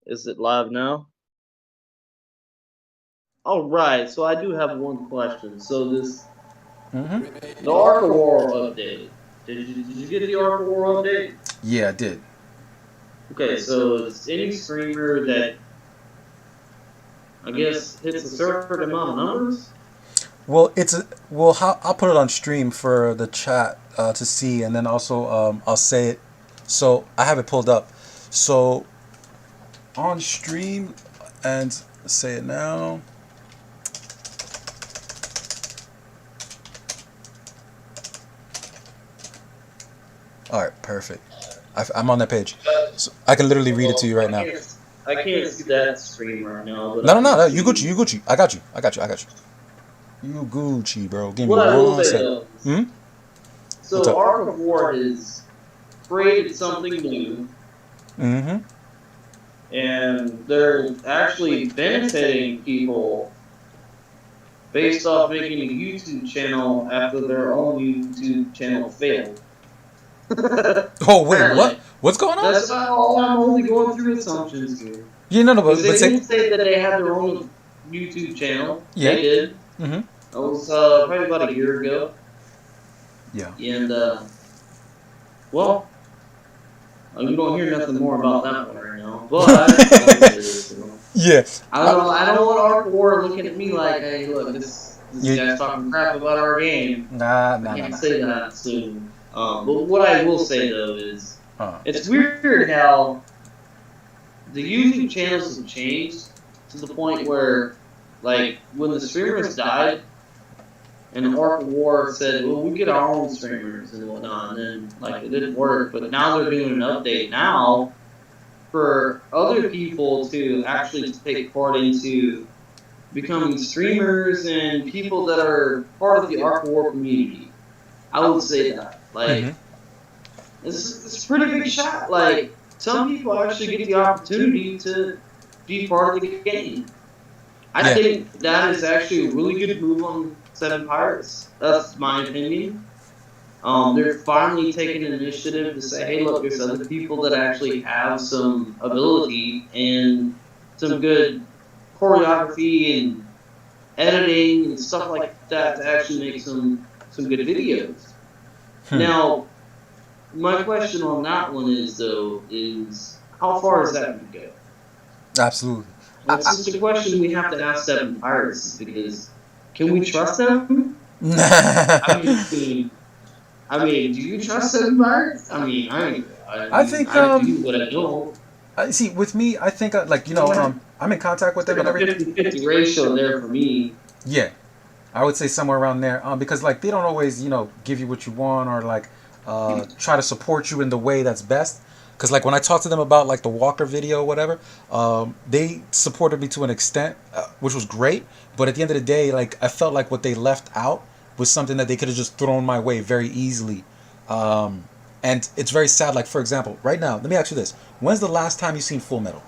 Is it live now? All right. So I do have one question. So this Mm-hmm. the Arc of War update. Did you get the Arc of War update? Yeah, I did. Okay. So it's any streamer that I guess hits a certain amount of numbers. Well, well. I'll put it on stream for the chat to see, and then also I'll say it. So I have it pulled up. So on stream, and say it now. All right, perfect. I'm on that page, so I can literally read it to Well, you right now. I can't see that screen right now, but No, I no, no, can no. You Gucci, see. you Gucci. I got you. I got you. I got you. You Gucci, bro. Give me What I will one say sec. though is, Hmm. What's so up? Arc of War has created something new, Mm-hmm. and they're actually benefiting people based off making a YouTube channel after their own YouTube channel failed. Oh wait, what? Apparently, What's going on? that's about all. I'm only going through assumptions here You know, no, because but they say did say that they had their own YouTube channel. yeah. They did. Mm-hmm. That was probably about a year ago, Yeah. and well, you don't hear nothing more about that one right now. But I will say this though. Yeah. I don't know. I don't want Arc War looking at me like, "Hey, look, this You, guy's talking crap about our game." nah, I nah, nah, can't nah. say that soon. But what I will say though is, Uh, it's weird how the YouTube channels have changed to the point where, like, when the streamers died and Orc War said, "Well, we get our own streamers and whatnot," and then like it didn't work. But now they're doing an update now for other people to actually take part into becoming streamers and people that are part of the Arc War community. I would say that. mm-hmm. Like, it's a pretty big shot. Like, some people actually get the opportunity to be part of the game. I Yeah. think that is actually a really good move on Seven Pirates. That's my opinion. They're finally taking an initiative to say, hey, look, there's other people that actually have some ability and some good choreography and editing and stuff like that to actually make some good videos. Hmm. Now, my question on that one is though is how far is that going to go? Absolutely. That's just a question we have to ask Seven Pirates because can we trust them? I mean, do you trust Seven Pirates? I think I do, but I don't. I see with me. I think like I'm in contact with It's like them and a everything. 50-50 ratio there for me. Yeah, I would say somewhere around there. Because like they don't always give you what you want or like try to support you in the way that's best. Because like when I talked to them about like the Walker video or whatever, they supported me to an extent, which was great. But at the end of the day, like I felt like what they left out was something that they could have just thrown my way very easily. Um, and it's very sad. Like for example, right now, let me ask you this: when's the last time you seen Full Metal?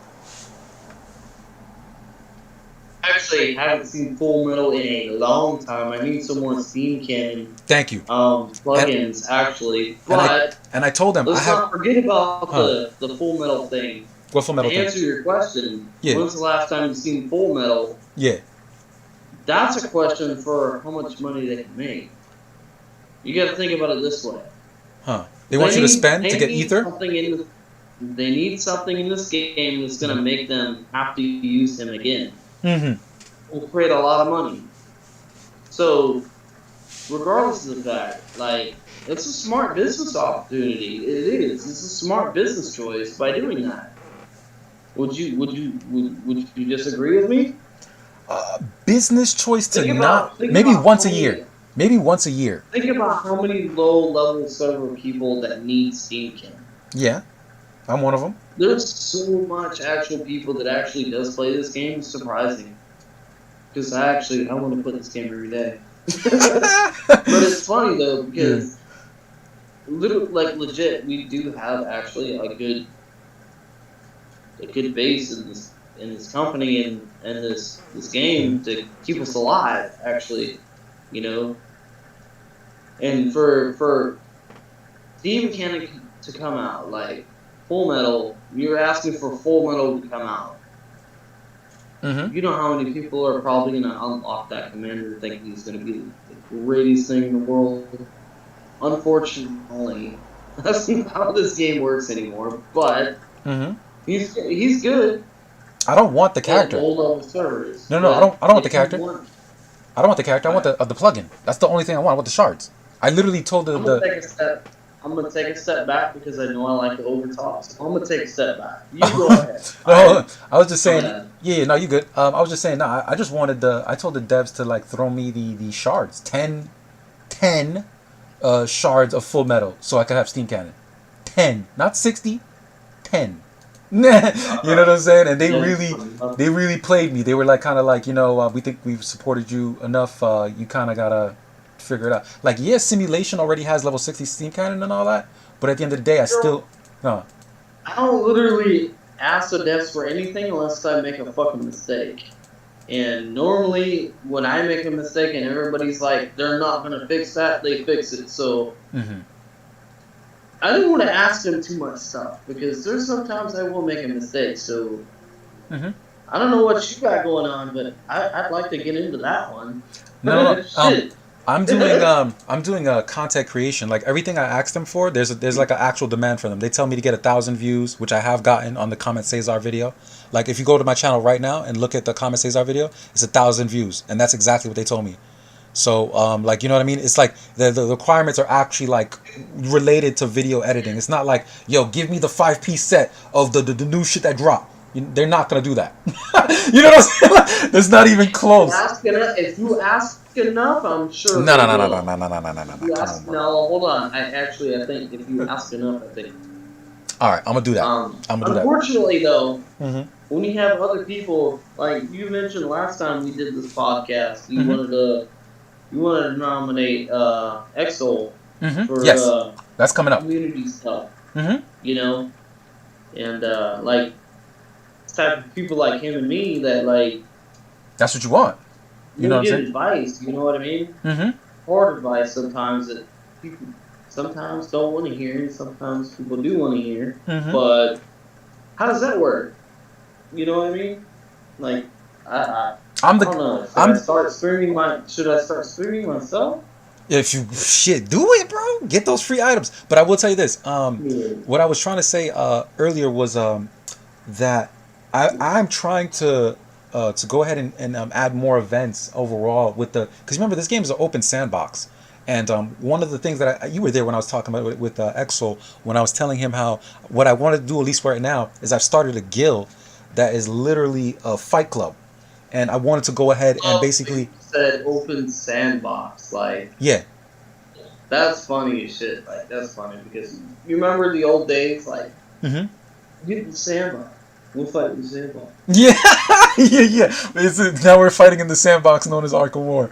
Actually, haven't seen Full Metal in a long time. I need some more Steam Cannon Thank you. And plugins actually, and I but and I told them I let's have not forget about huh the Full Metal thing. what Full To Metal thing? answer your question, Yeah, when's the last time you've seen Full Metal? yeah, That's a question for how much money they can make. You got to think about it this way: huh. They want you to spend to they get need ether. something in the they need something in this game that's going to make them have to use him again. Mm-hmm. Will create a lot of money. So, regardless of the fact, like, it's a smart business opportunity. It is. It's a smart business choice by doing that. Would you disagree with me? Business choice to not Think maybe about once how a year, many maybe once a year. think about how many low level server people that need Steam Cam. Yeah, I'm one of them. There's so much actual people that actually does play this game. It's surprising because I want to play this game every day. But it's funny though Yeah. because literally, like, legit, we do have actually a good base in this company and this game to keep us alive. Actually, you know, and for Steam Mechanic to come out, like, Full Metal, you're asking for Full Metal to come out. Mm-hmm. You know how many people are probably going to unlock that commander thinking he's going to be the greatest thing in the world. Unfortunately, that's not how this game works anymore. But Mm-hmm. he's good I don't want the at character. low level servers. No, I But don't want the if you character. want, I don't want the character. I want I, the plugin. That's the only thing I want. I want the shards. I literally told I'm gonna take a step. I'm gonna take a step back because I know I like to overtalk. So I'm gonna take a step back. You go ahead. All No, right. I was just Go saying. ahead. Yeah, no, you good. I was just saying. No, I just wanted the. I told the devs to like throw me the shards. 10 shards of full metal, so I could have steam cannon. 10, not 60. 10. You know what I'm saying? And they really played me. They were like kind of like, we think we've supported you enough. You kind of gotta figure it out. Like, yeah, simulation already has level 60 steam cannon and all that, but at the end of the day, I still. No. I don't literally ask the devs for anything unless I make a fucking mistake. And normally, when I make a mistake and everybody's like, they're not gonna fix that, they fix it. So Mm-hmm. I don't want to ask them too much stuff because there's sometimes I will make a mistake. So Mm-hmm. I don't know what you got going on, but I'd like to get into that one. No. Shit. I'm doing a content creation. Like everything I ask them for, there's like an actual demand for them. They tell me to get 1,000 views, which I have gotten on the Comment Cesar video. Like if you go to my channel right now and look at the Comment Cesar video, it's 1,000 views, and that's exactly what they told me. So like you know what I mean? It's like the requirements are actually like related to video editing. It's not like, yo, give me the 5-piece set of the new shit that dropped. They're not gonna do that. You know what I'm saying? That's not even close. If you ask enough, I'm sure. No. You Come ask, on, bro. no, hold on. I think if you ask enough, I think. All right, I'm gonna do that. I'm gonna do that. Unfortunately, though, Mm-hmm. when you have other people like you mentioned last time we did this podcast, Mm-hmm. you wanted to nominate Exol Mm-hmm. for Yes, that's coming up. community stuff, Mm-hmm. you know, and like type of people like him and me that like That's what you want. You know we what I'm give saying? advice. You know what I mean? Mm-hmm. Hard advice sometimes that people sometimes don't want to hear, and sometimes people do want to hear. Mm-hmm. But how does that work? You know what I mean? Like I'm I don't know. Should I start streaming myself? If you shit do it, bro, get those free items. But I will tell you this. Yeah. What I was trying to say earlier was that I'm trying to go ahead and add more events overall with the because remember this game is an open sandbox. And one of the things that you were there when I was talking about it with Exo, when I was telling him how what I want to do, at least right now, is I've started a guild that is literally a fight club. And I wanted to go ahead and basically. You said open sandbox. Like, Yeah. that's funny as shit. Like, that's funny because you remember the old days? Like, Mm-hmm. get in the sandbox. We'll fight in the sandbox. Yeah, yeah. Now we're fighting in the sandbox known as Arkham War.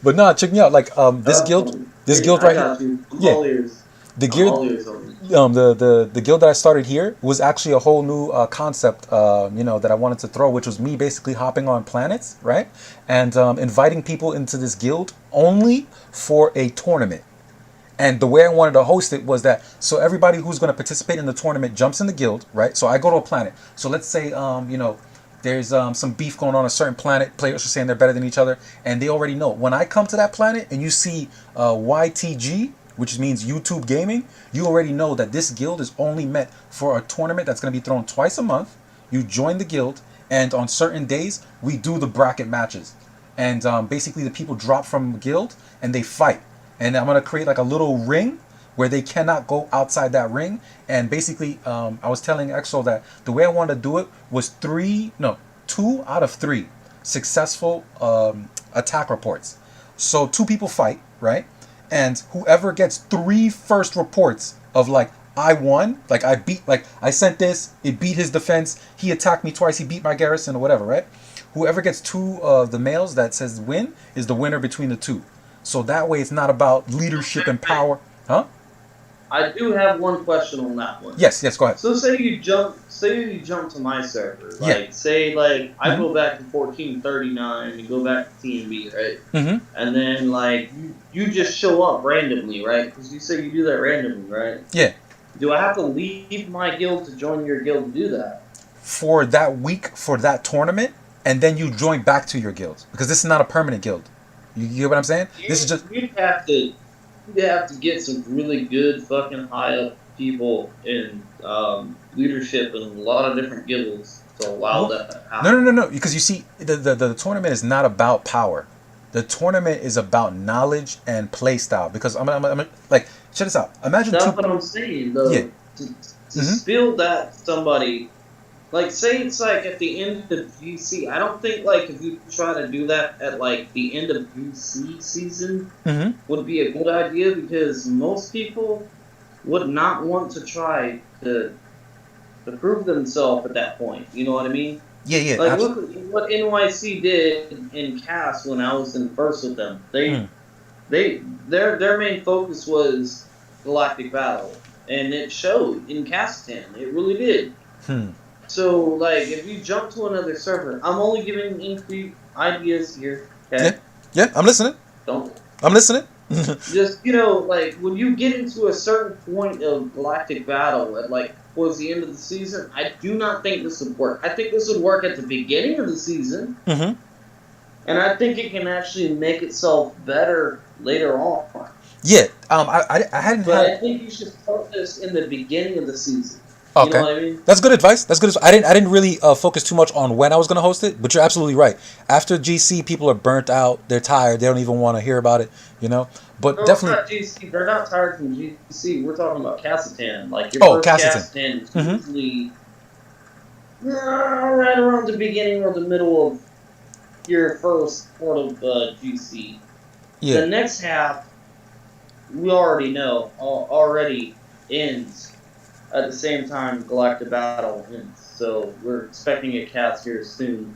but nah, check me out. Like this guild, Funny. this Hey, guild I right got here. you. I'm Yeah, all ears. the I'm all guild, ears over this. the guild that I started here was actually a whole new concept. That I wanted to throw, which was me basically hopping on planets, right, and inviting people into this guild only for a tournament. And the way I wanted to host it was that so everybody who's going to participate in the tournament jumps in the guild, right? So I go to a planet. So let's say, there's some beef going on a certain planet. Players are saying they're better than each other, and they already know. When I come to that planet and you see YTG, which means YouTube Gaming, you already know that this guild is only meant for a tournament that's going to be thrown twice a month. You join the guild, and on certain days we do the bracket matches, and basically the people drop from the guild and they fight. And I'm gonna create like a little ring where they cannot go outside that ring. And basically, I was telling Exo that the way I wanted to do it was 2 out of 3 successful attack reports. So 2 people fight, right? And whoever gets 3 first reports of like I won, like I beat, like I sent this, it beat his defense, he attacked me twice, he beat my garrison or whatever, right? Whoever gets 2 of the mails that says win is the winner between the 2. So that way it's not about leadership and power. Huh? I do have one question on that one. Yes, go ahead. So say you jump to my server. Yeah. Like say like I go back to 1439 and go back to TNB, right? Mm-hmm. And then like you just show up randomly, right? Because you say you do that randomly, right? Yeah. Do I have to leave my guild to join your guild to do that? For that week, for that tournament, and then you join back to your guild because this is not a permanent guild. You get what I'm saying? This is just You'd have to get some really good fucking high up people in leadership in a lot of different guilds to allow Well, that to no, no, happen. no, no. Because you see, the tournament is not about power. The tournament is about knowledge and play style. Because I'm like, check this out. Imagine That's two. what I'm saying, Yeah. though. To Mm-hmm. spill that to somebody, like, say it's like at the end of GC. I don't think like if you try to do that at like the end of GC season Mm-hmm. would be a good idea because most people would not want to try to prove themselves at that point. You know what I mean? Yeah, yeah. Like look at what NYC did in CAS when I was in first with them. Mm. Their main focus was Galactic Battle, and it showed in Castan. It really did. Hmm. So like if you jump to another server, I'm only giving increased ideas here. Yeah, Okay, yeah. I'm listening. don't I'm listening. just like when you get into a certain point of Galactic Battle at like towards the end of the season, I do not think this would work. I think this would work at the beginning of the season, Mm-hmm. and I think it can actually make itself better later on. Yeah. I hadn't But had. I think you should start this in the beginning of the season. You know Okay. what I mean? That's good advice. That's good. I didn't really focus too much on when I was going to host it, but you're absolutely right. After GC, people are burnt out. They're tired. They don't even want to hear about it. You know. But No, it's definitely. not GC. They're not tired from GC. We're talking about Cassitan. Like your Oh, first Cassitan. Cassitan is Mm-hmm. usually right around the beginning or the middle of your first part of GC. Yeah. The next half, we already know, already ends at the same time Galactic Battle ends. So we're expecting a cast here soon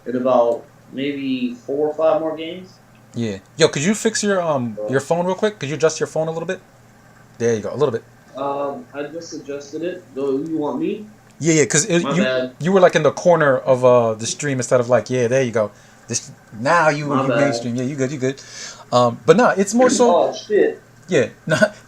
in about maybe 4 or 5 more games. Yeah. Yo, could you fix your phone real quick? Could you adjust your phone a little bit? There you go. A little bit. I just adjusted it. Do you want me? Yeah, yeah. Because My you bad. you were like in the corner of the stream instead of like, yeah, there you go. This now My you bad. mainstream. Yeah, you good. You good. But nah, it's more so. Oh shit. Yeah,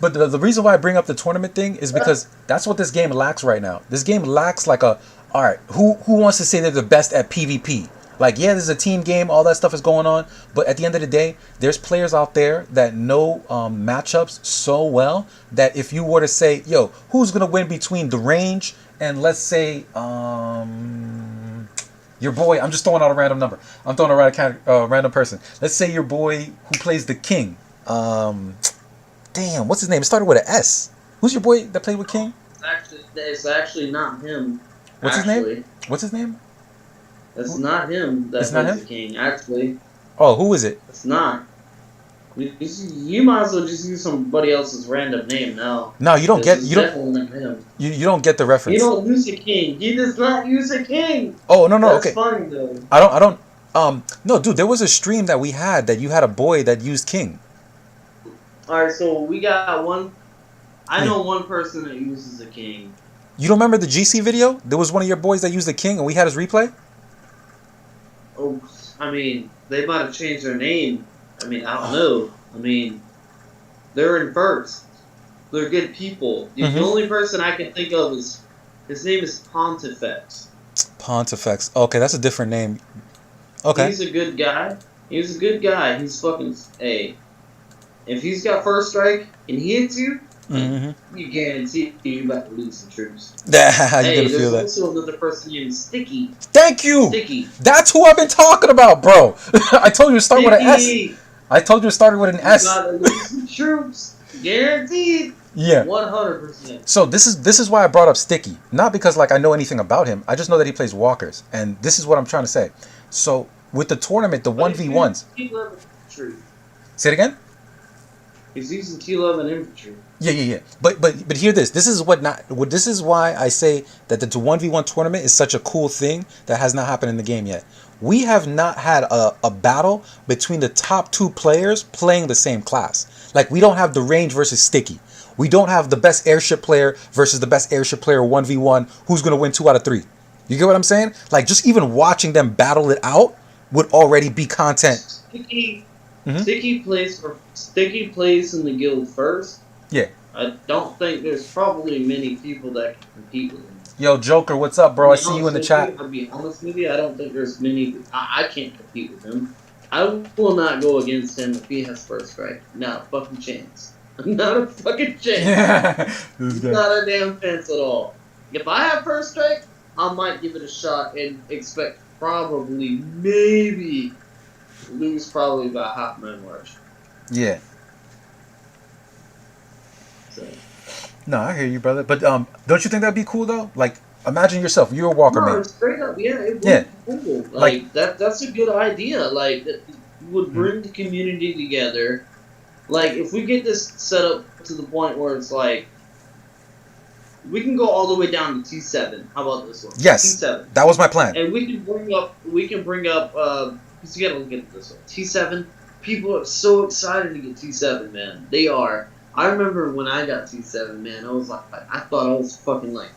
but the reason why I bring up the tournament thing is because that's what this game lacks right now. This game lacks like a, all right, who wants to say they're the best at PvP? Like, yeah, there's a team game, all that stuff is going on, but at the end of the day, there's players out there that know matchups so well that if you were to say, yo, who's gonna win between the range and let's say your boy, I'm just throwing out a random number. I'm throwing out a random person. Let's say your boy who plays the king. Damn, what's his name? It started with an S. Who's your boy that played with King? It's actually not him. What's his name? What's his name? It's not him that It's not plays him? the king. Actually, Oh, who is it? it's not. You might as well just use somebody else's random name now. No, you don't This get is you don't definitely not him. you don't get the He reference. don't use a king. He does not use a king. Oh no, That's okay. funny though. I don't no, dude, there was a stream that we had that you had a boy that used King. All right, so we got one. I Yeah. know one person that uses a king. You don't remember the GC video? There was one of your boys that used the King and we had his replay? Oh, I mean, they might have changed their name. I mean, I don't know. I mean, they're in first. They're good people. The Mhm. only person I can think of is his name is Pontifex. Pontifex. Okay, that's a different name. Okay. He's a good guy. He's a good guy. He's fucking hey. If he's got first strike and he hits you, Mm-hmm. you guarantee you about to lose some troops. You Hey, gonna there's feel that. also another person named Sticky. Thank you! Sticky. That's who I've been talking about, bro. I told you to start with an S. Sticky. I told you to start with an You S. gotta lose some troops. Guaranteed. Yeah. 100%. So this is why I brought up Sticky. Not because like I know anything about him. I just know that he plays walkers. And this is what I'm trying to say. So with the tournament, the But 1v1s. he's using T11 infantry. Say it again? He's using T11 infantry. Yeah. But hear this. This is why I say that the 1v1 tournament is such a cool thing that has not happened in the game yet. We have not had a battle between the top two players playing the same class. Like we don't have the range versus Sticky. We don't have the best airship player versus the best airship player 1v1 who's going to win 2 out of 3. You get what I'm saying? Like just even watching them battle it out would already be content. Sticky, Mhm. Sticky plays in the guild first. Yeah. I don't think there's probably many people that can compete with him. Yo, Joker, what's up, bro? I see you in the chat. I'll be honest with you, I don't think there's many. I can't compete with him. I will not go against him if he has first strike. Not a fucking chance. Not a fucking chance. Not a damn chance at all. If I have first strike, I might give it a shot and expect probably, maybe, lose probably about half my march. Yeah. So. No, I hear you, brother. But don't you think that'd be cool though? Like, imagine yourself, you're a Walker man. Straight up, yeah, it would be cool. Like that's a good idea. Like that would bring the community together. Like if we get this set up to the point where it's like we can go all the way down to T7. How about this one? Yes, T7. That was my plan. And we can bring up. Because you gotta look at this one. T7. People are so excited to get T7, man. They are. I remember when I got T7, man. I was like, I thought I was fucking like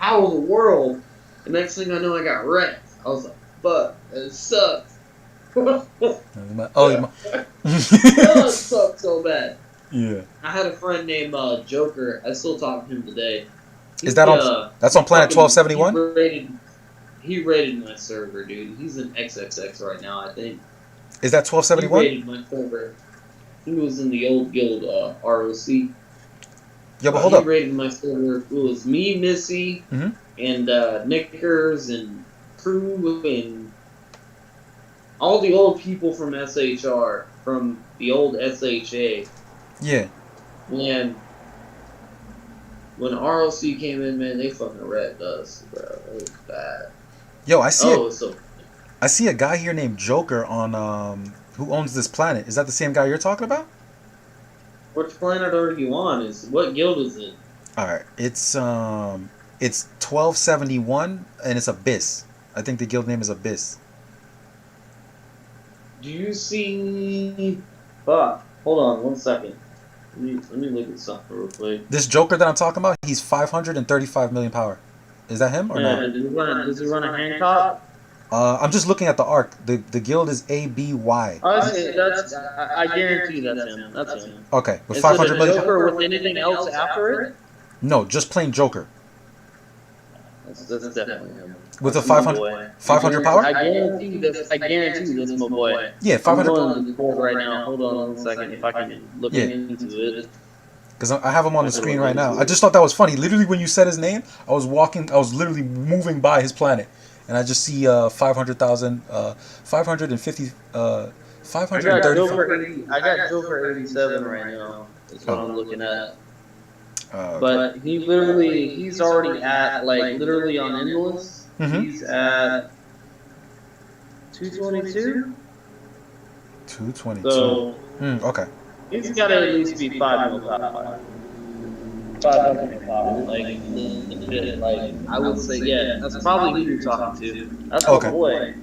out of the world. The next thing I know, I got wrecked. I was like, fuck, it sucks. It sucked so bad. Yeah. I had a friend named Joker. I still talk to him today. Is that on? That's on Planet 1271. He rated my server, dude. He's an XXX right now, I think. Is that 1271? He rated my server. He was in the old guild ROC. Yeah, but hold up. He rated my server. It was me, Missy, and Nickers and Crew and all the old people from SHR, from the old SHA. Yeah. And when ROC came in, man, they fucking wrecked us, bro. It was bad. Yo, I see a guy here named Joker on who owns this planet. Is that the same guy you're talking about? Which planet are you on? What guild is it? Alright, it's 1271 and it's Abyss. I think the guild name is Abyss. Do you see? Fuck. Hold on 1 second. Let me look at something real quick. This Joker that I'm talking about, he's 535 million power. Is that him or not? Does he run a Hancock? I'm just looking at the arc. The guild is ABY. I guarantee that's him. That's him. Okay, with 500 million. Joker with anything else after it? No, just plain Joker. That's definitely him. With a 500 power? I guarantee this, my boy. Yeah, 500. I'm going to the board right now. Hold on 1 second if I can look into it. Because I have him on the screen right now. I just thought that was funny. Literally, when you said his name, I was literally moving by his planet. And I just see 500,000, 550, 530. I got Joker 87 right now. That's what I'm looking at. But he's already at, like, literally on Endless. He's at 222. 222. So, okay. He's got to at least be 5 mil power. 5 mil power. Like, I would say, yeah, that's probably who you're talking to. That's a boy.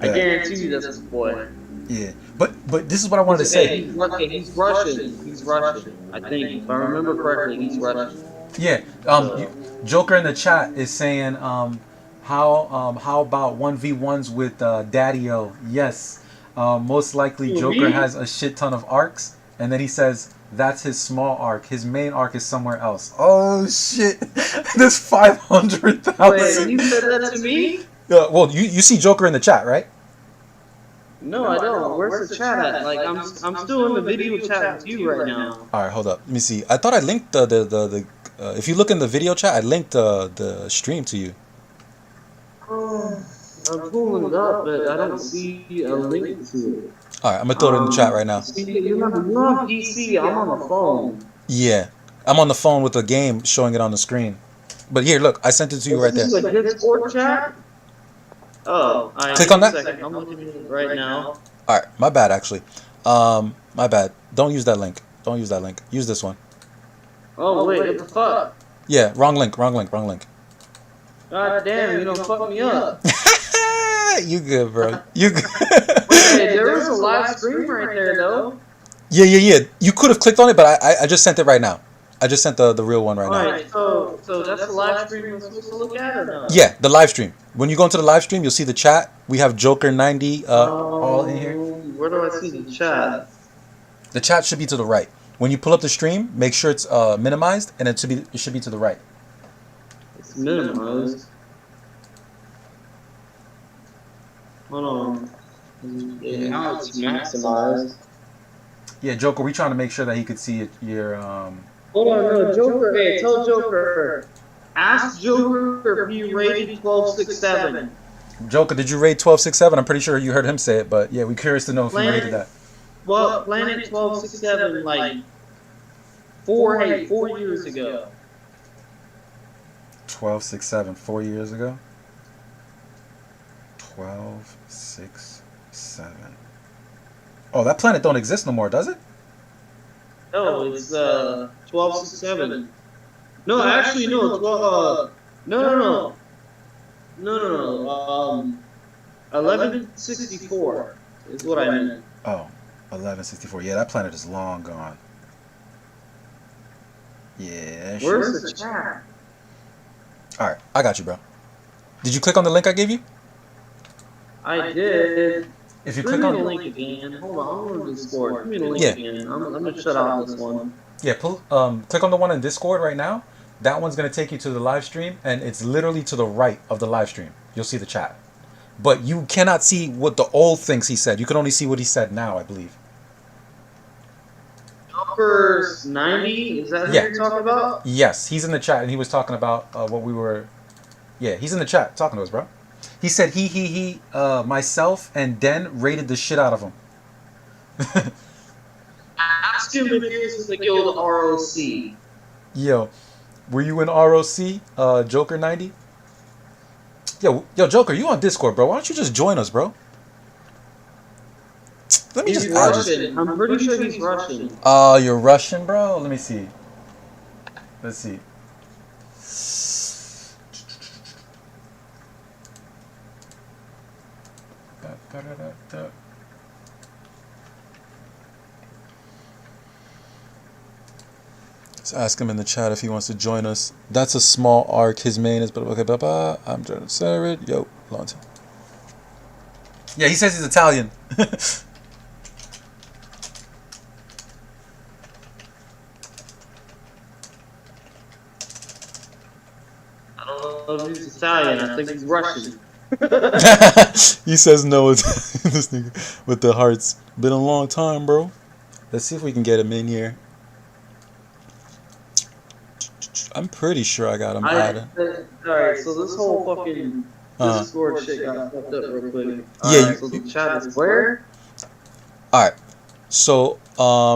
I guarantee you that's his boy. Yeah, but this is what I wanted to say. He's Russian. He's Russian. I think, if I remember correctly, he's Russian. Yeah. Joker in the chat is saying, how about 1v1s with Daddy-O? Yes. Most likely Joker has a shit ton of arcs, and then he says that's his small arc. His main arc is somewhere else. Oh shit! There's 500,000. Wait, you said that to me? Well, you see Joker in the chat, right? No, I don't. Where's the chat at? Like, I'm still in the video chat with you right now. All right, hold up. Let me see. I thought I linked the if you look in the video chat, I linked the stream to you. I'm pulling it up, but I don't see a link to it. All right, I'm gonna throw it in the chat right now. You're on PC. I'm on the phone. Yeah, I'm on the phone with a game showing it on the screen. But here, look, I sent it to you right there. Is this a Discord chat? Oh, click on that. I'm looking at it right now. All right, my bad actually. My bad. Don't use that link. Don't use that link. Use this one. Oh wait, what the fuck? Yeah, wrong link. God damn, you don't fuck me up. You good, bro. You good. Hey, there was a live stream right there, though. Yeah. You could have clicked on it, but I just sent it right now. I just sent the real one right now. Alright, so that's the live stream we're supposed to look at, or no? Yeah, the live stream. When you go into the live stream, you'll see the chat. We have Joker 90 all in here. Where do I see the chat? The chat should be to the right. When you pull up the stream, make sure it's minimized, and it should be to the right. It's minimized. Hold on. Yeah, now it's maximized. Yeah, Joker, we trying to make sure that he could see your Hold on, no, Joker. Hey, tell Joker. Ask Joker if you rated 1267. Joker, did you rate 1267? I'm pretty sure you heard him say it, but yeah, we're curious to know if you rated that. Well, Planet 1267, like 4 years ago. 1267, 4 years ago. 1267. Oh, that planet don't exist no more, does it? No, it's 1267. No, actually, no. No. 1164 is what I meant. Oh, 1164. Yeah, that planet is long gone. Yeah. Where's the chat? All right, I got you, bro. Did you click on the link I gave you? I did. If you Give click me on the link again. Hold on, I'm on Discord. Give me the link again. I'm gonna shut off this one. Yeah, click on the one in Discord right now. That one's gonna take you to the live stream, and it's literally to the right of the live stream. You'll see the chat, but you cannot see what the old things he said. You can only see what he said now, I believe. Numbers 90. Is that who you're talking about? Yes, he's in the chat, and he was talking about what we were. Yeah, he's in the chat talking to us, bro. He said he myself and Den rated the shit out of him. Ask him if he was in the guild ROC. Yo, were you in ROC, Joker 90? Yo, Joker, you on Discord, bro? Why don't you just join us, bro? Let me He's Russian. I'm pretty sure he's Russian. Oh, you're Russian, bro? Let me see. Let's see. Let's ask him in the chat if he wants to join us. That's a small arc. His main is, but okay, bye. I'm trying to say it. Yo, long time. Yeah, he says he's Italian. I don't know if he's Italian. I think he's Russian. He says no. This nigga with the hearts. Been a long time, bro. Let's see if we can get him in here. I'm pretty sure I got him added. Alright, so this whole fucking Discord shit got fucked up real quick. Yeah, so the chat is where? Alright. So,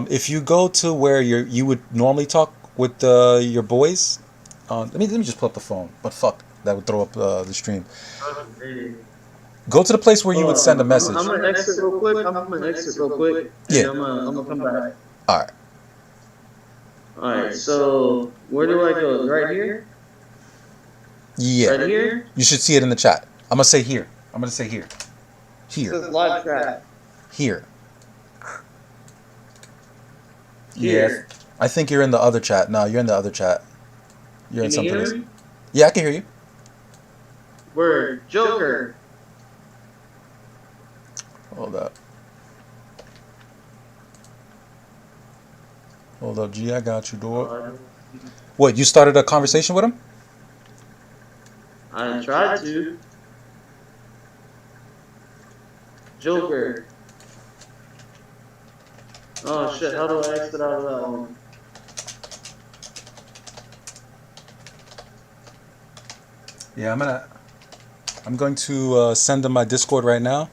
if you go to where you would normally talk with your boys, let me just pull up the phone. But fuck, that would throw up the stream. Go to the place where you would send a message. I'm gonna exit real quick. Yeah. I'm gonna come back. Alright. Alright, so where do I go? Right here? Yeah. Right here? You should see it in the chat. I'm gonna say here. Here. It says live chat. Here. Yeah. I think you're in the other chat. No, you're in the other chat. You're in something else. Yeah, I can hear you. Word. Joker. Hold up. Hold up, G. I got you, dog. What, you started a conversation with him? I tried to. Joker. Oh shit, how do I exit out of that one? Yeah, I'm going to send him my Discord right now.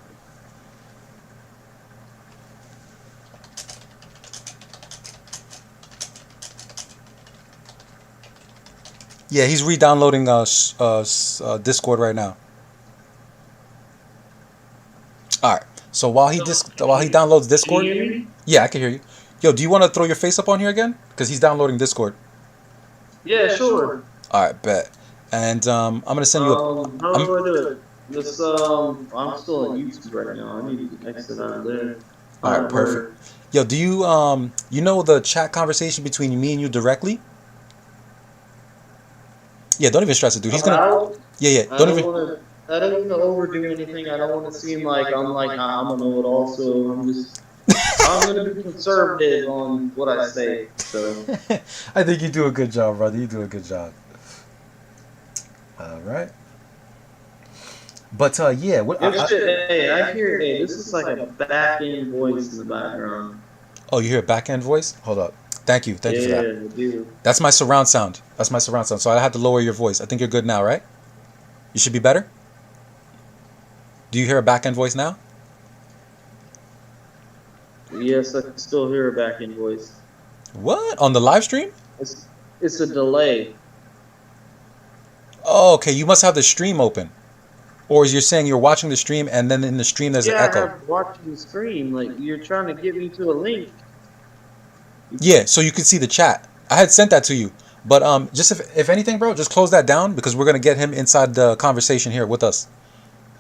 Yeah, he's re-downloading Discord right now. All right. So while he downloads Discord, Can you hear me? yeah, I can hear you. Yo, do you want to throw your face up on here again? Because he's downloading Discord. Yeah, sure. All right, bet. And I'm gonna send you How do I do it? This I'm still on YouTube right now. I need to exit out of there. All right, perfect. Yo, do you you know the chat conversation between me and you directly? Yeah, don't even stress it, dude. He's gonna. Yeah. I don't want to overdo anything. I don't want to seem like I'm a know-it-all. So I'm just. I'm gonna be conservative on what I say. So I think you do a good job, brother. You do a good job. All right. But yeah, yo shit. Hey, I hear. Hey, this is like a back end voice in the background. oh, you hear a back end voice? Hold up. Thank you for that. Yeah, dude. That's my surround sound. That's my surround sound. So I had to lower your voice. I think you're good now, right? You should be better. Do you hear a back end voice now? Yes, I can still hear a back end voice. What on the live stream? It's a delay. Oh, okay. You must have the stream open, or you're saying you're watching the stream and then in the stream there's an Yeah, I echo. have watching the stream. Like you're trying to get me to a link. Yeah, so you can see the chat. I had sent that to you, but just if anything, bro, just close that down because we're gonna get him inside the conversation here with us.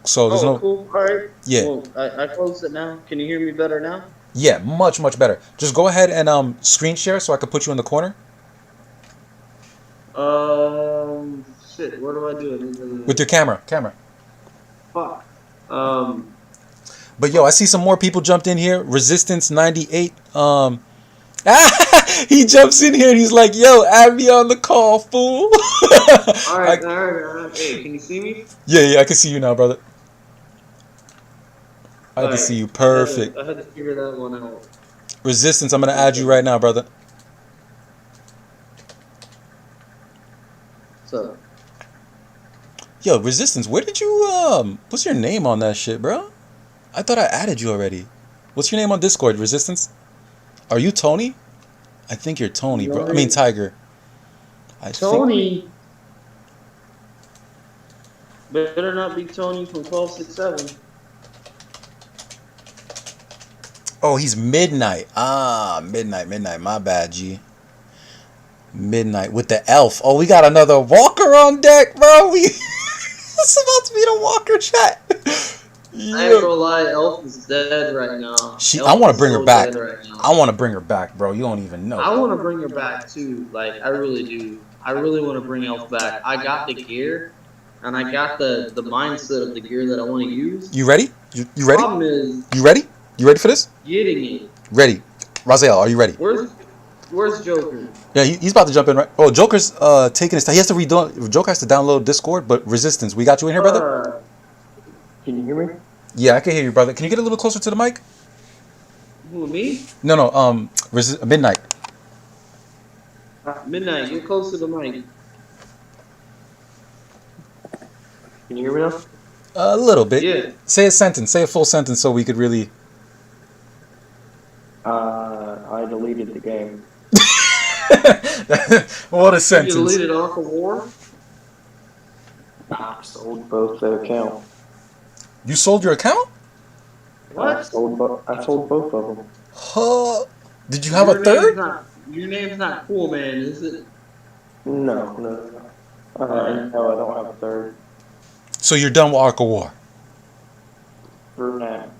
So there's Oh, no. cool. All right. Yeah. Well, I closed it now. Can you hear me better now? Yeah, much better. Just go ahead and screen share so I can put you in the corner Shit. What do I do? with your camera. Fuck. But yo, I see some more people jumped in here. Resistance 98. He jumps in here and he's like, "Yo, add me on the call, fool." All right. Hey, can you see me? Yeah, I can see you now, brother. I can see you perfect. I had to figure that one out. Resistance, I'm gonna add you right now, brother. So. Yo, Resistance, where did you what's your name on that shit, bro? I thought I added you already. What's your name on Discord, Resistance? Are you Tony? I think you're Tony, bro. I mean Tiger. Tony. Better not be Tony from 1267. Oh, he's Midnight. Midnight. My bad, G. Midnight with the elf. Oh, we got another Walker on deck, bro. It's about to be the Walker chat. Yeah. I ain't gonna lie, Elf is dead right now. I want to bring her back. I want to bring her back, bro. You don't even know. I want to bring her back too. Like I really do. I really want to bring Elf back. I got the gear, and I got the mindset of the gear that I want to use. You ready? You ready? Problem is, you ready? You ready for this? Getting it. Ready. Raziel, are you ready? Where's Joker? Yeah, he's about to jump in, right? Oh, Joker's taking his time. He has to redo. Joker has to download Discord, but Resistance, we got you in here, brother. Can you hear me? Yeah, I can hear you, brother. Can you get a little closer to the mic? Who, me? No. Midnight. Midnight, get close to the mic. Can you hear me now? A little bit. Yeah. Say a sentence. Say a full sentence so we could really. I deleted the game. What a sentence. You deleted Ark of War? I sold both their account. You sold your account? What? I sold both of them. Huh? Did you have a third? Your name's not Cool Man, is it? No. No, I don't have a third. So you're done with Ark of War? For now.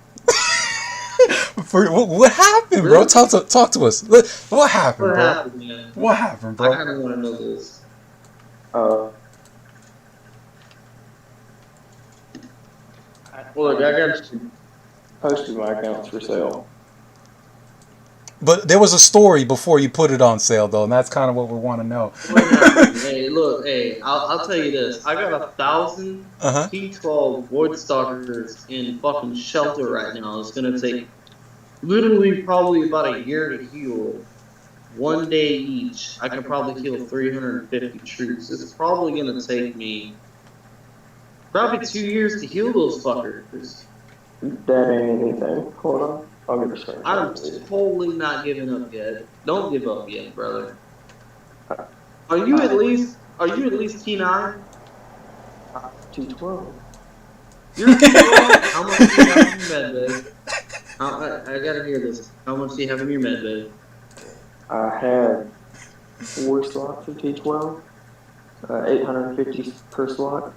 What happened, bro? Really? Talk to us. What happened, What bro? happened, man? What happened, bro? I kind of want to know this. Well, look, I got you. Posted my accounts for sale. But there was a story before you put it on sale, though, and that's kind of what we want to know. Hey, look, I'll tell you this. I got 1,000 T12 Void Stalkers in fucking shelter right now. It's gonna take literally probably about a year to heal. 1 day each. I can probably heal 350 troops. It's probably gonna take me probably 2 years to heal those fuckers. That ain't anything. Hold on. I'll get a screen. I'm totally not giving up yet. Don't give up yet, brother. Are you at least T9? T12. You're T12? How much do you have in your med bed? I gotta hear this. How much do you have in your med bed? I had 4 slots of T12. 850 per slot.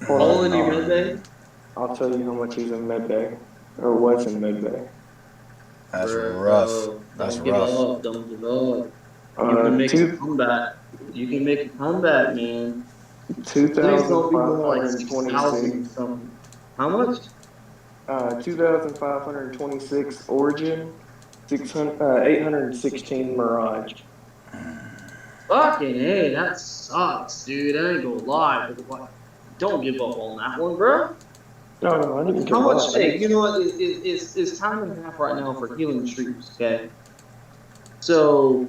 All in your med bed? I'll tell you how much is in med bay. Or was in med bay. That's Bro, rough. That's don't give rough. up. Don't give up. You can make a comeback. You can make a comeback, man. Please don't be more like 6,000 or something. How much? 2,526 origin 816 Mirage. Fucking hey, that sucks, dude. I ain't gonna lie. But what? Don't give up on that one, bro. No, I didn't give How up. much? Hey, you know what? It's time and a half right now for healing troops. Okay, so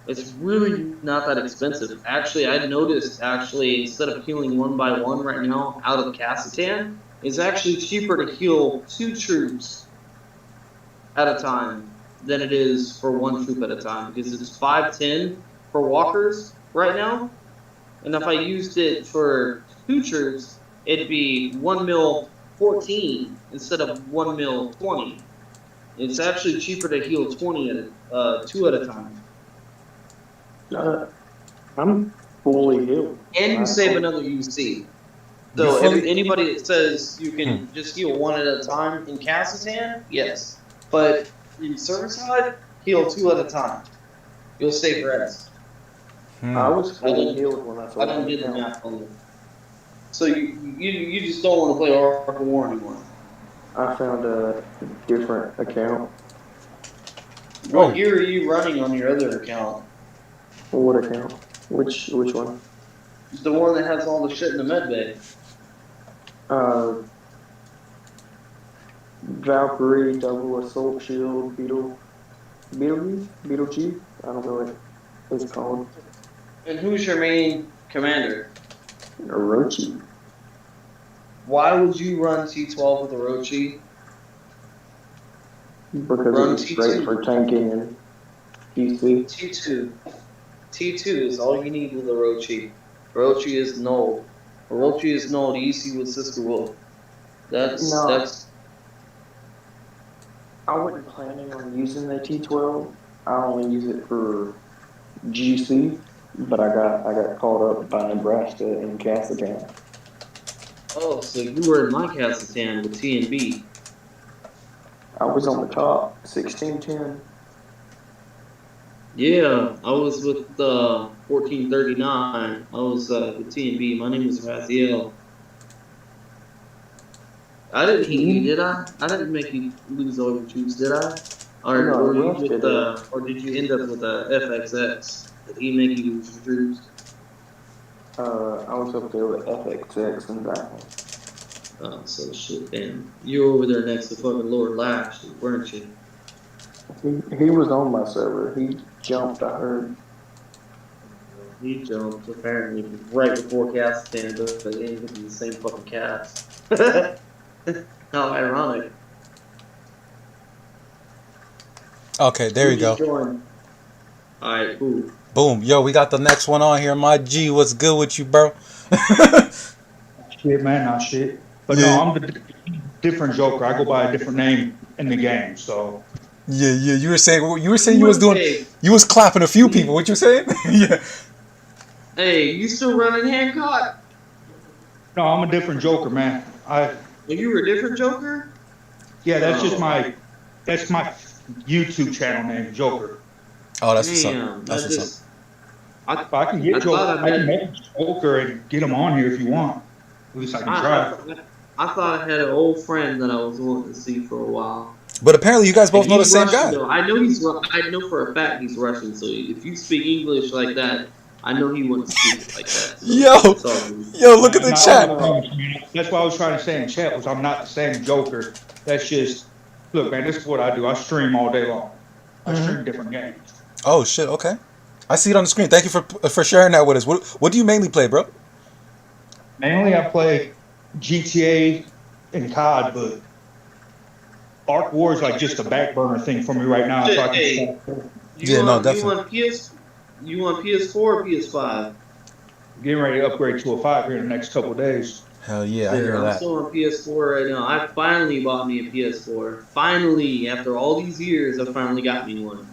it's really not that expensive. Actually, I noticed instead of healing one by one right now out of Cassitan, it's actually cheaper to heal 2 troops at a time than it is for 1 troop at a time because it's 510 for walkers right now. And if I used it for 2 troops, it'd be 1 mil 14 instead of 1 mil 20. It's actually cheaper to heal 20 at 2 at a time. I'm fully healed. And you save another UC. So anybody that says you can just heal 1 at a time in Kazakhstan, yes. But in Surfside, heal 2 at a time. You'll save rest. I was fully healed when I I don't get the math on it. So you just don't want to play Ark of War anymore. I found a different account. What gear are you running on your other account? What account? Which one? The one that has all the shit in the med bay. Valkyrie, double assault shield, Beetle Chief. I don't know what it's called. And who's your main commander? Orochi. Why would you run T12 with Orochi? Because it's great for tanking and PC. T2 is all you need with Orochi. Orochi is null. Orochi is null to EC with Sister Wolf. That's. I wasn't planning on using the T12. I only use it for GC, but I got caught up by Nebraska in Cassitan. Oh, so you were in my Cassitan with TNB. I was on the top, 1610. Yeah, I was with 1439. I was with TNB. My name is Raziel. I didn't hate you, did I? I didn't make you lose all your troops, did I? Or did you end up with a FXX? Did he make you lose your troops? I was up there with FXX and that one. Oh, so shit, damn. You were over there next to fucking Lord Lash, weren't you? He was on my server. He jumped, I heard. He jumped, apparently, right before Castan, but they ended up in the same fucking cast. How ironic. Okay, there you go. Alright, cool. Boom. Yo, we got the next one on here. My G, what's good with you, bro? Shit, man, not shit. But no, I'm the different Joker. I go by a different name in the game, so. Yeah. You were saying you was clapping a few people. What you saying? Yeah. Hey, you still running Hancock? No, I'm a different Joker, man. You were a different Joker? Yeah, that's just my YouTube channel name, Joker. Oh, that's what's up. That's what's up. I can get Joker. I can make Joker and get him on here if you want. At least I can try. I thought I had an old friend that I was wanting to see for a while. But apparently, you guys both know the same guy. Though. I know for a fact he's Russian. So if you speak English like that, I know he wouldn't speak like that. So yo, look at the chat. That's what I was trying to say in chat was I'm not the same Joker. That's just look, man. This is what I do. I stream all day long. I stream different games. Oh shit. Okay, I see it on the screen. Thank you for sharing that with us. What do you mainly play, bro? Mainly, I play GTA and COD, but Ark War is like just a back burner thing for me right now. Definitely. You want PS4 or PS5? Getting ready to upgrade to a 5 here in the next couple of days. Hell yeah, I hear that. I'm still on PS4 right now. I finally bought me a PS4. Finally, after all these years, I finally got me one.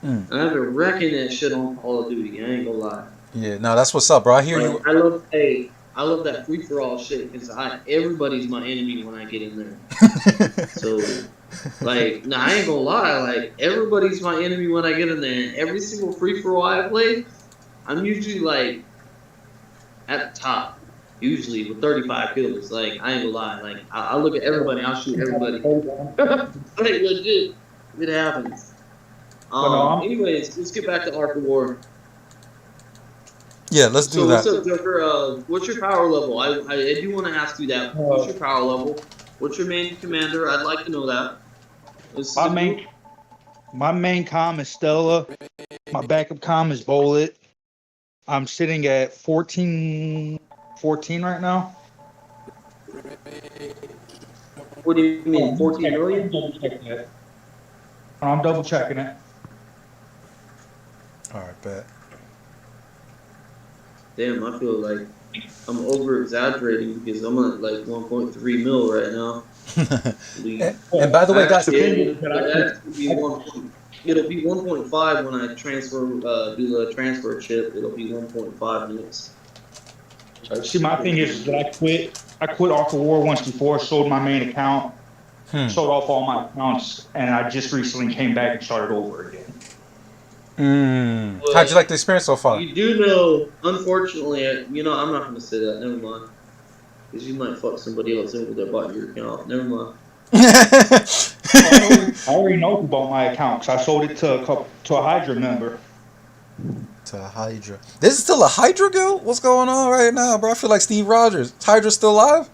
And I've been wrecking that shit on Call of Duty. I ain't gonna lie. Yeah, no, that's what's up, bro. I hear you. I love that free for all shit because everybody's my enemy when I get in there. So, I ain't gonna lie. Everybody's my enemy when I get in there. And every single free for all I play, I'm usually at the top. Usually with 35 kills. I ain't gonna lie. I look at everybody. I'll shoot everybody. Legit. It happens. But no, Anyways, let's get back to Ark of War. Yeah, let's do So what's that. up, Joker? What's your power level? I do want to ask you that. What's your power level? What's your main commander? I'd like to know that. my main comm is Stella. My backup comm is Bullet. I'm sitting at 14 right now. What do you mean, 14 million? I'm double checking it. All right, bet. Damn, I feel like I'm over exaggerating because I'm at like 1.3 mil right now. And by the way, guys, It'll be 1.5 when I transfer, do the transfer chip. It'll be 1.5 minutes. See, my thing is that I quit Ark of War once before, sold my main account, sold off all my accounts, and I just recently came back and started over again. How'd you like the experience so far? You do know, unfortunately, I'm not going to say that. Never mind. Because you might fuck somebody else over there bought your account. Never mind. I already know who bought my account because I sold it to a Hydra member. To Hydra. This is still a Hydra guild? What's going on right now, bro? I feel like Steve Rogers. Is Hydra still alive?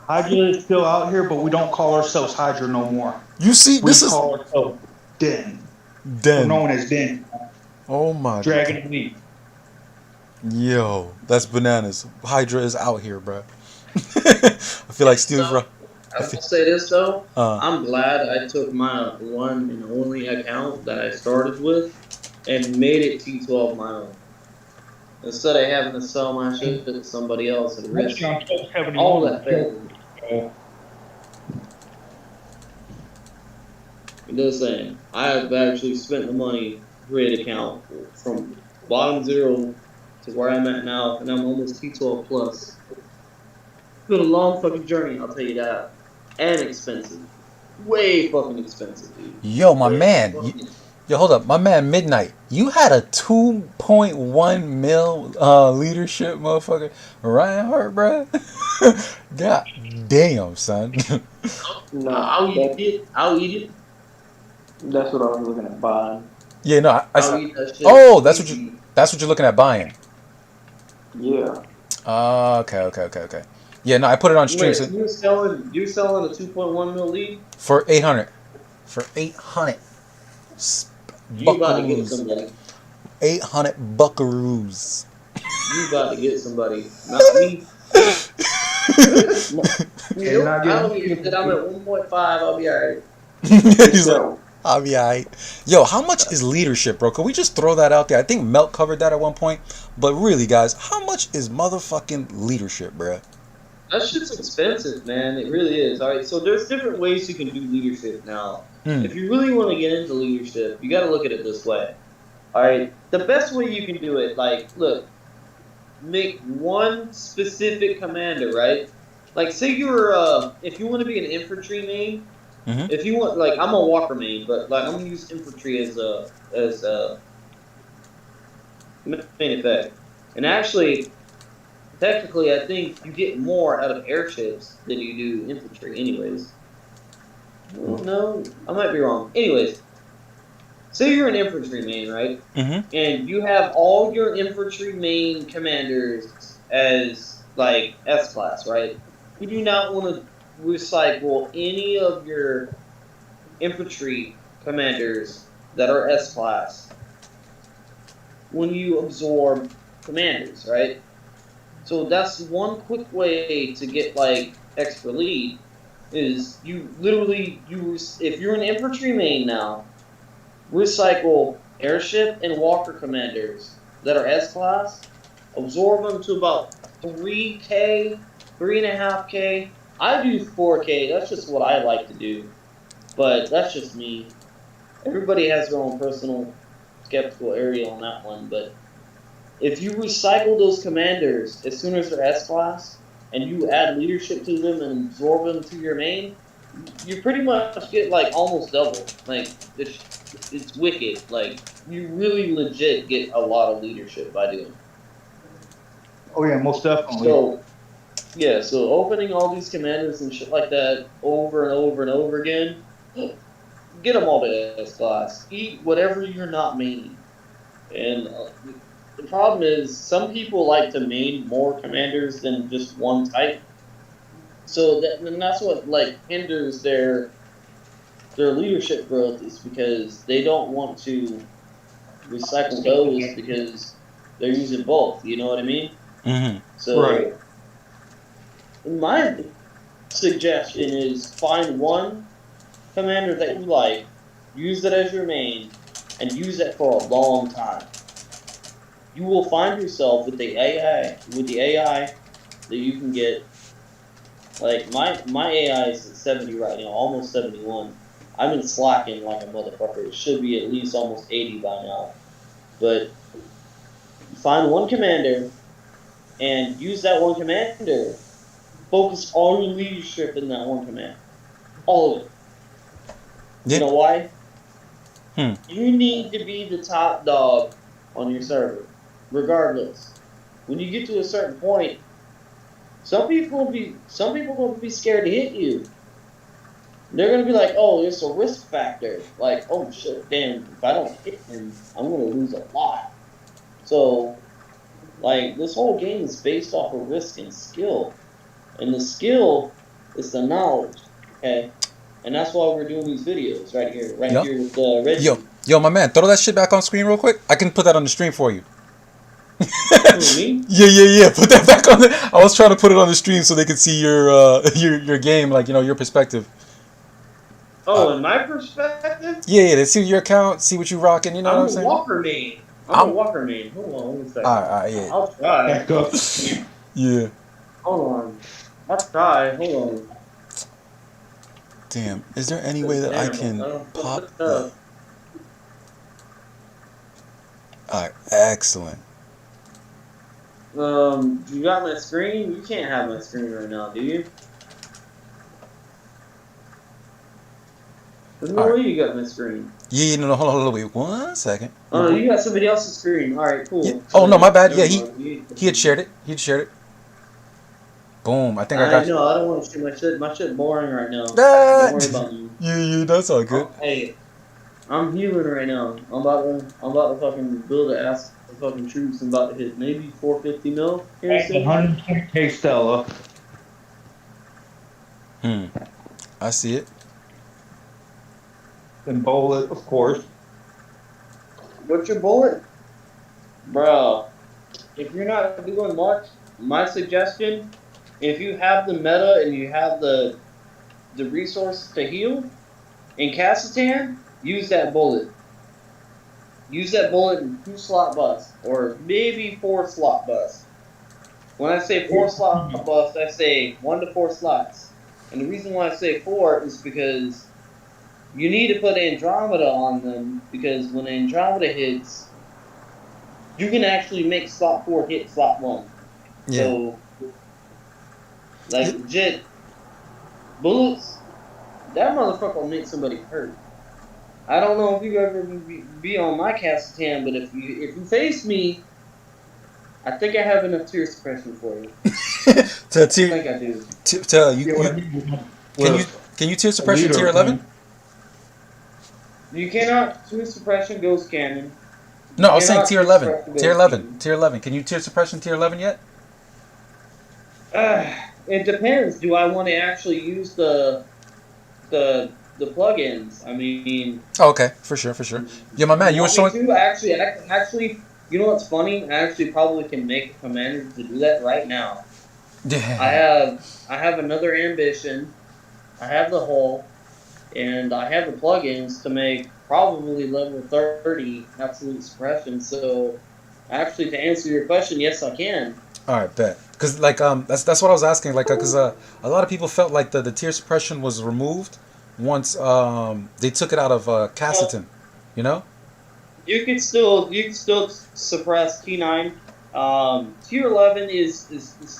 Hydra is still out here, but we don't call ourselves Hydra no more. You see, we call ourselves Den. We're known as Den. Oh my Dragon Elite. Yo, that's bananas. Hydra is out here, bro. I feel like Steve Rogers. I will say this though. I'm glad I took my one and only account that I started with and made it T12 my own. Instead of having to sell my shit to somebody else and risk all that failure. I'm just saying, I have actually spent the money to create an account from bottom zero to where I'm at now, and I'm almost T12 plus. It's been a long fucking journey, I'll tell you that. And expensive. Way fucking expensive, dude. Yo, my man. Yo, hold up. My man, Midnight. You had a 2.1 mil leadership, motherfucker. Reinhardt, bro. God damn, son. No, I'll eat it. That's what I was looking at buying. Yeah, no, oh, that's what you're looking at buying. Yeah. Okay. Yeah, no, I put it on stream. Wait, so you're selling a 2.1 mil lead for 800. For 800. You about to get somebody. 800 buckaroos. You about to get somebody, not me. I'm at 1.5. I'll be alright. He's like, I'll be alright. Yo, how much is leadership, bro? Can we just throw that out there? I think Melt covered that at one point. But really, guys, how much is motherfucking leadership, bro? That shit's expensive, man. It really is. Alright, so there's different ways you can do leadership now. If you really want to get into leadership, you got to look at it this way. Alright, the best way you can do it, like, look, make one specific commander, right? Like, say you're, if you want to be an infantry main, if you want, like, I'm a walker main, but, like, I'm going to use infantry as a main effect. And actually, technically, I think you get more out of airships than you do infantry anyways. No, I might be wrong. Anyways, say you're an infantry main, right? And you have all your infantry main commanders as, like, S-class, right? You do not want to recycle any of your infantry commanders that are S-class when you absorb commanders, right? So that's one quick way to get, like, extra lead, is you literally, if you're an infantry main now, recycle airship and walker commanders that are S-class, absorb them to about 3K, 3.5K. I do 4K, that's just what I like to do, but that's just me. Everybody has their own personal skeptical area on that one, but if you recycle those commanders as soon as they're S-class, and you add leadership to them and absorb them to your main, you pretty much get, like, almost double. Like, it's wicked. Like, you really legit get a lot of leadership by doing it. Oh yeah, most definitely. So opening all these commanders and shit like that over and over and over again, get them all to S class. Eat whatever you're not maining. And the problem is, some people like to main more commanders than just one type. So and that's what like hinders their leadership growth, is because they don't want to recycle those because they're using both. You know what I mean? Mm-hmm. So Right. my suggestion is find one commander that you like, use it as your main, and use it for a long time. You will find yourself with the AI that you can get. Like my AI is at 70 right now, almost 71. I've been slacking like a motherfucker. It should be at least almost 80 by now. But find one commander and use that one commander. Focus all your leadership in that one command. All of it. You Yeah. know why? Hmm. You need to be the top dog on your server, regardless. When you get to a certain point, some people will be scared to hit you. They're gonna be like, oh, it's a risk factor. Like, oh shit, damn, if I don't hit him, I'm gonna lose a lot. So, like, this whole game is based off of risk and skill. And the skill is the knowledge. Okay? And that's why we're doing these videos right here Yo. with Yo, Reggie. yo, my man, throw that shit back on screen real quick. I can put that on the stream for you. Who, me? Yeah. Put that back on. I was trying to put it on the stream so they could see your your game, like your perspective. Oh, in my perspective? Yeah. They see your account, see what you rocking. You know what I'm I'm a saying? Walker main. I'm a I'm. Walker main. Hold on, one second. All right, yeah. I'll try. Back up. Yeah. Hold on. I'll try. Hold on. Damn. Is there any way that I can pop that? All right. Excellent. You got my screen? You can't have my screen right now, do you? There's no way you got my screen. Yeah. No. Hold on. Wait. 1 second. Oh, you got somebody else's screen. All right, cool. Yeah. Oh no, my bad. Yeah, Never mind. he had shared it. Boom. I think I got. No, I don't want to see my shit. My shit boring right now. Ah! Don't worry about me. Yeah. That's all good. Hey, I'm healing right now. I'm about to fucking build an ass of fucking troops. I'm about to hit maybe 450 mil here soon. 120K Stella. I see it. And bullet, of course. What's your bullet? Bro, if you're not doing much, my suggestion, if you have the meta and you have the resources to heal, in Kazakhstan, use that bullet. Use that bullet in 2 slot busts, or maybe 4 slot busts. When I say 4 slot busts, I say 1 to 4 slots. And the reason why I say 4 is because you need to put Andromeda on them, because when Andromeda hits, you can actually make slot 4 hit slot 1. Yeah. So, like, legit, bullets, that motherfucker will make somebody hurt. I don't know if you ever be on my Kazakhstan, but if you face me, I think I have enough tear suppression for you. I think I do. Can you tear suppression tier 11? You cannot. Tear suppression goes cannon. No, I was saying tier 11. Tier 11. Tier 11. Can you tier suppression tier 11 yet? It depends. Do I want to actually use the plugins? I mean. Oh, okay, for sure. Yeah, my man, you were showing. Actually, you know what's funny? I actually probably can make a commander to do that right now. Yeah. I have another ambition. I have the hull, and I have the plugins to make probably level 30 absolute suppression. So, actually, to answer your question, yes, I can. All right, bet. Because that's what I was asking. Like, because a lot of people felt like the tier suppression was removed once they took it out of Kazakhstan. You know. You can still suppress T9. Tier 11 is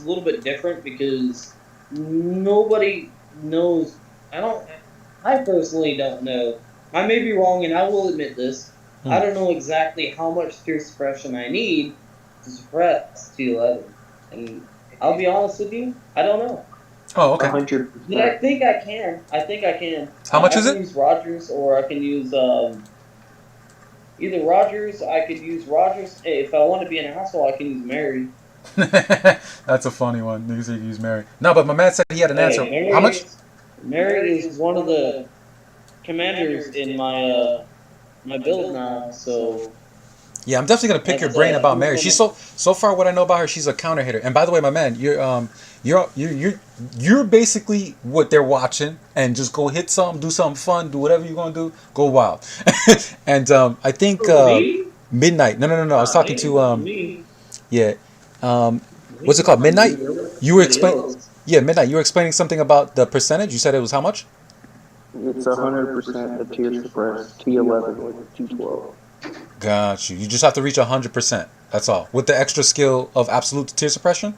a little bit different because nobody knows. I personally don't know. I may be wrong, and I will admit this. I don't know exactly how much tier suppression I need to suppress T11. And I'll be honest with you, I don't know. Oh, okay. 100%. Yeah, I think I can. I think I can. How much is I can it? use Rogers, or I can use either Rogers. I could use Rogers. Hey, if I want to be an asshole, I can use Mary. That's a funny one. Niggas say use Mary. No, but my man said he had an answer. Hey, How much? Mary is one of the commanders in my build now. So Yeah, I'm definitely gonna pick your that's brain about who's Mary. She's so far what I know about her, she's a counter hitter. And by the way, my man, you're basically what they're watching, and just go hit something, do something fun, do whatever you're gonna do, go wild. And I think me. midnight. No. I was talking to Me. yeah, what's it called? Midnight. You were explaining. Yeah, midnight. You were explaining something about the percentage. You said it was how much? It's 100% the tier suppressed T11 with T12. Got you. You just have to reach 100%. That's all. With the extra skill of absolute tear suppression.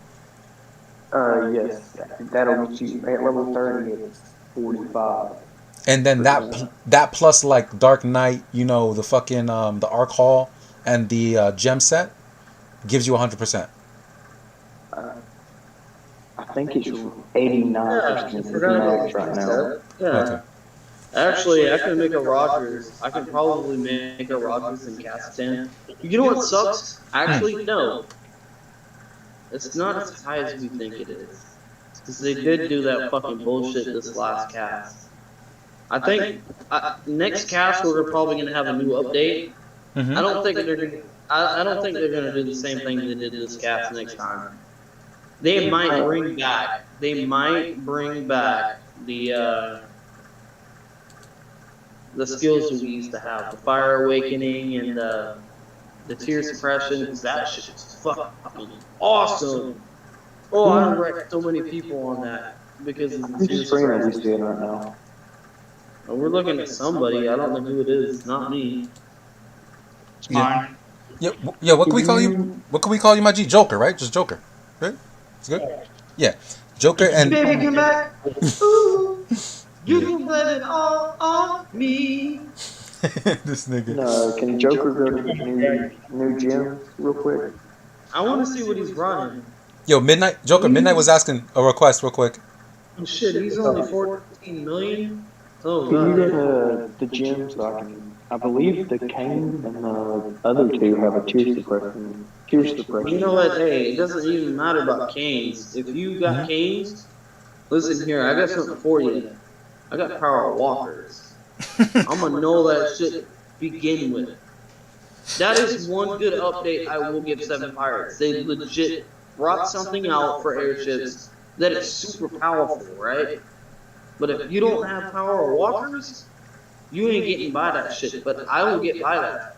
Yes, that'll get you at level 30. It's 45. And then that plus like Dark Knight, the fucking the Arc Hall and the gem set gives you 100%. I think it's 89% of the max right now. Yeah. Okay. Actually, I can make a Rogers. I can probably make a Rogers in Kazakhstan. You know what sucks? Actually, no. It's not as high as we think it is. Because they did do that fucking bullshit this last cast. I think next cast we're probably gonna have a new update. Mm-hmm. I don't think they're gonna. I don't think they're gonna do the same thing they did this cast next time. They might bring back. They might bring back the skills that we used to have, the Fire Awakening and the Tear Suppression, because that shit is fucking awesome. Oh, I wrecked so many people on that because of the Tear Whose screen are we Suppression. seeing right now? We're looking at somebody. I don't know who it is. It's not me. It's mine. Yeah. What can we call you? What can we call you, my G? Joker, right? Just Joker, right? It's good. Yeah, Joker and. Baby, come back. Ooh, you can blame it all on me. This nigga. No, can Joker go to the new gyms real quick? I want to see what he's running. Yo, Midnight Joker. Midnight was asking a request real quick. Oh shit, he's only 14 million. Oh Can you go god. to the gyms so I believe the Kane and the other two have a tier suppression. You know what? Hey, it doesn't even matter about canes. If you got canes, listen here. I got something for you. I got power walkers. I'm gonna know that shit to begin with. That is one good update I will give Seven Pirates. They legit brought something out for airships that is super powerful, right? But if you don't have power walkers, you ain't getting by that shit. But I will get by that.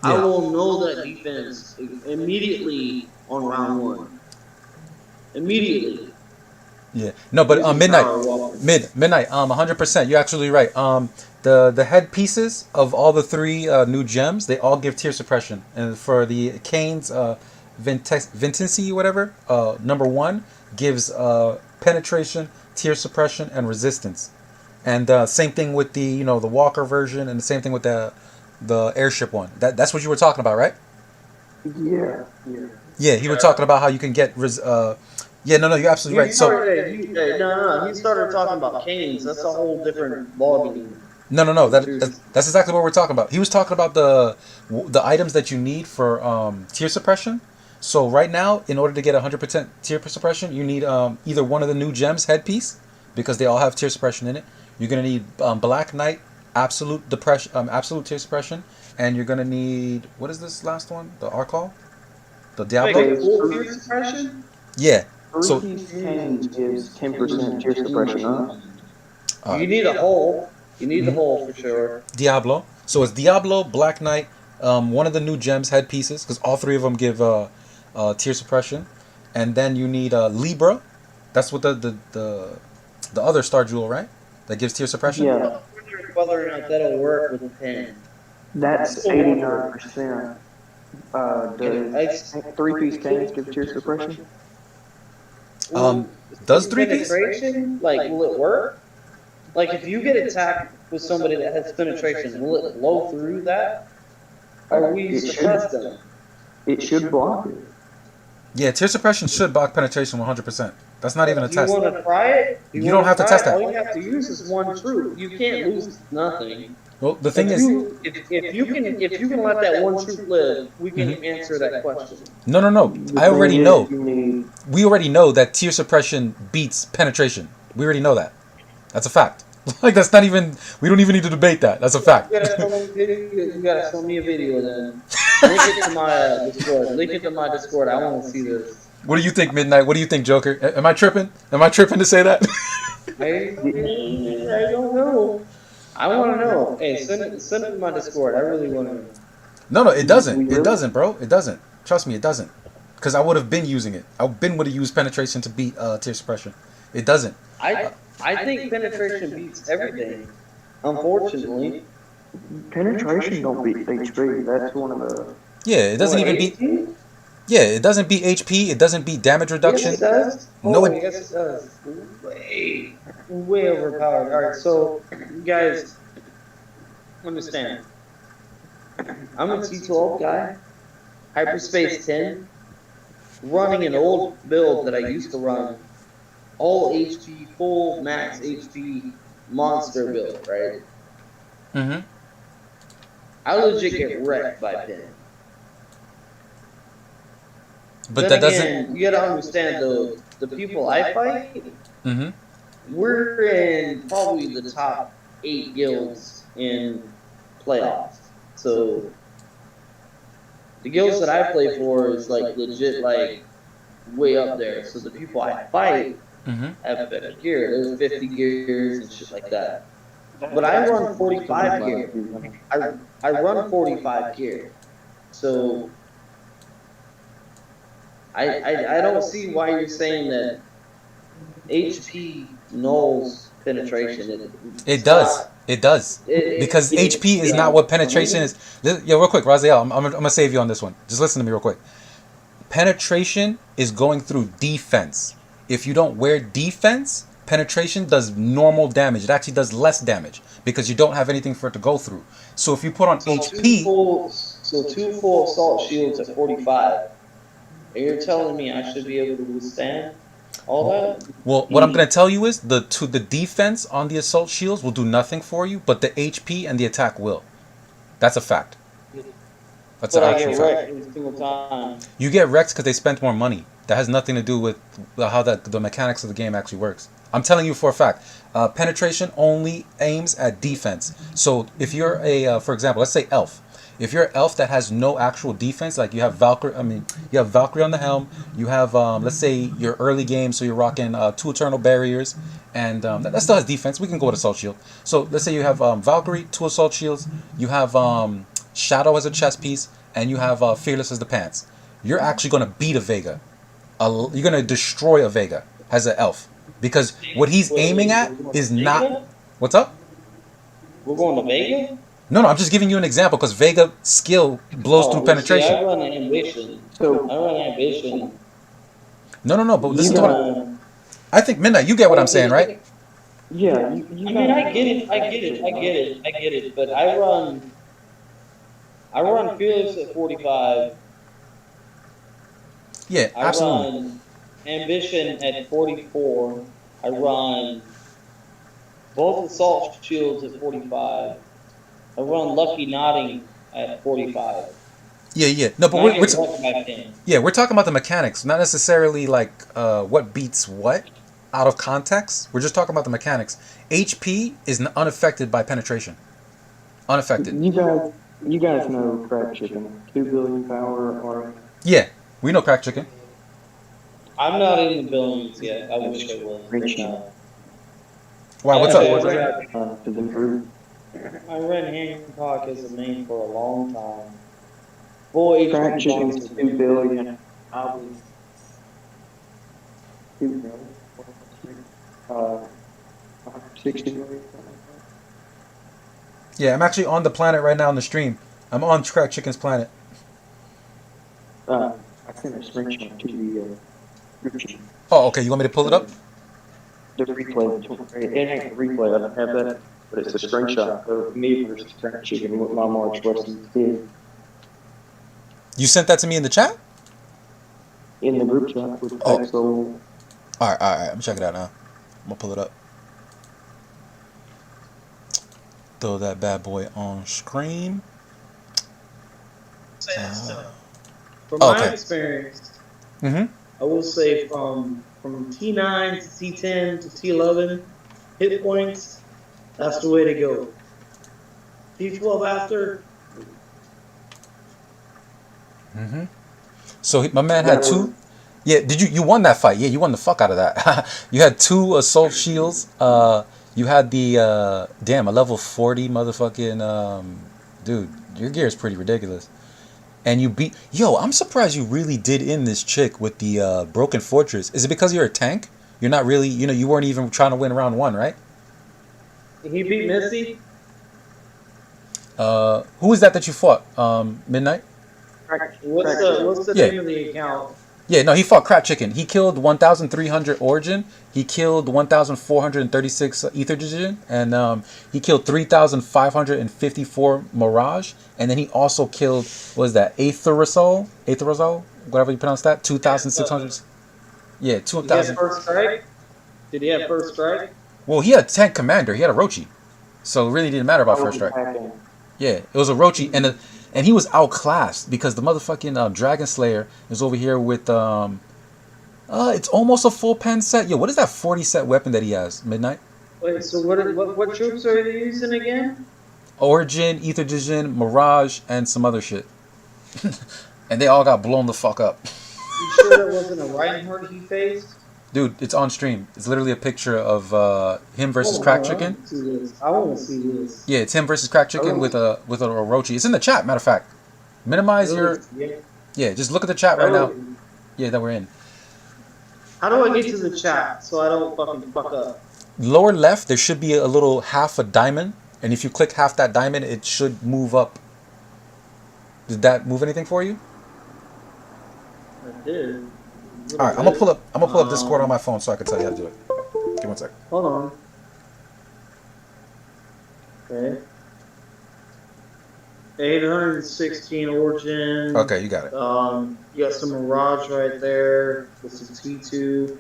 I will know that defense immediately on round one. Immediately. Yeah. No, but midnight. 100%. You're actually right. The headpieces of all the three new gems, they all give tear suppression. And for the Kane's Vincency, whatever, number 1 gives penetration, tear suppression, and resistance. And same thing with the the Walker version, and the same thing with the airship one. That's what you were talking about, right? Yeah. Yeah, he was talking about how you can get yeah, no, you're absolutely right. So He started talking about canes. That's a whole different ballgame. no, that's exactly what we're talking about. He was talking about the items that you need for tear suppression. So right now, in order to get 100% tear suppression, you need either one of the new gems headpiece, because they all have tear suppression in it. You're gonna need Black Knight absolute tear suppression, and you're gonna need, what is this last one? The Arcall, the Diablo. Wait, full tear suppression? Yeah. So 3-piece Canes gives 10% tier suppression, huh? You need a hole. You need the hole for sure. Diablo. So it's Diablo, Black Knight, one of the new gems headpieces, because all three of them give tear suppression, and then you need Libra. That's what the other star jewel, right? That gives tear suppression. Yeah. Whether or not that'll work with the pen. That's 89%. Does 3-piece Canes give tier suppression? Does 3-piece? Penetration? Like, will it work? Like, if you get attacked with somebody that has penetration, will it blow through that? Or will you suppress them? It should block it. Yeah, tear suppression should block penetration 100%. That's not even a Do test. you want to try it? You don't have to test that. All you have to use is one troop. You can't lose nothing. Well, the thing is, If you can let that one troop live, we can answer that question. no. The I already thing is, know. you need We already know that tear suppression beats penetration. We already know that. That's a fact. Like that's not even. We don't even need to debate that. That's a fact. You gotta show me a video then. Link it to my Discord. Link it to my Discord. I want to see this. What do you think, Midnight? What do you think, Joker? Am I tripping? Am I tripping to say that? I don't know. I want to know. Hey, send it to my Discord. I really want to know. No, it doesn't. It doesn't, bro. It doesn't. Trust me, it doesn't. Because I would have been using it. I would have used penetration to beat tear suppression. It doesn't. I think penetration beats everything. Unfortunately. penetration don't beat HP. That's one of the. Yeah, it doesn't even beat. Yeah, it doesn't beat HP. It doesn't beat damage reduction. Yes, it does. No, Yes, it does. Way overpowered. All right, so you guys understand. I'm a T12 guy, Hyperspace 10, running an old build that I used to run, all HP, full max HP monster build, right? Mm-hmm. I legit get wrecked by Pin. But then that again, doesn't. you gotta understand the people I fight. Mm-hmm. We're in probably the top 8 guilds in playoffs. So the guilds that I play for is like legit like way up there. So the people I fight have better gear. There's 50 gears and shit like that. But I run 45 gear. I run 45 gear. So I don't see why you're saying that HP nulls penetration. It does. It does. Because HP is not what penetration is. Yeah, real quick, Raziel, I'm going to save you on this one. Just listen to me real quick. Penetration is going through defense. If you don't wear defense, penetration does normal damage. It actually does less damage because you don't have anything for it to go through. So if you put on HP... two full assault shields at 45. And you're telling me I should be able to withstand all that? Well, what I'm going to tell you is the defense on the assault shields will do nothing for you, but the HP and the attack will. That's a fact. That's an actual fact. Every single time. You get wrecked because they spent more money. That has nothing to do with how the mechanics of the game actually works. I'm telling you for a fact. Penetration only aims at defense. So if you're for example, let's say elf. If you're an elf that has no actual defense, like you have Valkyrie, you have Valkyrie on the helm. You have, let's say, your early game, so you're rocking 2 Eternal Barriers, and that still has defense. We can go with Assault Shield. So let's say you have Valkyrie, 2 Assault Shields. You have Shadow as a chest piece, and you have Fearless as the pants. You're actually going to beat a Vega. You're going to destroy a Vega as an elf. Because what he's aiming at is not... What's up? We're going to Vega? No, I'm just giving you an example because Vega skill blows through penetration. See, I run Ambition. No, but listen to what I think, Midnight, you get what I'm saying, right? Yeah, I get it. But I run Fearless at 45. Yeah, absolutely. I run Ambition at 44. I run both Assault Shields at 45. I run Lucky Nodding at 45. Yeah. No, but we're talking about the mechanics, not necessarily like what beats what out of context. We're just talking about the mechanics. HP is unaffected by penetration. Unaffected. You guys know Crack Chicken, 2 billion power or... Yeah, we know Crack Chicken. I'm not in the billions yet. I wish I was. Wow, what's up? I ran Hancock as a main for a long time. Boy, Crack Chicken's 2 billion. I was 2 billion. 60 million. Yeah, I'm actually on the planet right now on the stream. I'm on Crack Chicken's planet. I sent a screenshot to the group chat. Oh, okay. You want me to pull it up? The replay. It ain't a replay. I don't have that. But it's a screenshot of me versus Crack Chicken with my March Weston kid. You sent that to me in the chat? in the group chat with Oh. Exo. All right. I'm gonna check it out now. I'm gonna pull it up. Throw that bad boy on screen. From my Okay. experience, Mm-hmm. I will say from T9 to T10 to T11, hit points, that's the way to go. T12 after, Mm-hmm. So my man That had two. was Yeah, you won that fight? Yeah, you won the fuck out of that. You had 2 assault shields. You had the damn a level 40 motherfucking dude. Your gear is pretty ridiculous. And you beat. Yo, I'm surprised you really did in this chick with the broken fortress. Is it because you're a tank? You're not really. You weren't even trying to win round 1, right? he beat Missy. Who is that you fought? Midnight. What's the Yeah. name of the account? Yeah, no, he fought Crap Chicken. He killed 1,300 Origin. He killed 1,436 Ether Division. And he killed 3,554 Mirage. And then he also killed, what was that, Aetherosol? Whatever you pronounce that? 2,600. Yeah, Did he have 2,000. first strike? Did he have first strike? Well, he had tank commander. He had a Rochi. So it really didn't matter about I was first strike. attacking. Yeah, it was a Rochi. And he was outclassed because the motherfucking Dragon Slayer is over here with it's almost a full pen set. Yo, what is that 40 set weapon that he has? Midnight? Wait, so what troops are you using again? Origin, Ether Division, Mirage, and some other shit. And they all got blown the fuck up. You sure that wasn't a Reinhardt he faced? Dude, it's on stream. It's literally a picture of him versus Oh, Crack I Chicken. want to see this. I want to see this. Yeah, it's him versus Crack Chicken with a Orochi. It's in the chat, matter of fact. Minimize your... Yeah, just look at the chat right now. Yeah, that we're in. How do I get to the chat so I don't fucking fuck up? Lower left, there should be a little half a diamond. And if you click half that diamond, it should move up. Did that move anything for you? I did. All right, I'm gonna pull up Discord on my phone so I can tell you how to do it. Give me one sec. Hold on. Okay. 816 Origin. Okay, you got it. You got some Mirage right there with some T2.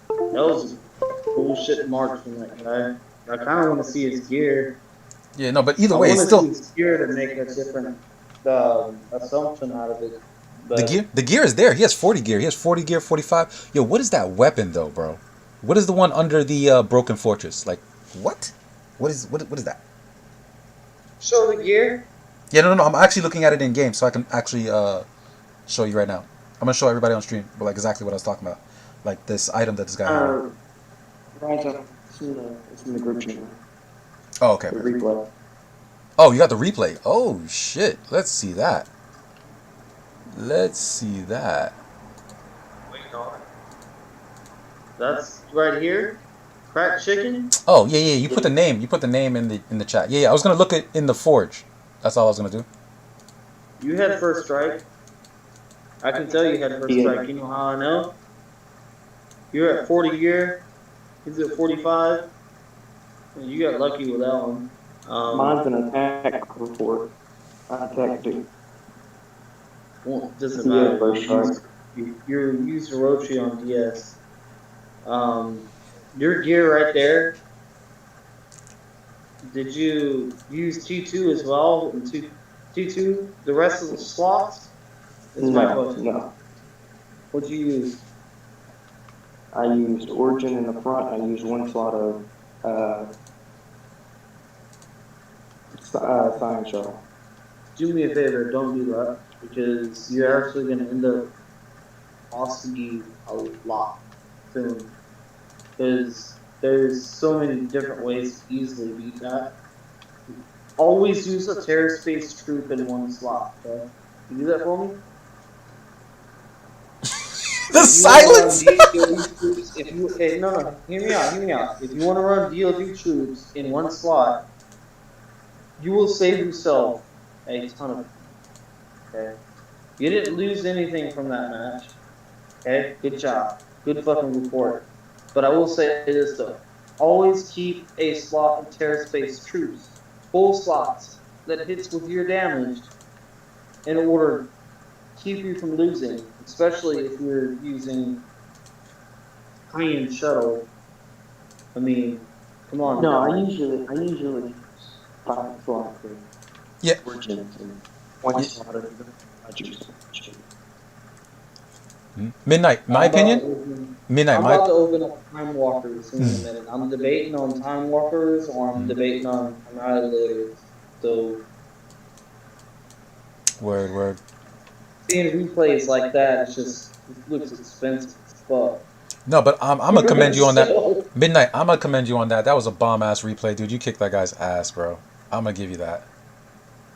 That was cool shit march from that guy. I kind of want to see his gear. Yeah, no, but either way, it's I still want to see his gear to make a different assumption out of it. But the gear is there. He has 40 gear. He has 40 gear, 45. Yo, what is that weapon though, bro? What is the one under the broken fortress? Like, what? What is that? show the gear. Yeah, no. I'm actually looking at it in game, so I can actually show you right now. I'm gonna show everybody on stream, but like exactly what I was talking about, like this item that this guy had. Raziel, it's in the group chat. Oh, okay. The replay. Oh, you got the replay. Oh shit. Let's see that. Let's see that. Wait, no. That's right here. Cracked chicken. Oh yeah. You put the name. You put the name in the chat. Yeah. I was gonna look at in the forge. That's all I was gonna do. You had first strike. I can tell you had first strike. You know how I know? You're at 40 gear. He's at 45. You got lucky with that one. Mine's an attack report. I attacked it. Well, doesn't Yeah, matter. first strike. You're using Orochi on DS. Your gear right there. Did you use T2 as well? And T2, the rest of the slots? Is my question. No. What'd you use? I used Origin in the front. I used one slot of Science Shuttle. Do me a favor, don't do that, because you're actually going to end up costing you a lot soon. Because there's so many different ways to easily beat that. Always use a terror space troop in one slot, okay? You do that for me? The silence. No, hear me out. If you want to run DLD troops in one slot, you will save yourself a ton of. Okay, you didn't lose anything from that match. Okay, good job, good fucking report. But I will say this though: always keep a slot of terror space troops, full slots that hits with your damage, in order keep you from losing, especially if you're using high-end shuttle. I mean, come on. No, Now. I usually use 5 slots of Yeah. origins and 1 Yeah. slot of the juice. Midnight. My opinion. Midnight. I'm My. about to open up Time Walkers in a minute. I'm debating on Time Walkers or I'm debating on Annihilators. So Word. seeing replays like that, it looks expensive as fuck. No, but I'm gonna commend you on that. So, Midnight. I'm gonna commend you on that. That was a bomb ass replay, dude. You kicked that guy's ass, bro. I'm gonna give you that.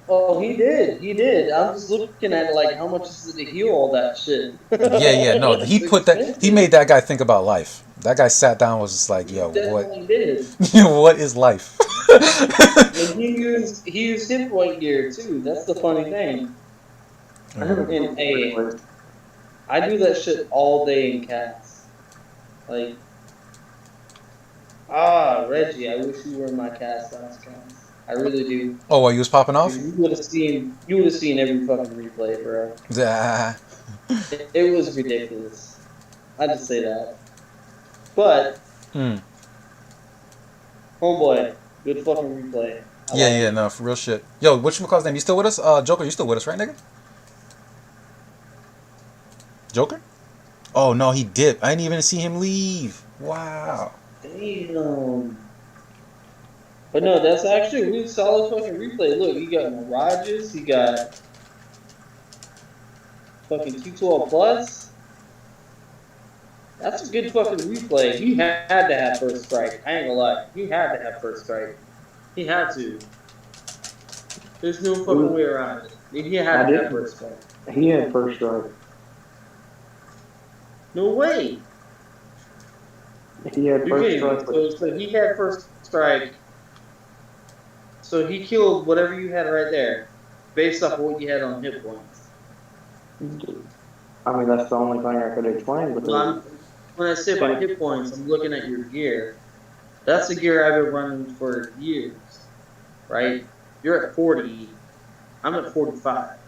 oh, he did. He did. I'm just looking at it like, how much is it to heal all that shit? Yeah. No, he It's put that. He expensive. made that guy think about life. That guy sat down, and was just like, He yo, what? definitely did. What is life? And he used hit point gear too. That's the funny thing. I never And killed hey, replays. I do that shit all day in cast. Like, Reggie, I wish you were in my cast last cast. I really do. Oh, well, you was popping off? You would have seen every fucking replay, bro. Yeah. It was ridiculous. I just say that. But homeboy, good fucking replay. Yeah, no, for real shit. Yo, whatchamacall's name? You still with us? Joker, you still with us, right, nigga? Joker? Oh, no, he dipped. I didn't even see him leave. Wow. Damn. But no, that's actually a really solid fucking replay. Look, you got Mirages, you got fucking 212 plus. That's a good fucking replay. He had to have first strike. I ain't gonna lie. He had to have first strike. He had to. There's no fucking way around it. He had to have first strike. He had first strike. No way. He had You're first kidding me. strike. So he had first strike. So he killed whatever you had right there, based off what you had on hit points. I mean, that's the only thing I could explain. Because When I say by hit points, I'm looking at your gear. That's the gear I've been running for years, right? You're at 40. I'm at 45.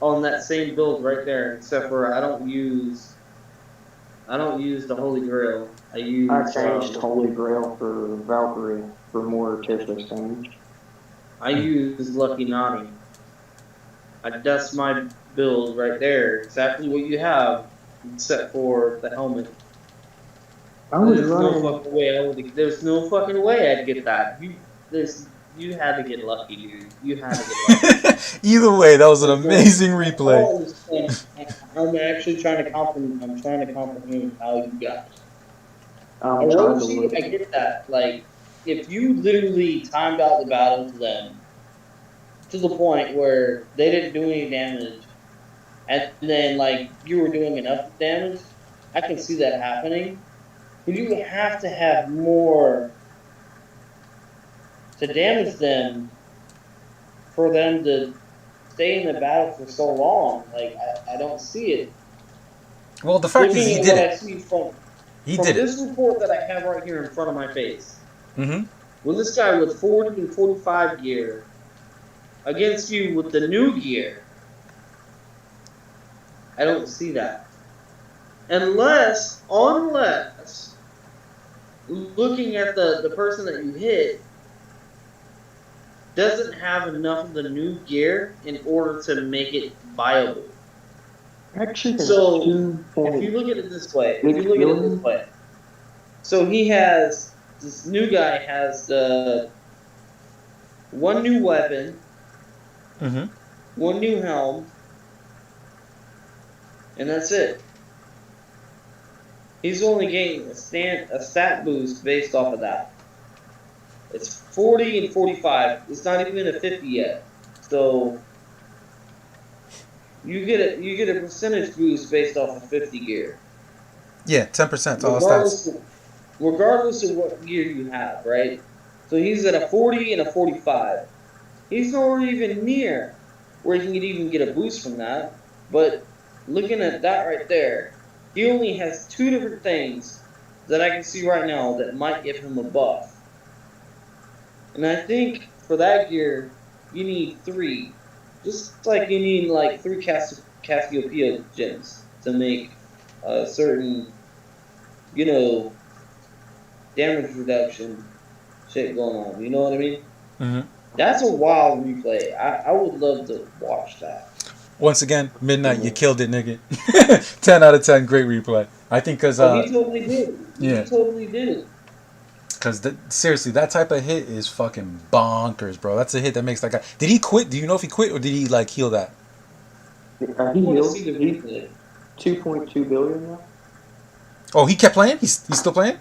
On that same build right there, except for I don't use the Holy Grail. I changed Holy Grail for Valkyrie for more Tetris damage. I use Lucky Naughty. That's my build right there. Exactly what you have, except for the helmet. There's no fucking way I'd get that. You had to get lucky, dude. You had to get lucky. Either way, that was an amazing replay. I'm actually trying to comprehend how you got it. I get that. Like, if you literally timed out the battle to them to the point where they didn't do any damage, and then like you were doing enough damage, I can see that happening. But you have to have more to damage them for them to stay in the battle for so long. Like, I don't see it. Well, the fact is, he did it. He did this report that I have right here in front of my face. Mm-hmm. When this guy with 40 and 45 gear against you with the new gear, I don't see that. Unless looking at the person that you hit doesn't have enough of the new gear in order to make it viable. Actually, so if you look at it this way, so this new guy has one new weapon, one new helm, and that's it. He's only getting a stat boost based off of that. It's 40 and 45. It's not even a 50 yet. So you get a percentage boost based off of 50 gear. Yeah, 10% all stats. Regardless of what gear you have, right? So he's at a 40 and a 45. He's not even near where he can even get a boost from that. But looking at that right there, he only has 2 different things that I can see right now that might give him a buff. And I think for that gear, you need 3 just like you need like 3 Cassiopeia gems to make a certain, damage reduction shit going on. You know what I mean? Hmm. That's a wild replay. I would love to watch that. Once again, Midnight, you killed it, nigga. 10 out of 10, great replay. I think because Oh, he totally did. yeah. He totally did. Because seriously, that type of hit is fucking bonkers, bro. That's a hit that makes that guy. Did he quit? Do you know if he quit or did he like heal that? He I want to healed. see the replay. 2.2 billion now. Oh, he kept playing. He's still playing.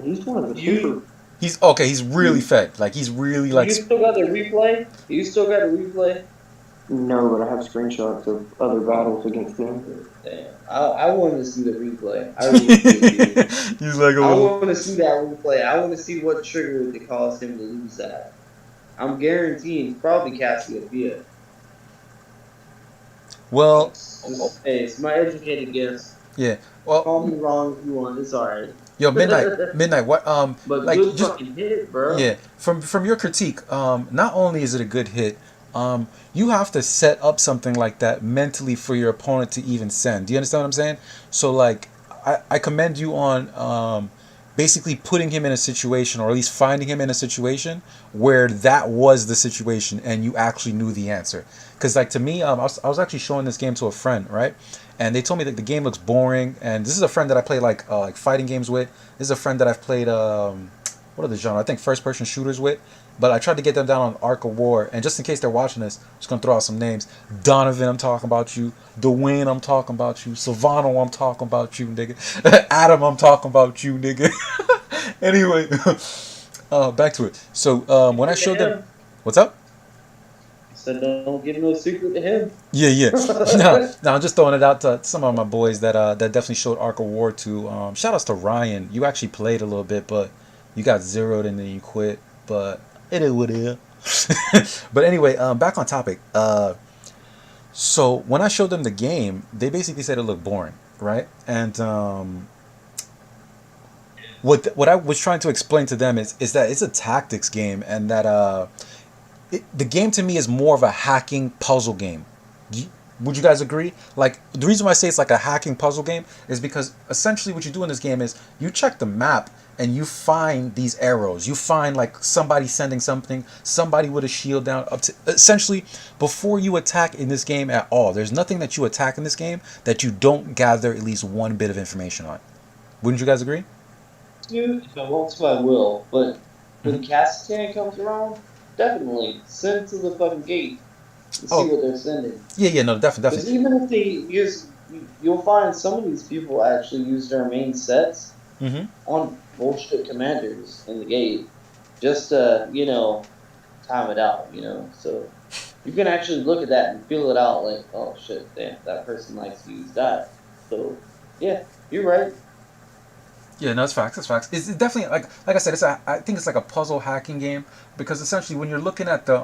He's one of the You super. He's okay. He's really fed. Like he's really like. you still got the replay? You still got the replay? No, but I have screenshots of other battles against him. Damn. I want to see the replay. I really do. He's like a I little. want to see that replay. I want to see what triggered to cause him to lose that. I'm guaranteeing it's probably Cassiopeia. Well, Hey, it's my educated guess. yeah. Well, Call me wrong if you want. It's alright. yo, midnight. What? But like good just fucking hit, bro. yeah. From your critique, not only is it a good hit, you have to set up something like that mentally for your opponent to even send. Do you understand what I'm saying? So like, I commend you on basically putting him in a situation, or at least finding him in a situation where that was the situation and you actually knew the answer. Because like to me, I was actually showing this game to a friend, right? And they told me that the game looks boring. And this is a friend that I play like fighting games with. This is a friend that I've played what are the genre? I think first person shooters with. But I tried to get them down on Ark of War. And just in case they're watching this, I'm just gonna throw out some names. Donovan, I'm talking about you. Dwayne, I'm talking about you. Silvano, I'm talking about you, nigga. Adam, I'm talking about you, nigga. Anyway, back to it. So when I showed them, what's up? So don't give no secret to him. Yeah. No, I'm just throwing it out to some of my boys that definitely showed Ark of War to. Shout outs to Ryan. You actually played a little bit, but you got zeroed and then you quit. But it is what it is. But anyway, back on topic. So when I showed them the game, they basically said it looked boring, right? And what I was trying to explain to them is that it's a tactics game, and that the game to me is more of a hacking puzzle game. Would you guys agree? Like, the reason why I say it's like a hacking puzzle game is because essentially what you do in this game is you check the map and you find these arrows. You find like somebody sending something, somebody with a shield down, up to essentially before you attack in this game at all. There's nothing that you attack in this game that you don't gather at least one bit of information on. Wouldn't you guys agree? Dude, if I won't, so I will. But when Cassian comes around, definitely send to the fucking gate and see what they're sending. Yeah, no, definitely. Because even if they use, you'll find some of these people actually use their main sets on bullshit commanders in the gate, just to time it out. So you can actually look at that and feel it out. Like, oh shit, damn, that person likes to use that. So yeah, you're right. Yeah, no, it's facts. It's facts. It's definitely like I said. I think it's like a puzzle hacking game because essentially when you're looking at the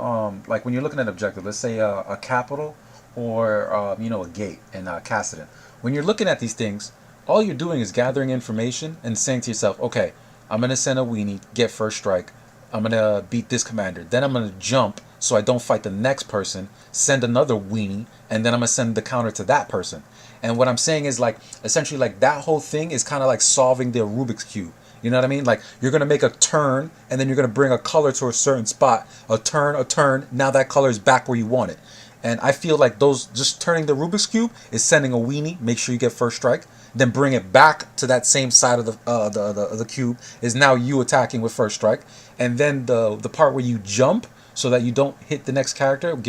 like when you're looking at an objective, let's say a capital or a gate in Cassidon. When you're looking at these things, all you're doing is gathering information and saying to yourself, okay, I'm gonna send a weenie, get first strike. I'm gonna beat this commander. Then I'm gonna jump so I don't fight the next person. Send another weenie, and then I'm gonna send the counter to that person. And what I'm saying is like essentially like that whole thing is kind of like solving the Rubik's Cube. You know what I mean? Like you're gonna make a turn and then you're gonna bring a color to a certain spot. A turn. Now that color is back where you want it. And I feel like those just turning the Rubik's Cube is sending a weenie. Make sure you get first strike. Then bring it back to that same side of the cube is now you attacking with first strike. And then the part where you jump so that you don't hit the next character,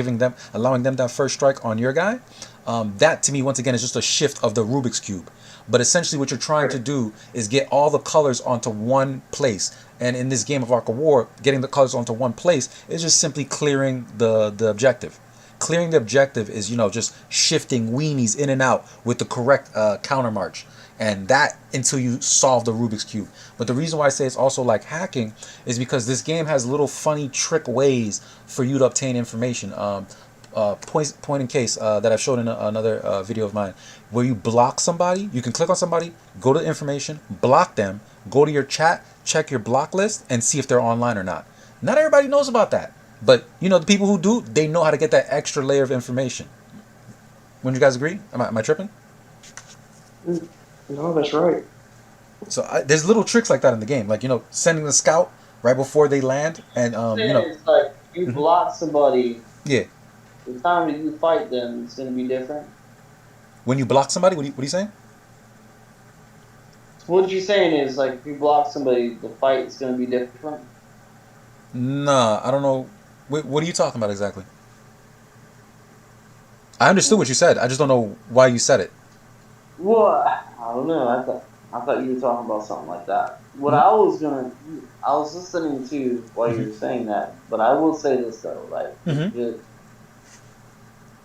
allowing them that first strike on your guy. That to me once again is just a shift of the Rubik's Cube. But essentially what you're trying to do is get all the colors onto one place. And in this game of Ark of War, getting the colors onto one place is just simply clearing the objective. Clearing the objective is, just shifting weenies in and out with the correct counter march. And that until you solve the Rubik's Cube. But the reason why I say it's also like hacking is because this game has little funny trick ways for you to obtain information. Point in case that I've shown in another video of mine, where you block somebody, you can click on somebody, go to the information, block them, go to your chat, check your block list, and see if they're online or not. Not everybody knows about that. But you know, the people who do, they know how to get that extra layer of information. Wouldn't you guys agree? Am I tripping? No, that's right. So there's little tricks like that in the game, like you know, sending the scout right before they land, and you know, It's like you mhm, block somebody, yeah. the time that you fight them, it's gonna be different. When you block somebody, what are you saying? What you're saying is like if you block somebody, the fight's gonna be different. Nah, I don't know. What are you talking about exactly? I understood what you said. I just don't know why you said it. Well, I don't know. I thought you were talking about something like that. What Hmm. I was gonna, I was listening to while you Hmm. were saying that, but I will say this though, like Hmm. just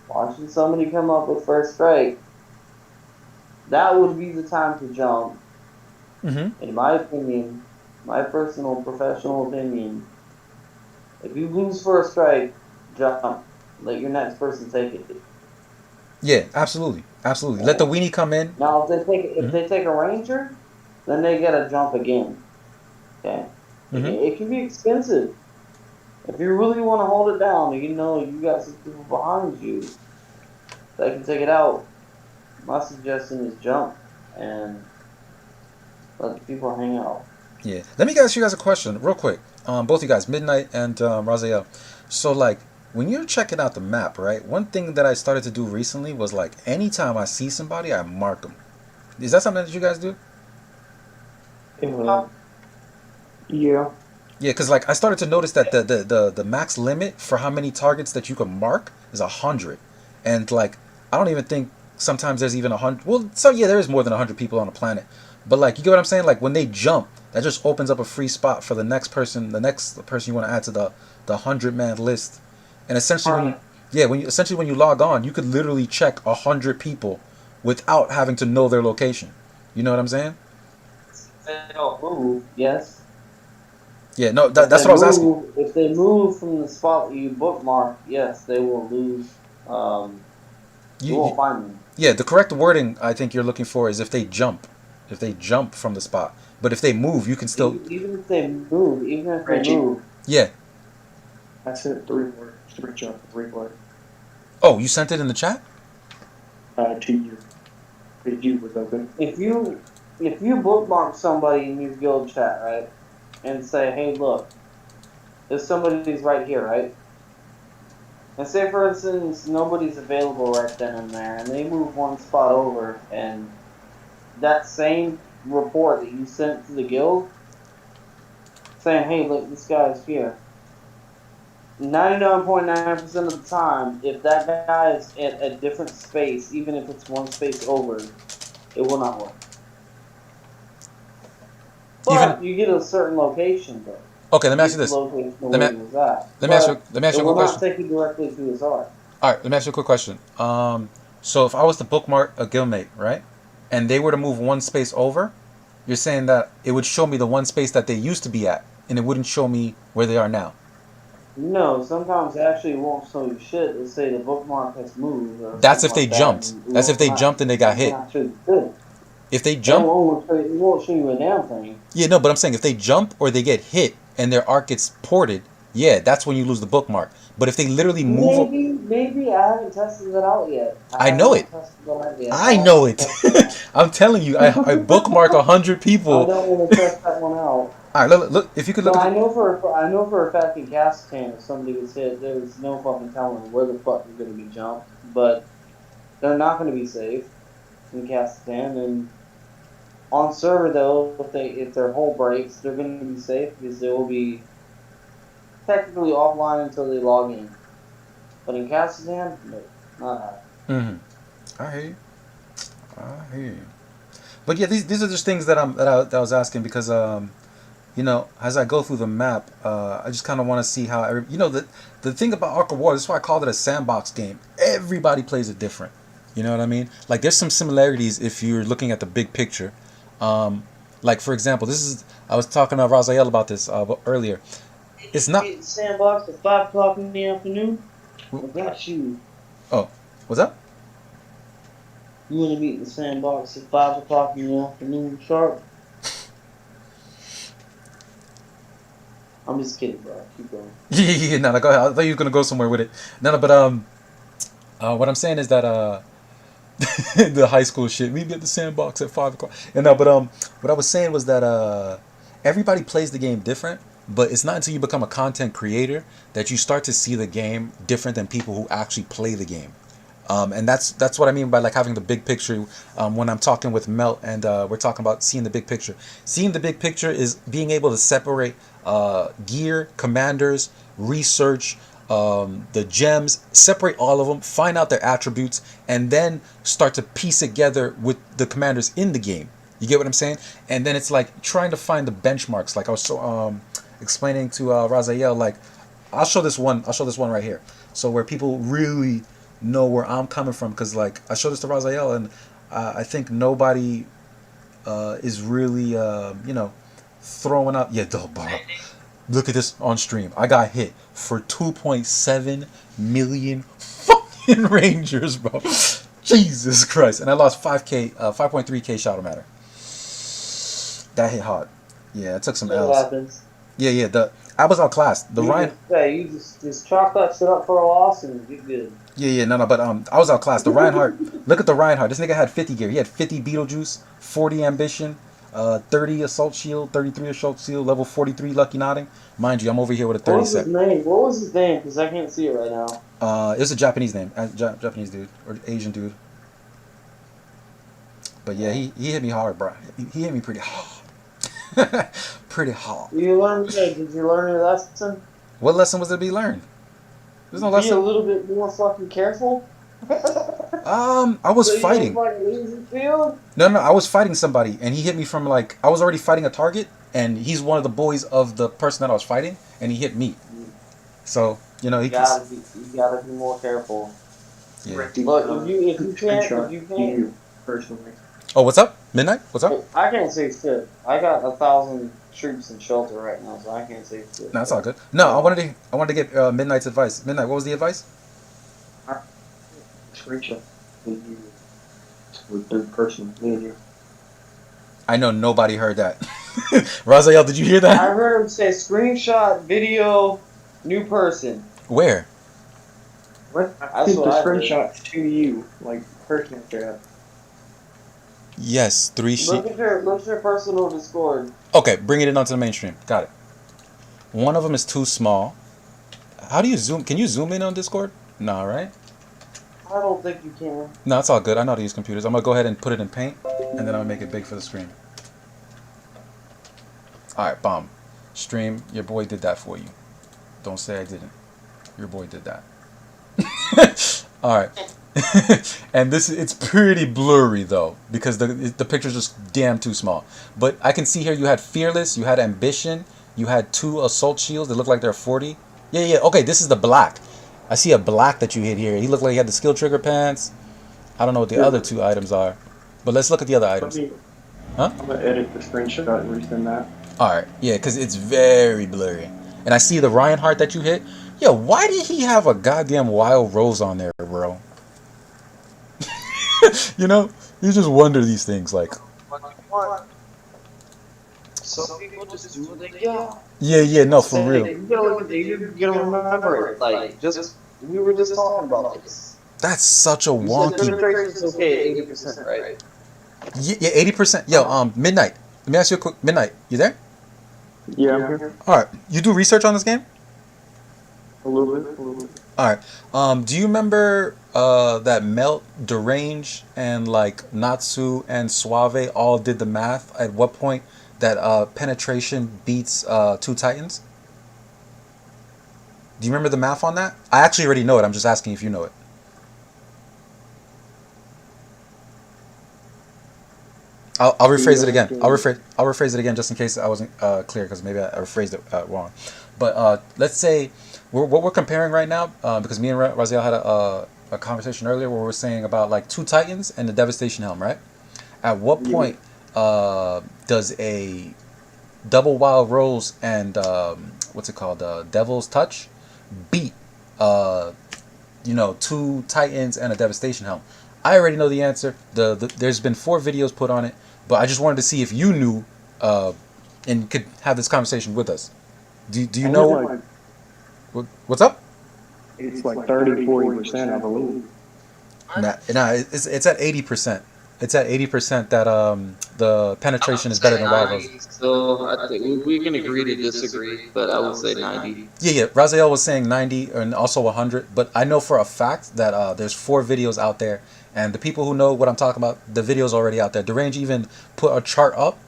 watching somebody come up with first strike, that would be the time to jump. Hmm. In my opinion, my personal professional opinion, if you lose first strike, jump. Let your next person take it. Yeah, absolutely, absolutely. Let the Okay? weenie come in. Now, if Hmm. they take a ranger, then they gotta jump again. Okay, Hmm. it can be expensive. If you really want to hold it down, you know you got some people behind you that can take it out. My suggestion is jump and let the people hang out. Yeah. Let me ask you guys a question, real quick. Both you guys, Midnight and Raziel. So, like, when you're checking out the map, right? One thing that I started to do recently was like, anytime I see somebody, I mark them. Is that something that you guys do? Uh, yeah. Yeah, because like I started to notice that the max limit for how many targets that you can mark is 100, and like I don't even think sometimes there's even 100. Well, so yeah, there is more than 100 people on the planet, but like you get what I'm saying. Like when they jump, that just opens up a free spot for the next person you want to add to the 100-man list, and essentially when you Right. yeah when you log on, you could literally check 100 people without having to know their location. You know what I'm saying? If they don't move, yes. Yeah, no, that's what I was asking. If they move from the spot that you bookmark, yes, they will lose. You You won't find them. Yeah, the correct wording I think you're looking for is if they jump. If they jump from the spot. But if they move, you can still. Even if they Reggie, move, Yeah. I said three words, three jump, three words Oh, you sent it in the chat? to you. The you was open. if you if you bookmark somebody in your guild chat, right, and say, hey, look, if somebody's right here, right, and say for instance nobody's available right then and there, and they move one spot over, and that same report that you sent to the guild saying, hey, look, this guy's here. 99.9% of the time, if that guy is at a different space, even if it's one space over, it will not work. Even But you get a certain location, though. okay. Let You me ask you get the this. location of Let where me he was at. let me ask you But let me ask it you a quick will not question. take you directly to his heart. All right, let me ask you a quick question. So if I was to bookmark a guildmate, right, and they were to move one space over, you're saying that it would show me the one space that they used to be at, and it wouldn't show me where they are now. No, sometimes it actually won't show you shit. It'll say the bookmark has moved or That's something if they like that, jumped. and That's if they jumped and they got it will hit. not show you shit. If they jump, It won't show you a damn thing. yeah, no, but I'm saying if they jump or they get hit and their arc gets ported, yeah, that's when you lose the bookmark. But if they literally move, Maybe I haven't tested that out yet. I I have know it. not tested that out yet. I I have know not it. tested that out. I'm telling you, I bookmark 100 people. I don't want to test that one out. All right, look. If you could But look at the. I know for a fact in Kazakhstan, if somebody gets hit, there's no fucking telling where the fuck they're gonna be jumped. But they're not gonna be safe in Kazakhstan. And on server though, if their hull breaks, they're gonna be safe because they will be technically offline until they log in. But in Kazakhstan, no, not happening. Mm-hmm. I hear you. I hear you. But yeah, these are just things that I was asking because you know, as I go through the map, I just kind of want to see how you know the thing about Ark of War. That's why I called it a sandbox game. Everybody plays it different. You know what I mean? Like there's some similarities if you're looking at the big picture. Um, like for example, this is I was talking to Raziel about this earlier. It's not. Hit the sandbox at 5 o'clock in the afternoon. I got you. Oh, what's that? You want to meet in the sandbox at 5 o'clock in the afternoon sharp? I'm just kidding, bro. Keep going. Yeah, no, go ahead. I thought you were gonna go somewhere with it. No, but what I'm saying is that the high school shit. Meet me at the sandbox at 5 o'clock. And no, but what I was saying was that everybody plays the game different, but it's not until you become a content creator that you start to see the game different than people who actually play the game. And that's what I mean by like having the big picture. When I'm talking with Melt and we're talking about seeing the big picture. Seeing the big picture is being able to separate gear, commanders, research, the gems, separate all of them, find out their attributes, and then start to piece it together with the commanders in the game. You get what I'm saying? And then it's like trying to find the benchmarks. Like I was explaining to Raziel, like I'll show this one right here. So where people really know where I'm coming from, because like I showed this to Raziel, and I think nobody is really throwing up. Yeah, dog, bro. Look at this on stream. I got hit for 2.7 million fucking Rangers, bro. Jesus Christ. And I lost 5.3k shadow matter. That hit hard. Yeah, it took some L's. Happens. Yeah. I was outclassed. You just chalk that shit up for a loss and you're good. Yeah, no, but I was outclassed. The Reinhardt. Look at the Reinhardt. This nigga had 50 gear. He had 50 Beetlejuice, 40 Ambition, 30 Assault Shield, 33 Assault Shield, level 43 Lucky Nodding. Mind you, I'm over here with a 37. What was his name? Because I can't see it right now. It was a Japanese name, Japanese dude or Asian dude. But yeah, he hit me hard, bro. He hit me pretty hard. Pretty hard. Did you learn your lesson? What lesson was to be learned? There's no lesson. Be a little bit more fucking careful. I was fighting. No, I was fighting somebody, and he hit me from like I was already fighting a target, and he's one of the boys of the person that I was fighting, and he hit me. So you gotta be more careful. Yeah. Look, if you can't personally. Oh, what's up, Midnight? What's up? I can't say shit. I got 1,000 troops in shelter right now, so I can't say shit. No, it's all good. No, I wanted to get Midnight's advice. Midnight, what was the advice? Screenshot with third person, me and you. I know nobody heard that. Raziel, did you hear that? I heard him say screenshot video new person. Where? What? I sent the screenshots to you, like personal chat. Yes, 3 sheets. Look at your personal Discord. Okay, bring it in onto the mainstream. Got it. One of them is too small. How do you zoom? Can you zoom in on Discord? No, right? I don't think you can. No, it's all good. I know how to use computers. I'm going to go ahead and put it in Paint, and then I'm going to make it big for the screen. Alright, bomb. Stream, your boy did that for you. Don't say I didn't. Your boy did that. Alright. And it's pretty blurry, though, because the picture's just damn too small. But I can see here you had Fearless, you had Ambition, you had 2 Assault Shields that look like they're 40. Yeah, okay, this is the black. I see a black that you hit here. He looked like he had the skill trigger pants. I don't know what the other 2 items are. But let's look at the other items. Huh? I'm going to edit the screenshot and resend that. Alright, yeah, because it's very blurry. And I see the Reinhardt that you hit. Yo, why did he have a goddamn wild rose on there, bro? You just wonder these things, like... Some people just do what they got. Yeah, no, for real. You gotta remember it. Like, we were just talking about this. That's such a wonky... Penetration's okay at 80%, right? Yeah, 80%. Yo, Midnight. Let me ask you a quick... Midnight, you there? Yeah, I'm here. Alright, you do research on this game? A little bit. Alright, do you remember that Melt, Derange, and like Natsu and Suave all did the math at what point that penetration beats 2 Titans? Do you remember the math on that? I actually already know it. I'm just asking if you know it. I'll rephrase it again. I'll rephrase it again just in case I wasn't clear, because maybe I rephrased it wrong. But let's say what we're comparing right now, because me and Raziel had a conversation earlier where we were saying about like 2 Titans and the Devastation Helm, right? At what point does a double Wild Rose and what's it called, Devil's Touch beat 2 Titans and a Devastation Helm? I already know the answer. There's been 4 videos put on it, but I just wanted to see if you knew and could have this conversation with us. Do you know what's up? It's like 30-40%, I believe. Nah, it's at 80%. It's at 80% that the penetration is better than Wild Rose. So I think we can agree to disagree, but I would say 90. Yeah. Raziel was saying 90 and also 100, but I know for a fact that there's 4 videos out there, and the people who know what I'm talking about, the video's already out there. Derange even put a chart up.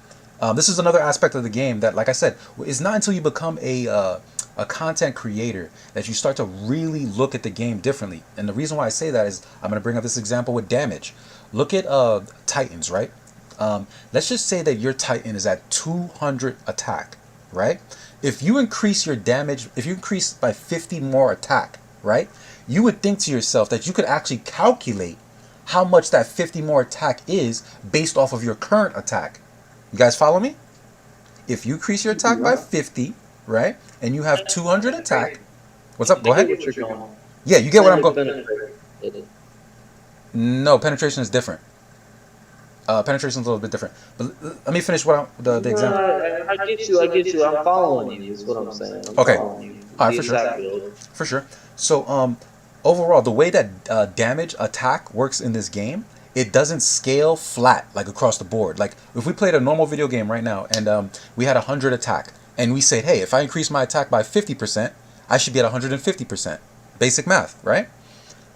This is another aspect of the game that, like I said, it's not until you become a content creator that you start to really look at the game differently. And the reason why I say that is I'm going to bring up this example with damage. Look at Titans, right? Let's just say that your Titan is at 200 attack, right? If you increase your damage, if you increase by 50 more attack, right? You would think to yourself that you could actually calculate how much that 50 more attack is based off of your current attack. You guys follow me? If you increase your attack by 50, right? And you have 200 attack. What's up? Go ahead. Yeah, you get what I'm going. No, penetration is different. Penetration is a little bit different. But let me finish the example. I get you. I'm following you. Is what I'm saying. Okay. All right, for sure. For sure. So, overall, the way that damage attack works in this game, it doesn't scale flat like across the board. Like if we played a normal video game right now and we had 100 attack and we say, hey, if I increase my attack by 50%, I should be at 150%. Basic math, right?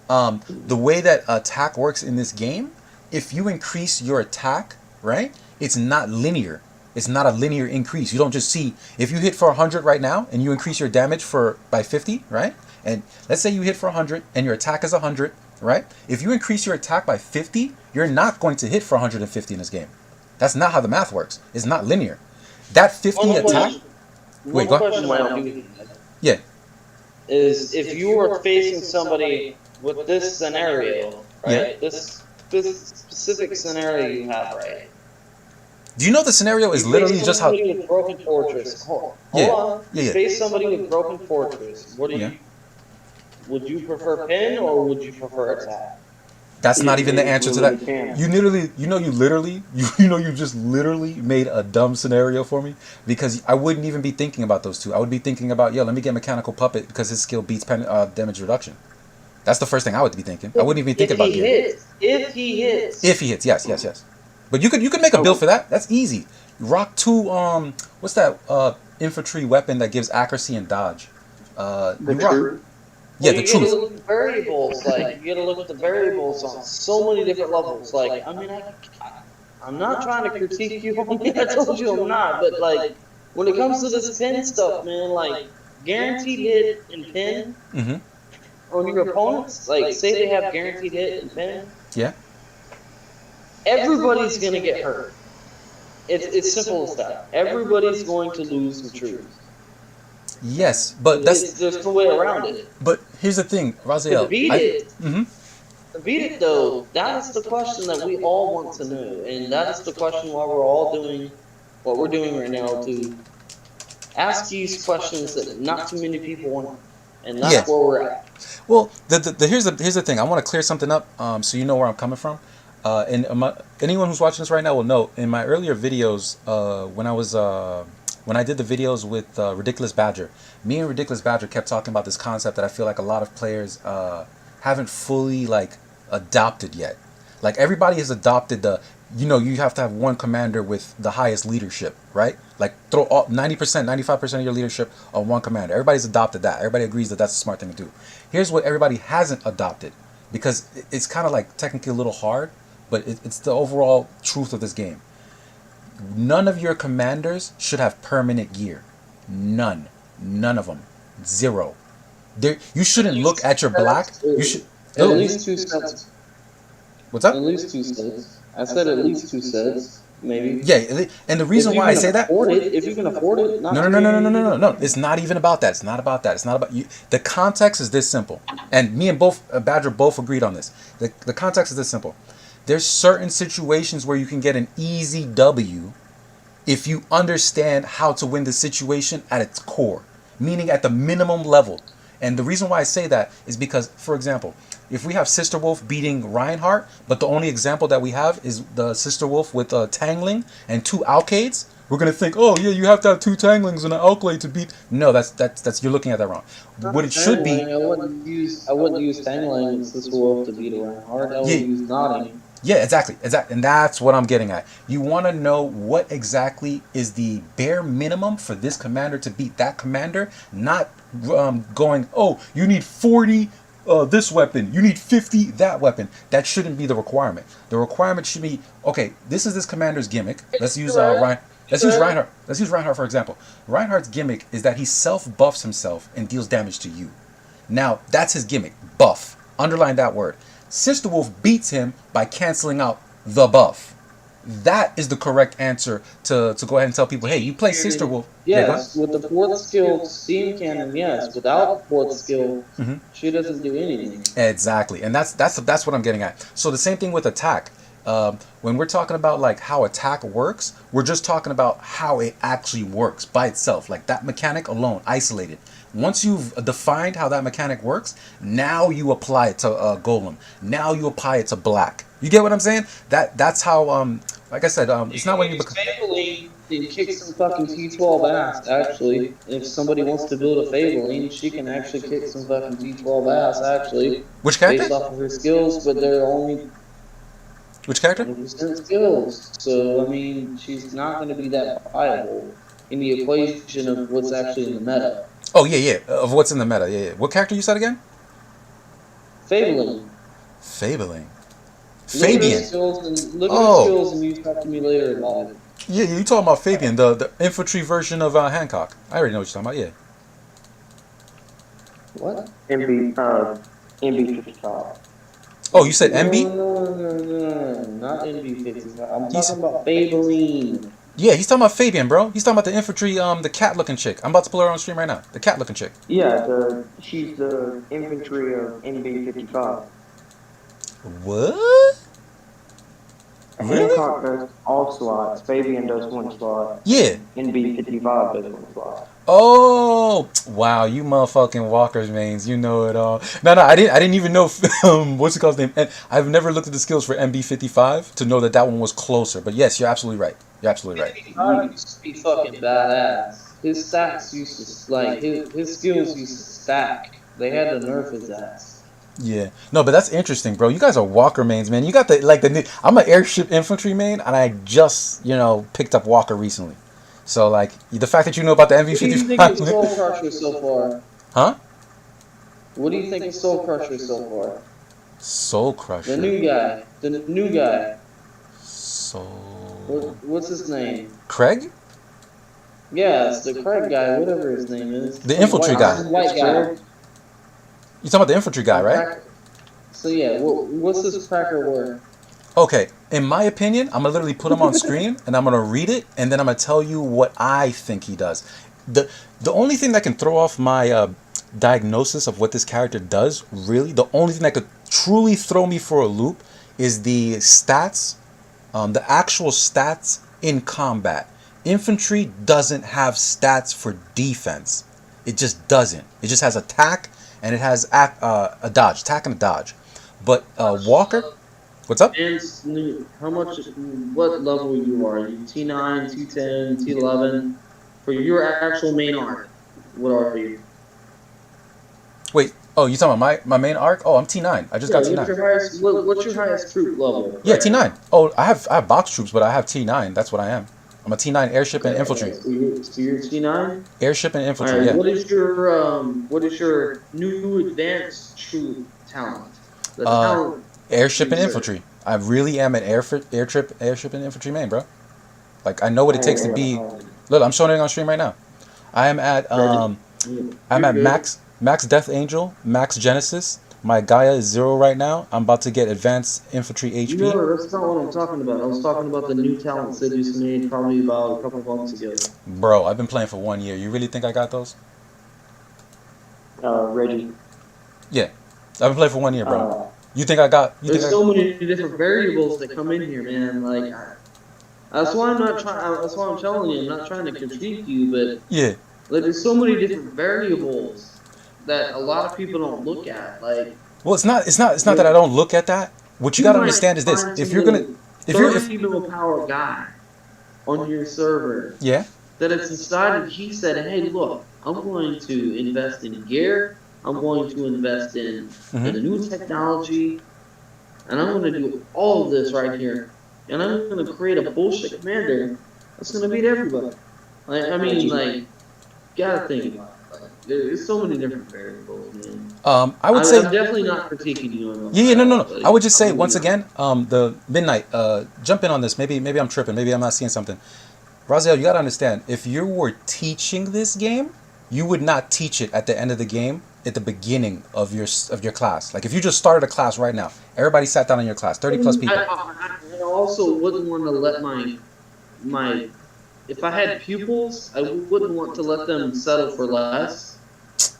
The way that attack works in this game, if you increase your attack, right, it's not linear. It's not a linear increase. You don't just see, if you hit for 100 right now and you increase your damage by 50, right? And let's say you hit for 100 and your attack is 100, right? If you increase your attack by 50, you're not going to hit for 150 in this game. That's not how the math works. It's not linear. That 50 attack... Wait, go ahead. Yeah. Is if you were facing somebody with this scenario, right? Yeah. This specific scenario you have, right? Do you know the scenario is literally just how... With Broken Fortress. Hold on. You face somebody with Broken Fortress. What do you... Would you prefer pin or would you prefer attack? That's not even the answer to that. You just literally made a dumb scenario for me because I wouldn't even be thinking about those two. I would be thinking about, let me get Mechanical Puppet because his skill beats damage reduction. That's the first thing I would be thinking. I wouldn't even be thinking about gear. If he hits. Yes. But you could make a build for that. That's easy. Rock 2, what's that infantry weapon that gives accuracy and dodge? Yeah, the truth. You gotta look at the variables. Like you gotta look at the variables on so many different levels. Like I mean, I'm not trying to critique you. I told you I'm not. But like when it comes to this pin stuff, man, like guaranteed hit and pin on your opponents. Like say they have guaranteed hit and pin. Yeah. Everybody's gonna get hurt. It's simple as that. Everybody's going to lose some truth. Yes, but there's no way around it. But here's the thing, Raziel. To beat it though, that is the question that we all want to know, and that is the question why we're all doing what we're doing right now to ask these questions that not too many people want, and that's where we're at. Well, here's the thing. I want to clear something up, so you know where I'm coming from. And anyone who's watching this right now will know in my earlier videos when I did the videos with Ridiculous Badger, me and Ridiculous Badger kept talking about this concept that I feel like a lot of players haven't fully adopted yet. Like everybody has adopted you have to have one commander with the highest leadership, right? Like throw 90%, 95% of your leadership on one commander. Everybody's adopted that. Everybody agrees that that's a smart thing to do. Here's what everybody hasn't adopted, because it's kind of technically a little hard, but it's the overall truth of this game. None of your commanders should have permanent gear. None of them. Zero. You shouldn't look at your black. You should at least 2 sets. What's up? At least 2 sets. I said at least 2 sets, maybe. Yeah, and the reason why I say that, if you can afford it, no. It's not even about that. It's not about that. It's not about you. The context is this simple, and me and Badger both agreed on this. The context is this simple. There's certain situations where you can get an easy W if you understand how to win the situation at its core, meaning at the minimum level. And the reason why I say that is because, for example, if we have Sister Wolf beating Reinhardt, but the only example that we have is the Sister Wolf with Tangling and 2 Alcades, we're gonna think, oh yeah, you have to have 2 tanglings and an alkalate to beat. No, that's you're looking at that wrong. What it should be, I wouldn't use Tangling with Sister Wolf to beat a Reinhardt. I would yeah, use Nodding. yeah, exactly, and that's what I'm getting at. You want to know what exactly is the bare minimum for this commander to beat that commander, not going, oh, you need 40 this weapon, you need 50 that weapon. That shouldn't be the requirement. The requirement should be, okay, this is this commander's gimmick. Let's use Ryan. Let's use Reinhardt. Let's use Reinhardt for example. Reinhardt's gimmick is that he self buffs himself and deals damage to you. Now that's his gimmick. Buff. Underline that word. Sister Wolf beats him by canceling out the buff. That is the correct answer to go ahead and tell people, hey, you play Sister Wolf. Yes, with the 4th skill steam cannon, yes. Without the 4th skill, she doesn't do anything. Exactly, and that's what I'm getting at. So the same thing with attack. When we're talking about like how attack works, we're just talking about how it actually works by itself, like that mechanic alone, isolated. Once you've defined how that mechanic works, now you apply it to Golem. Now you apply it to Black. You get what I'm saying? That's how. Like I said, it's not when you become. Fabling can kick some fucking T12 ass. Actually, if somebody wants to build a Fabling, she can actually kick some fucking T12 ass. Actually, Which character? based off of her skills, but they're only. Which character? 20% skills. So I mean, she's not going to be that viable in the equation of what's actually in the meta. Oh yeah, of what's in the meta. Yeah. What character you said again? Fabling. Fabian. Look at her skills and use that to me later about it. Yeah, you talking about Fabian, the infantry version of Hancock. I already know what you're talking about. Yeah. What? MB55. Oh, you said MB? No, not MB55. I'm talking about Fabling. Yeah, he's talking about Fabian, bro. He's talking about the infantry, the cat-looking chick. I'm about to pull her on stream right now. The cat-looking chick. Yeah, she's the infantry of MB55. What? Really? Hancock does all slots. Fabian does 1 slot. Yeah. NB55 does 1 slot. Oh, wow! You motherfucking Walker's mains, you know it all. No, I didn't even know what's it called name. And I've never looked at the skills for MB55 to know that one was closer. But yes, you're absolutely right. You're absolutely right. He used to be fucking badass. His stacks used to his skills used to stack. They had to nerf his ass. Yeah, no, but that's interesting, bro. You guys are Walker mains, man. You got the I'm an airship infantry main, and I just picked up Walker recently. So like the fact that you know about the MV55. What do you think of Soul Crusher so far? Huh? What do you think of Soul Crusher so far? Soul Crusher. The new guy. The new guy. What's his name? Craig? Yeah, it's the Craig guy, whatever his name is. The infantry guy. White guy. You talking about the infantry guy, right? So yeah, what's this cracker word? Okay, in my opinion, I'm gonna literally put him on screen and I'm gonna read it and then I'm gonna tell you what I think he does. The only thing that can throw off my diagnosis of what this character does, really, the only thing that could truly throw me for a loop is the stats, the actual stats in combat. Infantry doesn't have stats for defense. It just doesn't. It just has attack. And it has a dodge, attack and a dodge. But Walker, what's up? And what level you are? You T9, T10, T11? For your actual main arc, what are you? Wait, oh, you talking about my main arc? Oh, I'm T9. I just got T9. What's your highest troop level? Yeah, T9. Oh, I have box troops, but I have T9. That's what I am. I'm a T9 airship and infantry. So you're T9? Airship and infantry, right, yeah. What is your new advanced troop talent? Airship and infantry. I really am an airship and infantry main, bro. Like I know what it takes to be. Look, I'm showing it on stream right now. I am at max Death Angel, max Genesis. My Gaia is 0 right now. I'm about to get advanced infantry HP. No, that's not what I'm talking about. I was talking about the new talents that just made probably about a couple of months ago. Bro, I've been playing for 1 year. You really think I got those? Reggie. Yeah, I've been playing for 1 year, bro. You think I got? There's so many different variables that come in here, man. Like, that's why I'm not trying. That's why I'm telling you, I'm not trying to critique you, but yeah, like, there's so many different variables that a lot of people don't look at. Like, well, it's not that I don't look at that. What you gotta understand is this: if you're mil power guy, on your server Yeah. that it's decided. He said, "Hey, look, I'm going to invest in gear. I'm going to invest in the Mm-hmm. new technology, and I'm going to do all of this right here. And I'm going to create a bullshit commander that's going to beat everybody." Like, I mean, like, gotta think about it. Like, there's so many different variables, man. I would say. I'm definitely not critiquing you on Yeah, at no, no, all, no. I buddy. would just I'm say really once not. again, the midnight. Jump in on this. Maybe I'm tripping. Maybe I'm not seeing something. Raziel, you gotta understand. If you were teaching this game, you would not teach it at the end of the game, at the beginning of your class. Like if you just started a class right now, everybody sat down in your class, 30+ people. I also wouldn't want to let my if I had pupils, I wouldn't want to let them settle for less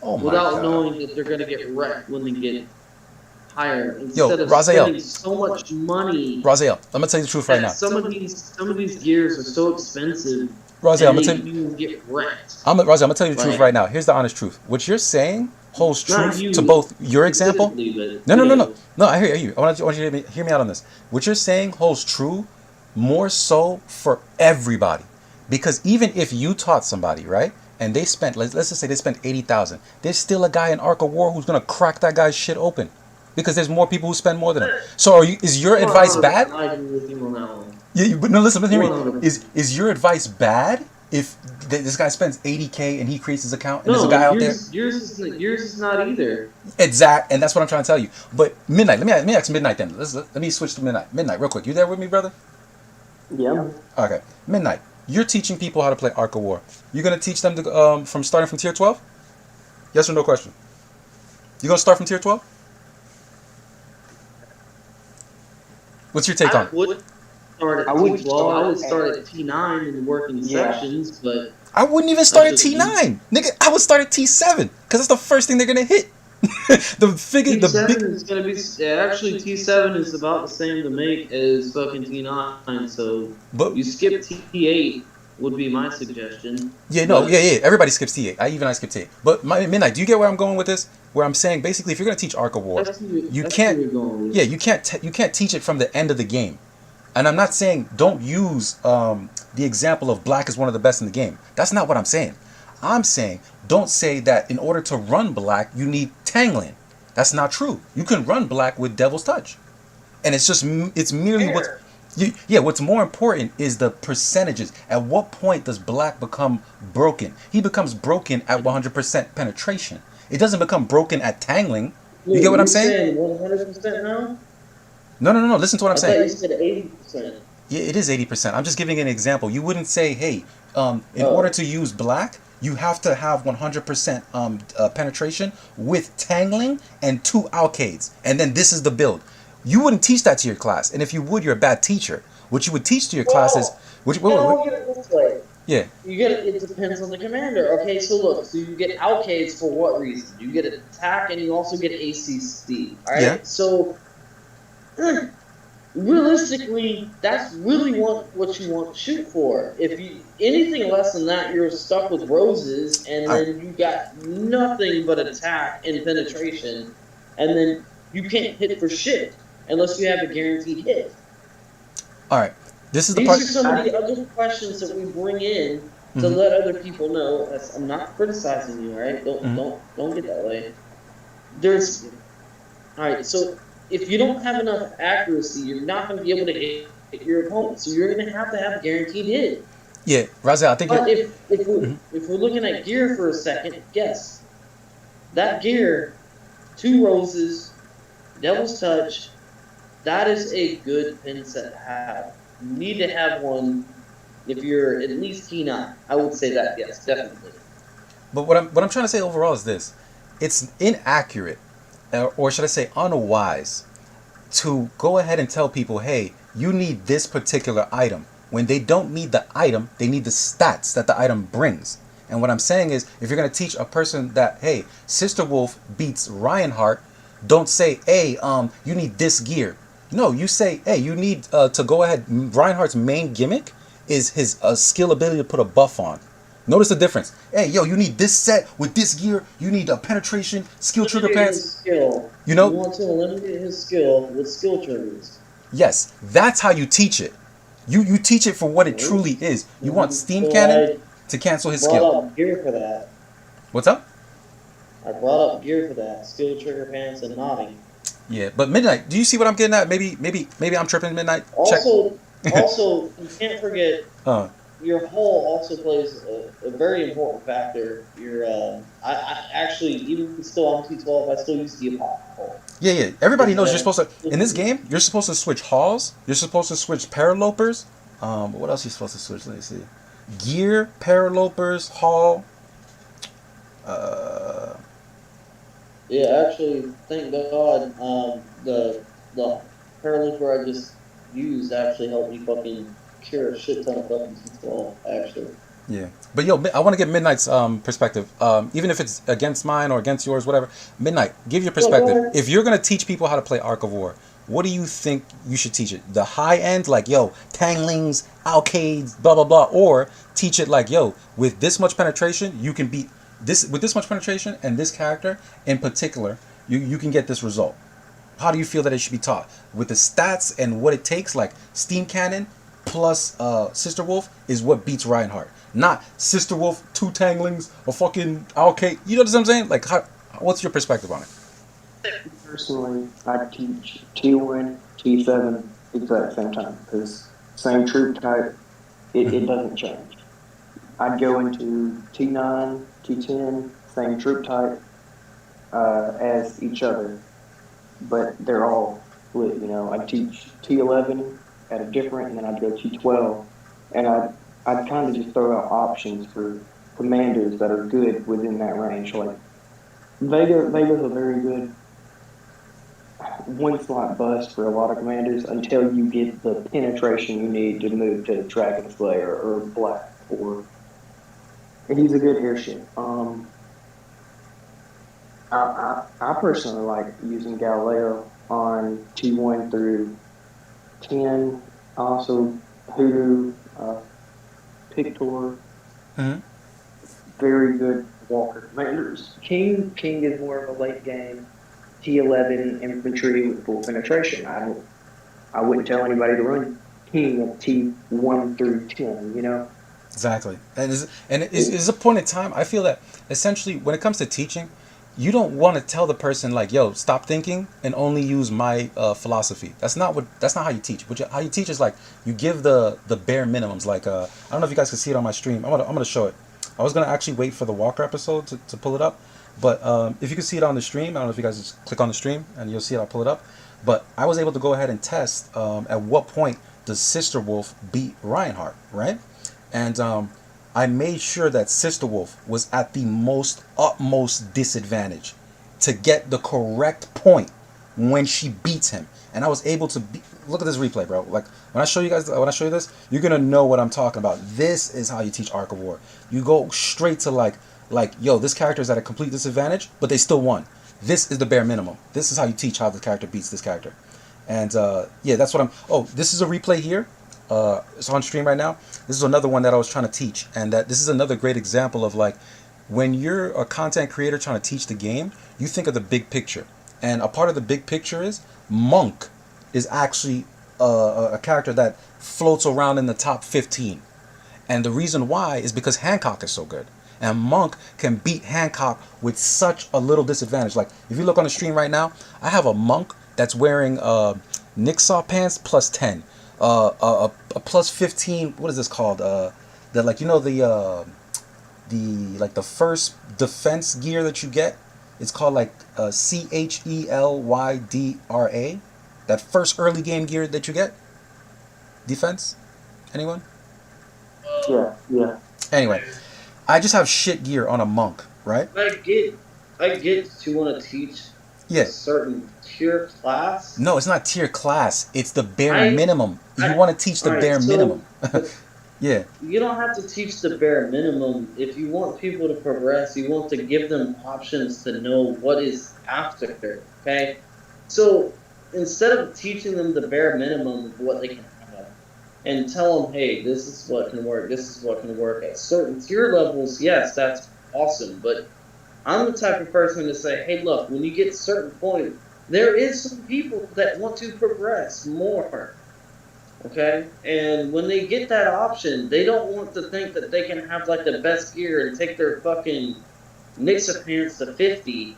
Oh my without god. knowing that they're gonna get wrecked when they get higher. Yo, Instead of Raziel, spending so much money, Raziel, I'm gonna tell you the truth right that now. some of these gears are so expensive Raziel, and I'm gonna they tell you. you get wrecked. Raziel, I'm gonna tell you the truth Like, right now. Here's the honest truth. What you're saying holds not truth to you both your example. specifically, but No, no, no, no, no. I hear you. I want you to hear me out on this. What you're saying holds true, more so for everybody, because even if you taught somebody, right, and they spent, let's just say they spent 80,000, there's still a guy in Arc of War who's gonna crack that guy's shit open, because there's more people who spend more than him. So is your advice bad? I agree with you on that one. Yeah, but no, listen, hear me. 100%. Is your advice bad if this guy spends 80K and he creates his account and there's a No, guy out there? yours is not either. Exact, and that's what I'm trying to tell you. But Midnight, let me ask Midnight then. Let me switch to Midnight. Midnight, real quick. You there with me, brother? Yeah. Okay. Midnight, you're teaching people how to play Arc of War. You're gonna teach them to from starting from tier 12? Yes or no question? You gonna start from tier 12? What's your take on it? I would start at T12. I would start at T9 and work in sections, but I wouldn't even start at That's just T9, nigga. I would start at T7 because that's the first thing they're gonna hit. T7 is gonna be actually T7 is about the same to make as fucking T9. So But you skip T8 would be my suggestion. yeah, no, But yeah. Everybody skips T8. I skip T8. But Midnight, do you get where I'm going with this? Where I'm saying basically, if you're gonna teach Arc of War, that's you that's can't. where we're going with. Yeah, you can't teach it from the end of the game. And I'm not saying don't use the example of black is one of the best in the game. That's not what I'm saying. I'm saying don't say that in order to run black you need tangling. That's not true. You can run black with Devil's Touch, and it's merely what's what's more important is the percentages. At what point does black become broken? He becomes broken at 100% penetration. It doesn't become broken at tangling. You get what I'm saying? 100% now? No. Listen to what I'm I saying. thought you said 80%. Yeah, it is 80%. I'm just giving an example. You wouldn't say, hey, in order to use black, you have to have 100% penetration with tangling and 2 alcades. And then this is the build. You wouldn't teach that to your class. And if you would, you're a bad teacher. What you would teach to your class is... Look at it this way. Yeah. You get it depends on the commander. Okay, so look, so you get alcades for what reason? You get attack and you also get ACC. Alright? Yeah. So realistically, that's really what you want to shoot for. If you anything less than that, you're stuck with roses, and then you got nothing but attack and penetration, and then you can't hit for shit unless you have a guaranteed hit. All right. This is the These part. are some of the other questions that we bring in to let other people know. I'm not criticizing you, all right? Don't get that way. There's all right. So if you don't have enough accuracy, you're not going to be able to hit your opponent. So you're going to have a guaranteed hit. Yeah, Raziel, I think. But if we're looking at gear for a second, yes, that gear, 2 roses, Devil's Touch, that is a good pin set to have. You need to have one if you're at least T9. I would say that, yes, definitely. But what I'm trying to say overall is this: it's inaccurate, or should I say unwise, to go ahead and tell people, hey, you need this particular item. When they don't need the item, they need the stats that the item brings. And what I'm saying is, if you're going to teach a person that, hey, Sister Wolf beats Reinhardt, don't say, hey, you need this gear. No, you say, hey, you need to go ahead. Reinhardt's main gimmick is his skill ability to put a buff on. Notice the difference. Hey, yo, you need this set with this gear. You need a penetration, skill trigger pants. Skill. You know? You want to eliminate his skill with skill triggers. Yes, that's how you teach it. You teach it for what it truly is. You want Steam Cannon to cancel his skill. I brought up gear for that. What's up? I brought up gear for that. Steel trigger pants and nodding. Yeah, but Midnight, do you see what I'm getting at? Maybe I'm tripping, Midnight. Also, you can't forget your hull also plays a very important factor. Your I actually, even still on T12, I still use the hull. Yeah. Everybody knows you're supposed to in this game. You're supposed to switch hulls. You're supposed to switch paralopers. What else are you supposed to switch? Let me see. Gear, paralopers, hull. Yeah, actually, thank God, the paralooper I just used actually helped me fucking cure a shit ton of fucking T12, actually. Yeah, but yo, I want to get Midnight's perspective. Even if it's against mine or against yours, whatever. Midnight, give your perspective. If you're gonna teach people how to play Ark of War, what do you think you should teach it? The high end, like yo, tanglings, alcades, blah blah blah, or teach it like yo, with this much penetration, you can beat this with this much penetration and this character in particular, you can get this result. How do you feel that it should be taught with the stats and what it takes? Like Steam Cannon plus Sister Wolf is what beats Reinhardt. Not Sister Wolf, 2 tanglings, a fucking alcade. You know what I'm saying? Like, what's your perspective on it? Personally, I teach T1, T7 exact same time because same troop type, it doesn't change. I'd go into T9, T10, same troop type as each other, but they're all split. You know, I'd teach T11 at a different, and then I'd go T12, and I'd kind of just throw out options for commanders that are good within that range. Like Vega's a very good one slot bust for a lot of commanders until you get the penetration you need to move to Dragon Slayer or Black, and he's a good airship. I personally like using Galileo on T1 through 10. Also, Hoodoo, Pictor, very good Walker commanders. King is more of a late game T11 infantry with full penetration. I wouldn't tell anybody to run King at T1 through 10. You know. Exactly, and it's a point in time. I feel that essentially when it comes to teaching, you don't want to tell the person like, "Yo, stop thinking and only use my philosophy." That's not how you teach. How you teach is like you give the bare minimums. Like I don't know if you guys can see it on my stream. I'm gonna show it. I was gonna actually wait for the Walker episode to pull it up, but if you can see it on the stream, I don't know if you guys just click on the stream and you'll see it. I'll pull it up. But I was able to go ahead and test at what point does Sister Wolf beat Reinhardt, right? And I made sure that Sister Wolf was at the utmost disadvantage to get the correct point when she beats him. And I was able to look at this replay, bro. Like when I show you this, you're gonna know what I'm talking about. This is how you teach Ark of War. You go straight to like yo, this character is at a complete disadvantage, but they still won. This is the bare minimum. This is how you teach how the character beats this character. And yeah, that's what I'm. Oh, this is a replay here. It's on stream right now. This is another one that I was trying to teach, and that this is another great example of like when you're a content creator trying to teach the game, you think of the big picture, and a part of the big picture is Monk is actually a character that floats around in the top 15, and the reason why is because Hancock is so good, and Monk can beat Hancock with such a little disadvantage. Like if you look on the stream right now, I have a Monk that's wearing Nixaw pants plus 10. A plus 15. What is this called? The like the first defense gear that you get. It's called like CHELYDRA. That first early game gear that you get. Defense. Anyone? Yeah. Anyway, I just have shit gear on a Monk, right? I get to want to teach. Yeah. A certain tier class? No, it's not tier class. It's the bare minimum. You want to teach the bare minimum. Yeah. You don't have to teach the bare minimum. If you want people to progress, you want to give them options to know what is after. Okay? So instead of teaching them the bare minimum of what they can have and tell them, hey, this is what can work, this is what can work at certain tier levels, yes, that's awesome. But I'm the type of person to say, hey, look, when you get to a certain point, there is some people that want to progress more. Okay, and when they get that option, they don't want to think that they can have like the best gear and take their fucking Nixa pants to 50.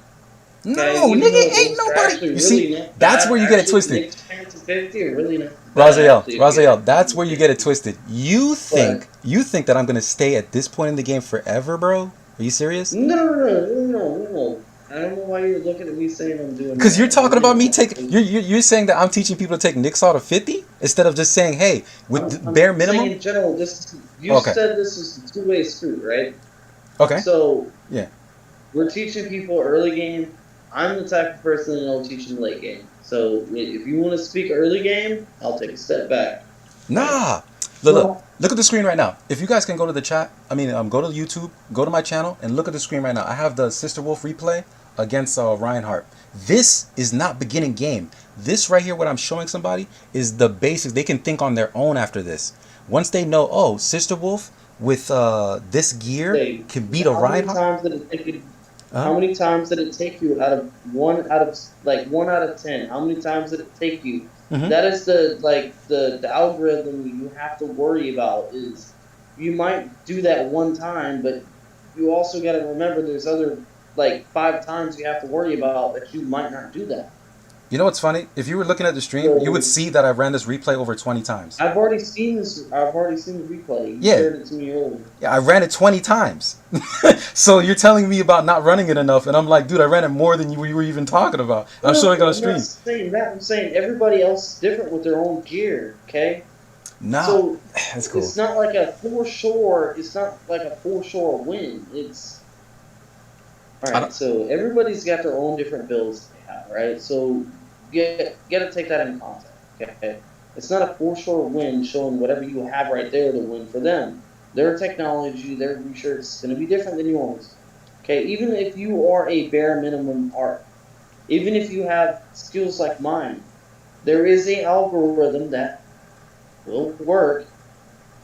Okay, No, even nigga, though ain't those are nobody. actually You see, really not that's bad. where you get it Actually, twisted. Nixa pants to 50 are really not bad. Raziel, Actually, if you that's where you get it twisted. You But think that I'm gonna stay at this point in the game forever, bro? Are you serious? no. I don't know why you're looking at me saying I'm doing Because you're that. I'm talking really about me not. taking. You're saying that I'm teaching people to take Nixall to 50 instead of just saying, hey, with the I'm bare saying minimum. in general, this you Okay. said this is a two-way street, right? Okay. So Yeah. we're teaching people early game. I'm the type of person that'll teach them late game. So if you want to speak early game, I'll take a step back. Right? Nah. Well, Look at the screen right now. If you guys can go to the chat, go to YouTube, go to my channel, and look at the screen right now. I have the Sister Wolf replay against Reinhardt. This is not beginning game. This right here, what I'm showing somebody, is the basics. They can think on their own after this. Once they know, oh, Sister Wolf with this gear Say, can beat a how many Reinhardt. times did it take you? Uh-huh. How many times did it take you out of 1 out of 10? How many times did it take you? Mm-hmm. That is the algorithm you have to worry about. Is you might do that one time, but you also got to remember there's other like 5 times you have to worry about that you might not do that. You know what's funny? If you were looking at the stream, you would So see that I ran this replay over 20 times. I've already seen this. I've already seen the replay. You Yeah. shared it to me earlier. Yeah, I ran it 20 times. So you're telling me about not running it enough, and I'm like, dude, I ran it more than you were even talking about. I'm showing on I'm stream. not saying that. I'm saying everybody else is different with their own gear. Okay. Nah, So that's cool. it's not like a foreshore. It's not like a foreshore win. It's all right. So everybody's got their own different builds they have, right? So you got to take that in context. Okay, it's not a foreshore win showing whatever you have right there to win for them. Their technology, their research is going to be different than yours. Okay, even if you are a bare minimum art, even if you have skills like mine, there is a algorithm that will work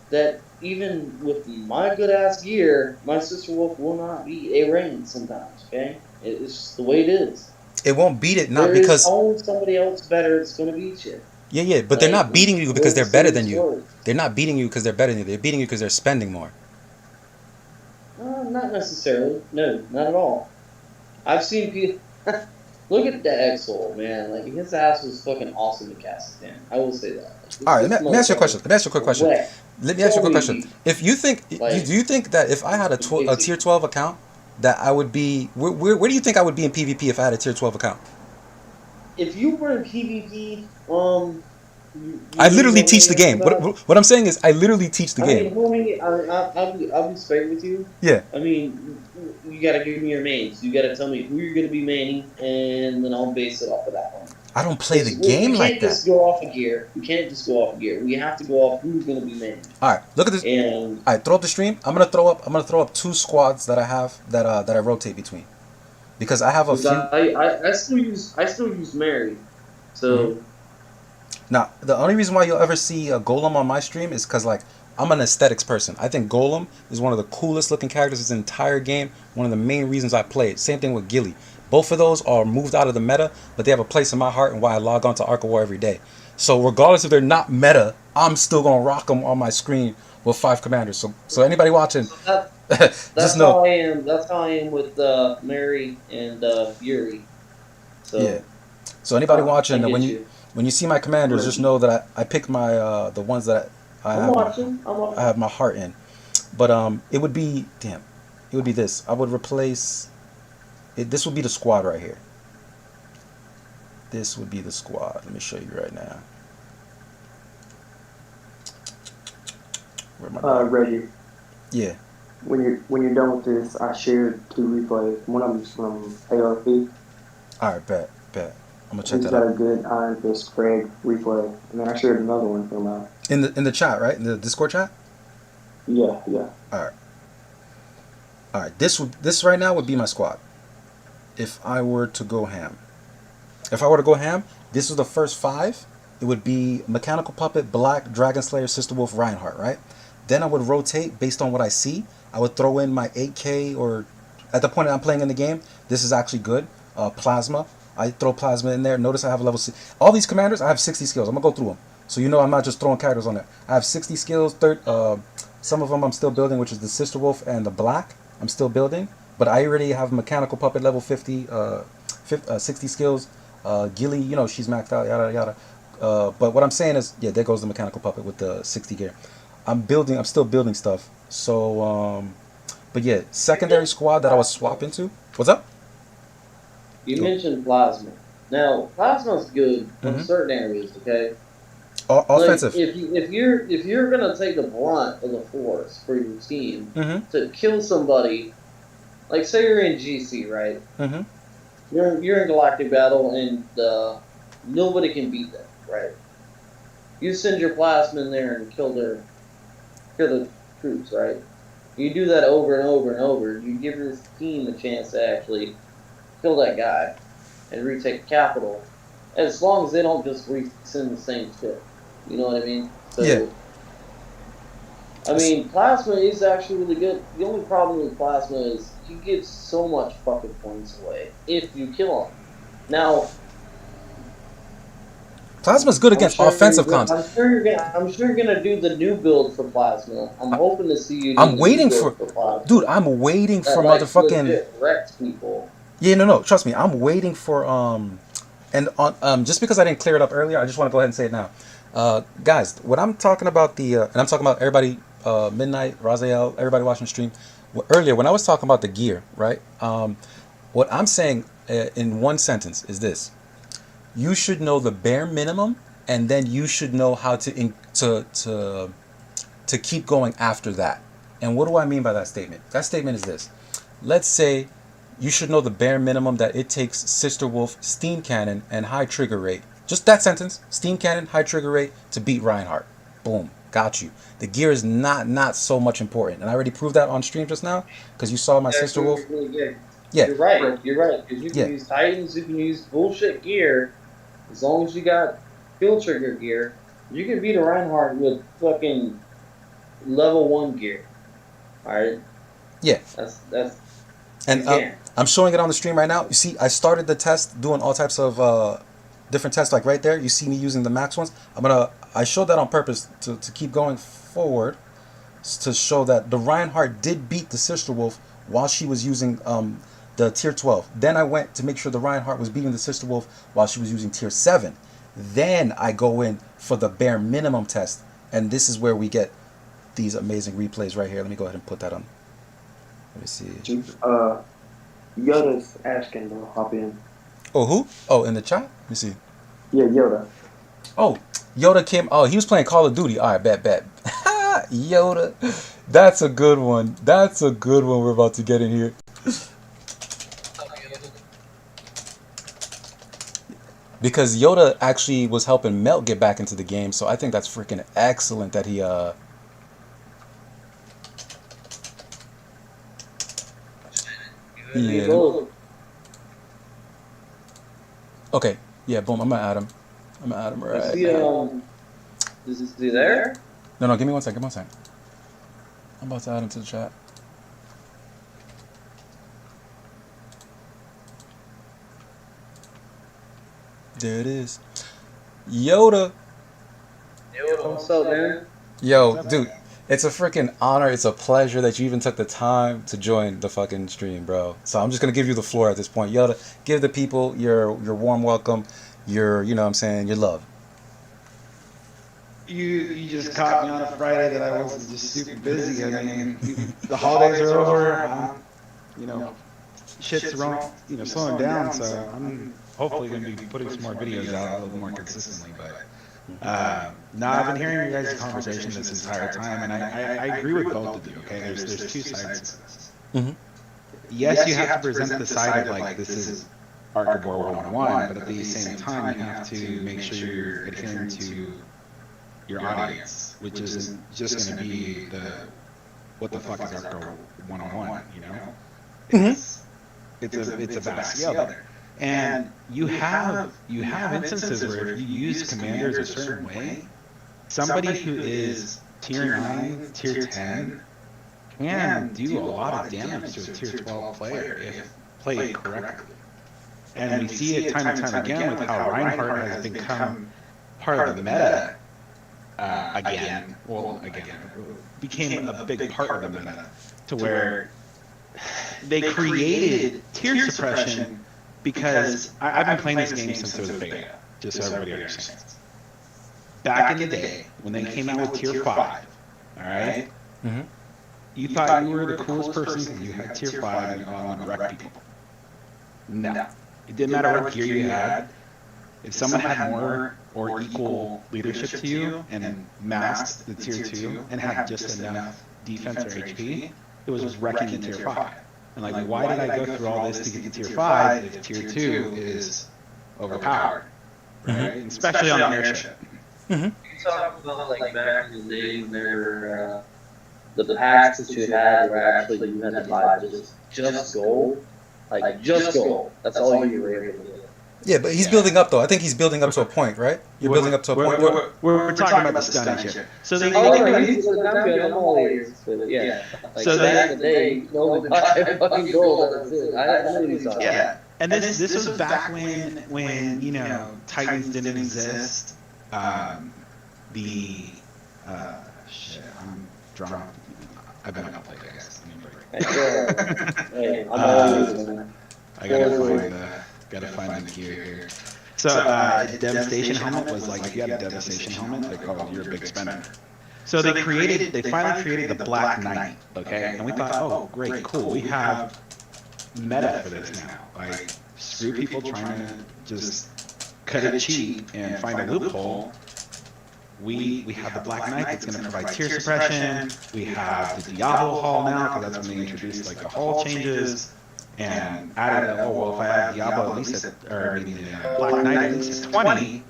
that even with my good ass gear, my Sister Wolf will not beat a rain sometimes, okay? It's just the way it is. It won't beat it, not There is because. always somebody else better that's going to beat you. Yeah, but they're not beating you because they're better than you. They're not beating you because they're better than you. They're beating you because they're spending more. Not necessarily. No, not at all. I've seen people. Look at the Exol, man. Like, his ass was fucking awesome to Kazakhstan. I will say that. Like, All right, let me ask you a question. Let me ask you a quick question. If you think, do you think that if I had a tier 12 account, that I would be, where do you think I would be in PvP if I had a tier 12 account? If you were in PvP, I literally teach the game. What I'm saying is, I literally teach the game. Homie, I'll be straight with you. Yeah. I mean, you gotta give me your mains. You gotta tell me who you're gonna be maining, and then I'll base it off of that one. I don't play the game like that. We can't just go off of gear. We can't just go off of gear. We have to go off who's gonna be maining. All right, look at this. And all right, throw up the stream. I'm gonna throw up 2 squads that I have that I rotate between, because I have a few. I still use Mary, so. Mm-hmm. Now, the only reason why you'll ever see a Golem on my stream is because, like, I'm an aesthetics person. I think Golem is one of the coolest looking characters in this entire game. One of the main reasons I play it. Same thing with Gilly. Both of those are moved out of the meta, but they have a place in my heart and why I log on to Arc of War every day. So regardless if they're not meta, I'm still going to rock them on my screen with 5 commanders. So anybody watching, That's how I am. That's how I am with Mary and Yuri. So, yeah. So anybody watching, when you see my commanders, just know that I picked my the ones that I have my heart in. But it would be this. I would replace it. This would be the squad right here. This would be the squad. Let me show you right now. Where am I? Reggie. Yeah. When you're done with this, I shared 2 replays. One of them's from ARP. All right, bet. I'm gonna check He's that out. got a good Iron Fist Craig replay, and then I shared another one from in the chat, right? In the Discord chat. Yeah. All right. This right now would be my squad. If I were to go ham, this was the first 5. It would be Mechanical Puppet, Black, Dragon Slayer, Sister Wolf, Reinhardt, right? Then I would rotate based on what I see. I would throw in my 8K, or at the point that I'm playing in the game, this is actually good. Plasma. I throw Plasma in there. Notice I have a level 6. All these commanders, I have 60 skills. I'm going to go through them. So I'm not just throwing characters on there. I have 60 skills. Some of them I'm still building, which is the Sister Wolf and the Black. I'm still building, but I already have Mechanical Puppet level 50, 60 skills. Gilly, she's maxed out, yada yada. But what I'm saying is, yeah, there goes the Mechanical Puppet with the 60 gear. I'm still building stuff. So, but yeah, secondary squad that I was swapping to. What's up? You mentioned plasma. Now, plasma's good Mhm. in certain areas. Okay, Offensive. Like if you're gonna take the brunt of the force for your team Mm-hmm. to kill somebody, like say you're in GC, right? Mm-hmm. You're in galactic battle and nobody can beat them, right? You send your plasma in there and kill the troops, right? You do that over and over and over. You give your team a chance to actually kill that guy and retake the capital, as long as they don't just resend the same shit. You know what I mean? Yeah. So, I mean, plasma is actually really good. The only problem with plasma is he gives so much fucking points away if you kill him. Now, Plasma's good against offensive comms. I'm sure you're gonna do the new build for plasma. I'm hoping to see you do I'm the new waiting build for, for plasma dude. I'm waiting that for like motherfucking. legit wrecks people. Yeah, no. Trust me, I'm waiting for and on just because I didn't clear it up earlier, I just want to go ahead and say it now, guys. What I'm talking about and I'm talking about everybody, Midnight, Raziel, everybody watching the stream. Earlier, when I was talking about the gear, right? What I'm saying in one sentence is this: you should know the bare minimum, and then you should know how to keep going after that. And what do I mean by that statement? That statement is this. Let's say you should know the bare minimum that it takes Sister Wolf, Steam Cannon, and high trigger rate. Just that sentence. Steam Cannon, high trigger rate to beat Reinhardt. Boom. Got you. The gear is not so much important. And I already proved that on stream just now because you saw my Sister Wolf. Yeah. You're right. You're right. Because you can Yeah. use Titans, you can use bullshit gear. As long as you got field trigger gear, you can beat a Reinhardt with fucking level 1 gear. Alright? Yeah. That's And you can. I'm showing it on the stream right now. You see, I started the test doing all types of different tests. Like right there, you see me using the max ones. I showed that on purpose to keep going forward, to show that the Reinhardt did beat the Sister Wolf while she was using the tier 12. Then I went to make sure the Reinhardt was beating the Sister Wolf while she was using tier 7. Then I go in for the bare minimum test, and this is where we get these amazing replays right here. Let me go ahead and put that on. Let me see. Yoda's asking to hop in. Oh, who? Oh, in the chat? Let me see. Yeah, Yoda. Oh, Yoda came. Oh, he was playing Call of Duty. All right, bet. Yoda. That's a good one. That's a good one we're about to get in here. Because Yoda actually was helping Melt get back into the game, so I think that's freaking excellent that he Yeah. Okay. Yeah. Boom. I'm gonna add him. Right now. Is he there? No. Give me 1 second. I'm about to add him to the chat. There it is. Yoda. What's up, man? Yo, dude. It's a freaking honor. It's a pleasure that you even took the time to join the fucking stream, bro. So I'm just gonna give you the floor at this point. Yoda, give the people your warm welcome, your what I'm saying, your love. You just caught me on a Friday that I wasn't just super busy. I mean, the holidays are over. Shit's wrong. Slowing down. So I'm hopefully going to be putting some more videos out a little more consistently. But no, I've been hearing your guys' conversation this entire time, and I agree with both of you. Okay, there's two sides to this. Mm-hmm. Yes, you have to present the side of like this is Arc War 101, but at the same time you have to make sure you're adhering to your audience, which isn't just going to be the what the fuck is Arco 101, It's a vast scale there. And you have instances where if you use commanders a certain way, somebody who is tier 9, tier 10 can do a lot of damage to a tier 12 player if played correctly. And we see it time and time again with how Reinhardt has become part of the meta again, became a big part of the meta, to where they created tier suppression because I've been playing this game since it was beta, just so everybody understands. Back in the day, when they came out with tier 5, all right, you thought you were the coolest person because you had tier 5 and you go on and wreck people. No. It didn't matter what gear you had. If someone had more or equal leadership to you and masked the tier 2 and had just enough defense or HP, it was wrecking the tier 5. And like, why did I go through all this to get to tier 5 if tier 2 is overpowered? Right? And especially on the airship. You talk about like back in the day when there were the packs that you had were actually you had to buy just gold, like just gold. That's all you were able to do. Yeah, but he's building up though. I think he's building up to a point, right? You're building up to a point. We're talking about the stunning ship. So they I'm all ears. Yeah. Like So back in the day, you only buy fucking gold. That's it. I really saw yeah. that. And this was back when you know Titans didn't exist. Shit, I'm drunk. I've been up late, I guess. Hey, I'm always man. I gotta find the gear here. So devastation helmet was like, if you had a devastation helmet, they called you're a big spender. So they finally created the Black Knight, okay? And we thought, oh great, cool, we have meta for this now. Like, screw people trying to just cut it cheap and find a loophole. We have the Black Knight that's going to provide tier suppression. We have the Diablo Hall now, because that's when they introduced like the hall changes. And added, if I have Diablo at least the Black Knight at least at 20,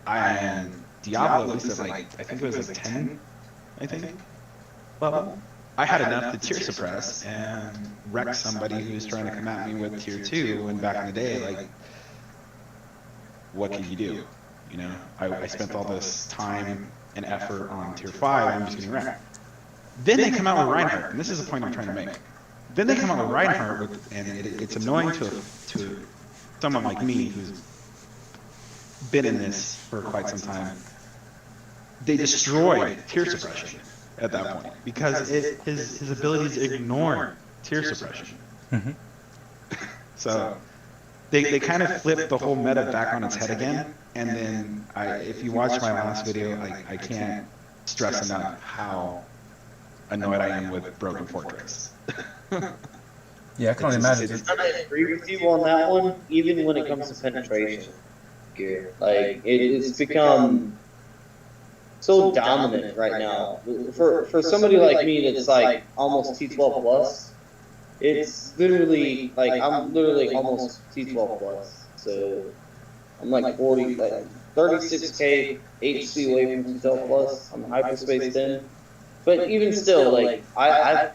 and Diablo at least at like, I think it was like 10, I think, level. I had enough to tier suppress and wreck somebody who's trying to come at me with tier 2, and back in the day, like, what can you do? You know, I spent all this time and effort on tier 5, I'm just getting wrecked. Then they come out with Reinhardt, and this is the point I'm trying to make. Then they come out with Reinhardt, and it's annoying to someone like me who's been in this for quite some time. They destroyed tier suppression at that point because his abilities ignore tier suppression. So they kind of flipped the whole meta back on its head again. And then if you watch my last video, I can't stress enough how annoyed I am with Broken Fortress. Yeah, I can only imagine. I agree with you on that one, even when it comes to penetration gear. Like, it's become so dominant right now. For somebody like me that's like almost T12 plus, it's literally, like, I'm literally almost T12 plus. So I'm like 36k HC away from T12 plus. I'm hyperspace 10. But even still, like, I've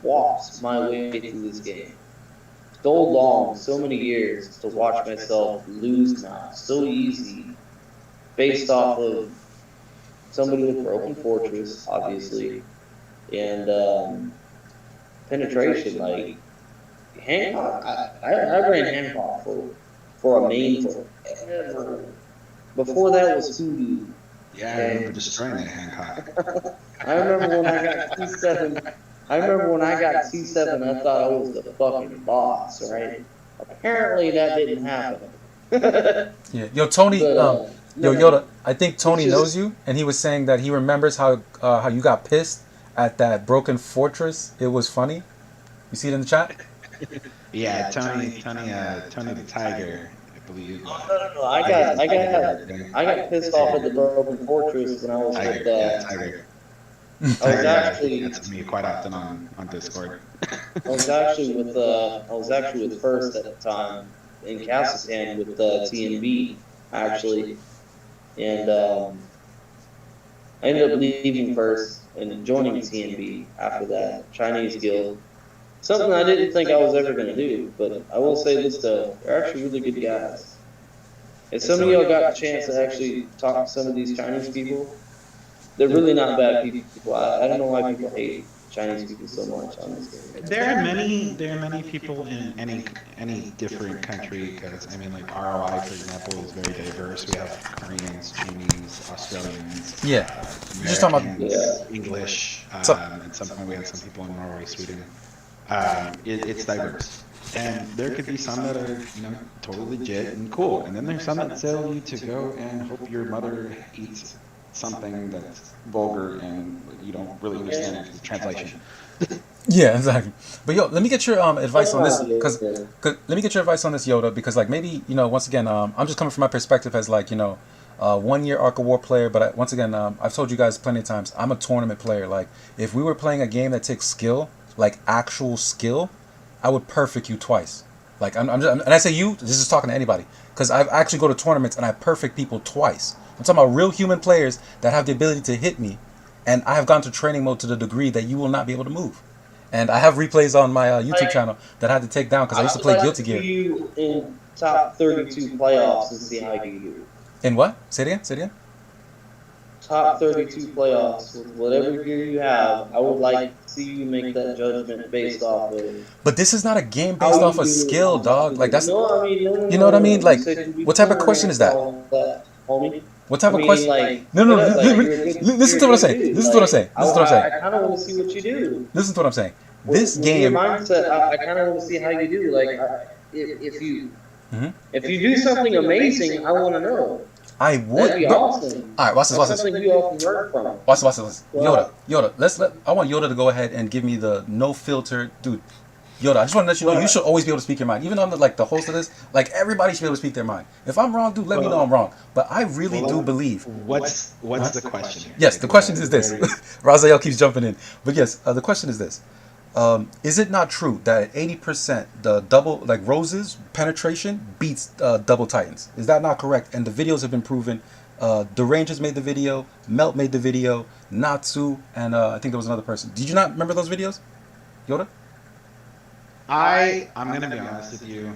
walked my way through this game so long, so many years, to watch myself lose now so easy, based off of somebody with Broken Fortress, obviously, and penetration. Like, Hancock, I ran Hancock for a main forever. Before that was Hoodoo. Yeah, I remember destroying that Hancock. I remember when I got T7. I thought I was the fucking boss, right? Apparently that didn't happen. Yeah, yo, Tony, Yoda, I think Tony knows you, and he was saying that he remembers how you got pissed at that Broken Fortress. It was funny. You see it in the chat? Yeah, Tony the Tiger, I believe. No. I got pissed off at the Broken Fortress when I was with Tiger. I was actually That's me quite often on Discord. I was actually with First at the time in Kazakhstan with TNB actually, and I ended up leaving First and joining TNB after that Chinese guild. Something I didn't think I was ever going to do, but I will say this though, they're actually really good guys. If some of y'all got the chance to actually talk to some of these Chinese people, they're really not bad people. I don't know why people hate Chinese people so much on this game. There are many people in any different country because I mean like ROI for example is very diverse. We have Koreans, Chinese, Australians, Yeah. You're just talking about. Americans, English, So, at some point we had some people in Norway, Sweden. It's diverse. And there could be some that are, totally legit and cool. And then there's some that sell you to go and hope your mother eats something that's vulgar and you don't really understand the translation. yeah, exactly. But yo, let me get your advice on this, because let me get your advice on this, Yoda, because like maybe once again I'm just coming from my perspective as like 1 year Arc of War player, but once again I've told you guys plenty of times I'm a tournament player. Like if we were playing a game that takes skill, like actual skill, I would perfect you twice. Like and I say you, this is talking to anybody, because I've actually go to tournaments and I perfect people twice. I'm talking about real human players that have the ability to hit me, and I have gone to training mode to the degree that you will not be able to move. And I have replays on my YouTube channel that I had to take down because I used to play Guilty Gear. You in top 32 playoffs and see how you do. In what? Say it again. Say it again. Top 32 playoffs with whatever gear you have. I would like to see you make that judgment based off of. But this is not a game based off of skill, dog. Like that's. No, I mean, You know what I mean? Like, what type of question is that? Homie. What type of question? Like, No. like, Listen to what I'm saying. Listen to what I'm saying. Listen to what I'm saying. I kind of want to see what you do. Listen to what I'm saying. This With game. your mindset, I kind of want to see how you do. Like, if you do something amazing, I want to know. I would. That'd be awesome. All right, watch this. Watch That's this. something we often learn from. Watch this. Yoda. I want Yoda to go ahead and give me the no filter, dude. Yoda, I just want to let you know you should always be able to speak your mind. Even though I'm the host of this, like everybody should be able to speak their mind. If I'm wrong, dude, let me know I'm wrong. But I really do believe. What's the question here? Yes, the question is this. Raziel keeps jumping in, but yes, the question is this: is it not true that at 80% the double Rose's penetration beats double Titans? Is that not correct? And the videos have been proven. The Rangers made the video, Melt made the video, Natsu, and I think there was another person. Did you not remember those videos, Yoda? I'm gonna be honest with you.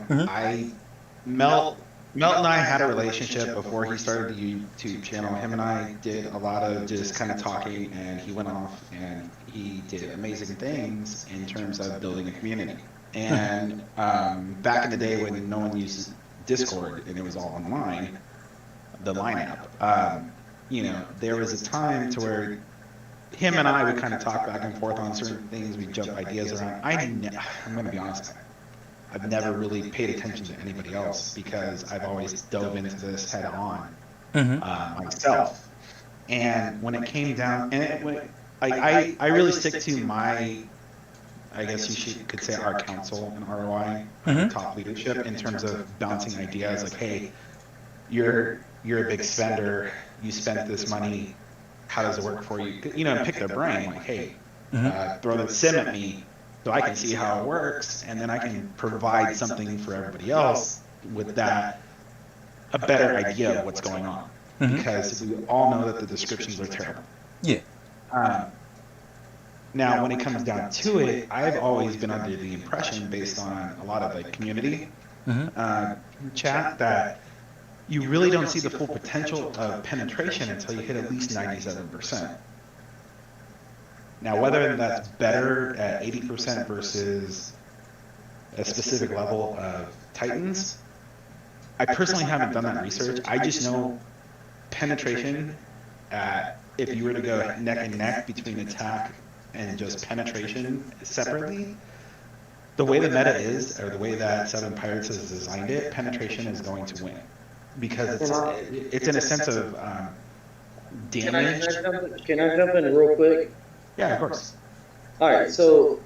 Melt and I had a relationship before he started the YouTube channel. Him and I did a lot of just kind of talking, and he went off and he did amazing things in terms of building a community. And back in the day when no one used Discord and it was all online, the line app, there was a time to where him and I would kind of talk back and forth on certain things. We jump ideas around. I'm going to be honest. I've never really paid attention to anybody else because I've always dove into this head on myself. And when it came down, I really stick to my, I guess you could say our council and ROI, top leadership in terms of bouncing ideas like, hey, you're a big spender. You spent this money. How does it work for you? And pick their brain. Like, hey, throw the sim at me so I can see how it works, and then I can provide something for everybody else with that, a better idea of what's going on. Because we all know that the descriptions are terrible. Yeah. Now, when it comes down to it, I've always been under the impression, based on a lot of community chat, that you really don't see the full potential of penetration until you hit at least 97%. Now, whether that's better at 80% versus a specific level of Titans, I personally haven't done that research. I just know penetration, if you were to go neck and neck between attack and just penetration separately, the way the meta is, or the way that Seven Pirates has designed it, penetration is going to win. Because it's in a sense of damage. Can I jump in real quick? Yeah, of course. All right, so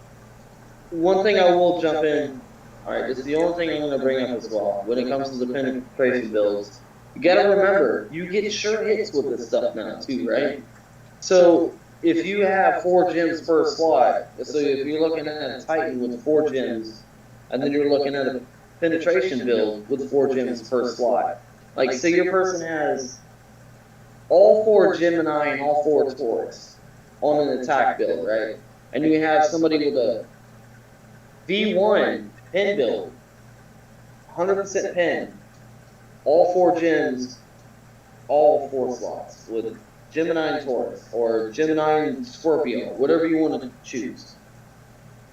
one thing I will jump in. All right, this is the only thing I'm going to bring up as well. When it comes to the penetration builds, you got to remember, you get sure hits with this stuff now too, right? So if you have 4 gems per slot, so if you're looking at a Titan with 4 gems, and then you're looking at a penetration build with 4 gems per slot. Like, say your person has all 4 Gemini and all 4 Taurus on an attack build, right? And you have somebody with a V1 pin build, 100% pin, all 4 gems, all 4 slots with Gemini and Taurus, or Gemini and Scorpio, whatever you want to choose.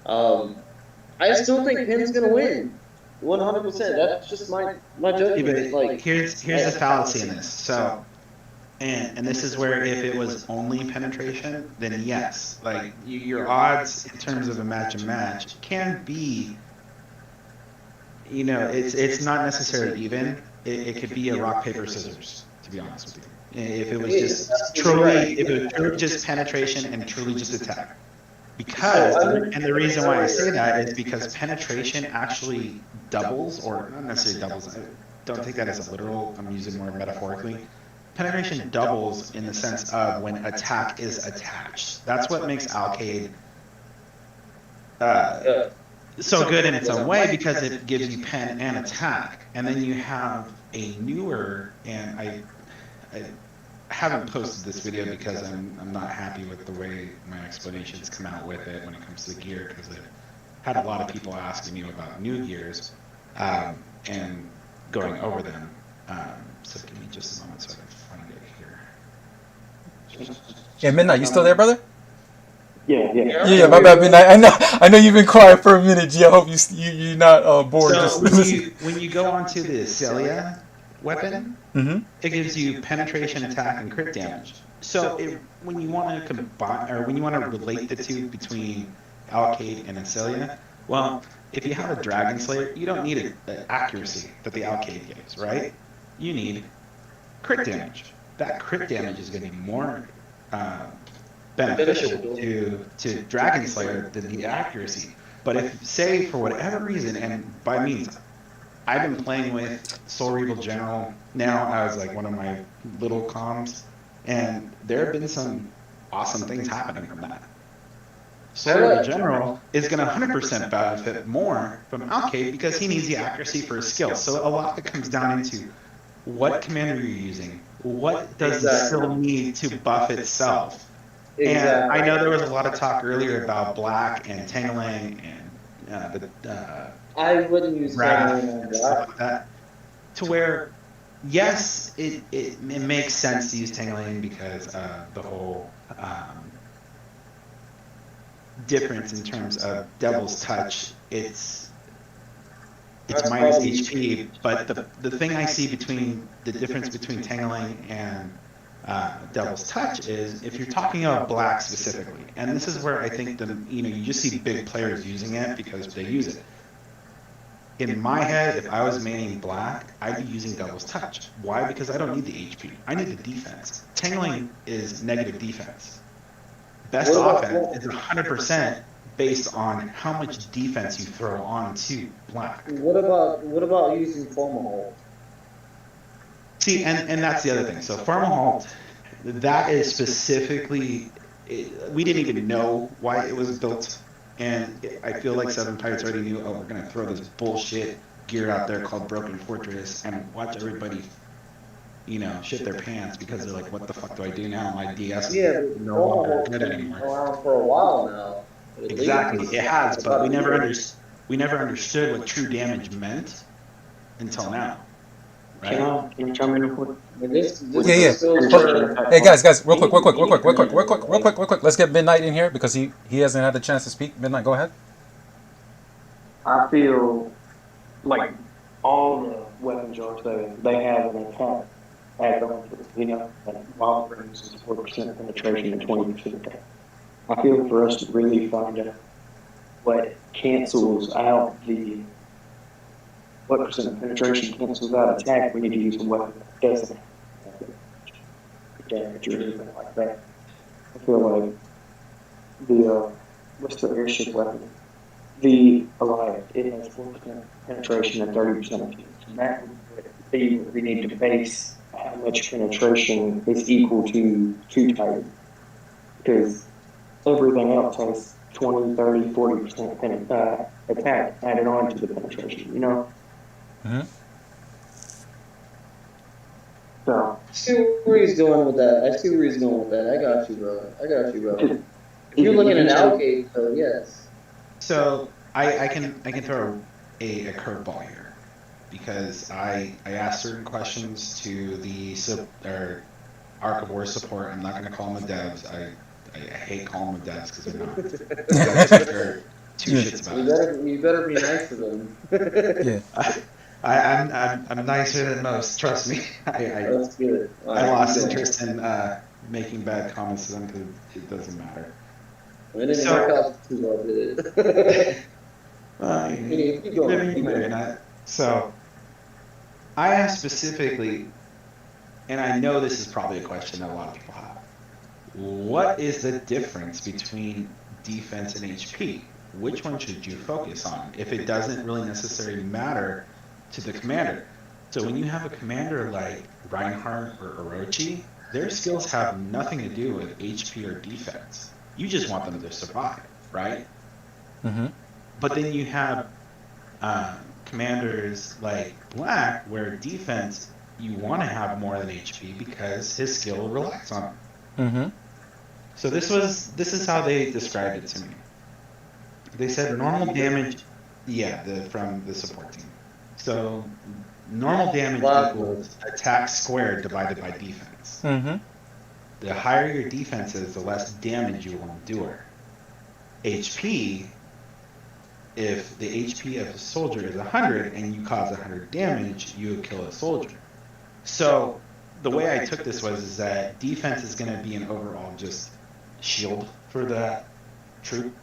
I still think Penn's gonna win, 100%. That's just my judgment. But Like, here's the fallacy in this. So, and this is where if it was only penetration, then yes, like your odds in terms of a match can be, it's not necessarily even. It could be a rock paper scissors, to be honest with you. If it was just truly, if it was truly just penetration and truly just attack. Because, and the reason why I say that is because penetration actually doubles, or not necessarily doubles, I don't take that as a literal, I'm using more metaphorically. Penetration doubles in the sense of when attack is attached. That's what makes Alkaid so good in its own way, because it gives you pen and attack. And then you have a newer, and I haven't posted this video because I'm not happy with the way my explanations come out with it when it comes to the gear, because I've had a lot of people asking me about new gears and going over them. So give me just a moment so I can find it here. Yeah, Midnight, you still there, brother? Yeah. My bad, Midnight. I know you've been quiet for a minute, G. I hope you're not bored. So just when you go onto the Celia weapon, it gives you penetration, attack, and crit damage. So when you want to combine, or when you want to relate the two between Alkaid and Celia, well, if you have a Dragon Slayer, you don't need the accuracy that the Alkaid gives, right? You need crit damage. That crit damage is going to be more beneficial to Dragon Slayer than the accuracy. But if, say, for whatever reason, and by means, I've been playing with Soul Regal General now as like one of my little comms, and there have been some awesome things happening from that. Soul Regal General is going to 100% benefit more from Alkaid because he needs the accuracy for his skill. So a lot of it comes down into what commander you're using, what does the skill need to buff itself. And I know there was a lot of talk earlier about Black and Tangalang and I wouldn't use Wrath Tangalang on and stuff like that. To where, yes, it makes sense to use Tangalang because the whole difference in terms of Devil's Touch, it's minus HP, but the thing I see between the difference between Tangalang and Devil's Touch is if you're talking about Black specifically, and this is where I think you just see big players using it because they use it. In my head, if I was maining Black, I'd be using Devil's Touch. Why? Because I don't need the HP. I need the defense. Tangaling is negative defense. Best offense is 100% based on how much defense you throw onto Black. What about using Formahol? See, and that's the other thing. So Formahol, that is specifically, we didn't even know why it was built. And I feel like Seven Pirates already knew, we're going to throw this bullshit gear out there called Broken Fortress and watch everybody, shit their pants because they're like, what the fuck do I do now? My DS is no longer good anymore. Around for a while now. Exactly, it has, but we never understood what true damage meant until now. Right? Can you tell me what? Hey guys, real quick. Let's get Midnight in here because he hasn't had the chance to speak. Midnight, go ahead. I feel like all the weapons are saying they have an attack add on to it, like wild rings is 4% penetration and 20% attack. I feel for us to really find out what cancels out what percent of penetration cancels out attack, we need to use a weapon that doesn't have damage or anything like that. I feel like what's the airship weapon? The Alliance, it has 4% penetration and 30% attack. And that would be what we need to base how much penetration is equal to Titan. Because everything else has 20, 30, 40% attack added on to the penetration, Mm-hmm. So, I see where he's going with that. I got you, bro. If you're looking at Alkaid, so yes. So I can throw a curveball here because I asked certain questions to Arc of War support. I'm not going to call them the devs. I hate calling them devs because they're not. They're two Yeah. shits about it. You better be nice to them. Yeah. I'm nicer than most. Trust me. That's good. I lost interest in making bad comments to them because it doesn't matter. It didn't work out too well, did it? Keep going. Keep going. So I asked specifically, and I know this is probably a question that a lot of people have. What is the difference between defense and HP? Which one should you focus on if it doesn't really necessarily matter to the commander? So when you have a commander like Reinhardt or Orochi, their skills have nothing to do with HP or defense. You just want them to survive, right? Mm-hmm. But then you have commanders like Black, where defense you want to have more than HP because his skill relies on it. Mm-hmm. So this is how they described it to me. They said normal damage, from the support team. So normal damage equals attack squared divided by defense. Mm-hmm. The higher your defense is, the less damage you will endure. HP, if the HP of a soldier is 100 and you cause 100 damage, you kill a soldier. So the way I took this is that defense is going to be an overall just shield for that troop.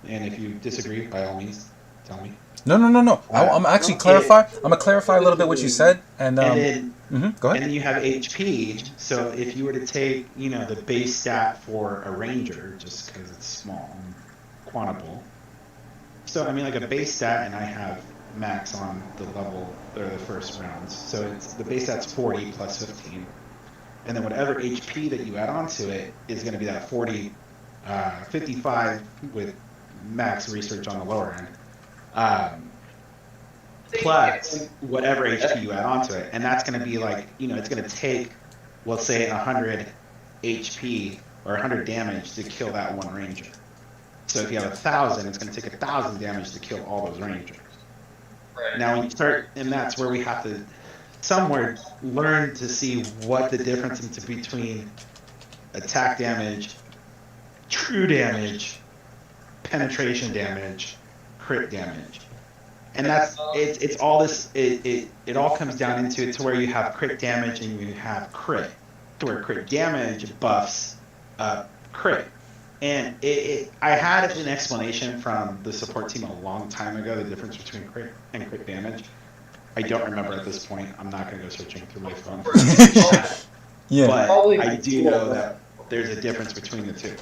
And if you disagree, by all means, tell me. No. I'm actually clarify. I'm gonna clarify a little bit what you said, and then, go ahead. And then you have HP. So if you were to take, the base stat for a ranger, just because it's small and quantable. So I mean, like a base stat, and I have max on the level or the first rounds. So it's the base stat's 40 plus 15, and then whatever HP that you add onto it is going to be that 40, 55 with max research on the lower end. Plus whatever HP you add onto it, and that's going to be like, it's going to take, let's say, 100 HP or 100 damage to kill that one ranger. So if you have 1,000, it's going to take 1,000 damage to kill all those rangers. Right. Now when you start, and that's where we have to somewhere learn to see what the difference is between attack damage, true damage, penetration damage, crit damage. And that's it's all this it all comes down into it to where you have crit damage and you have crit, to where crit damage buffs crit. And I had an explanation from the support team a long time ago, the difference between crit and crit damage. I don't remember at this point. I'm not going to go searching through my phone. Yeah. But I do know that there's a difference between the two.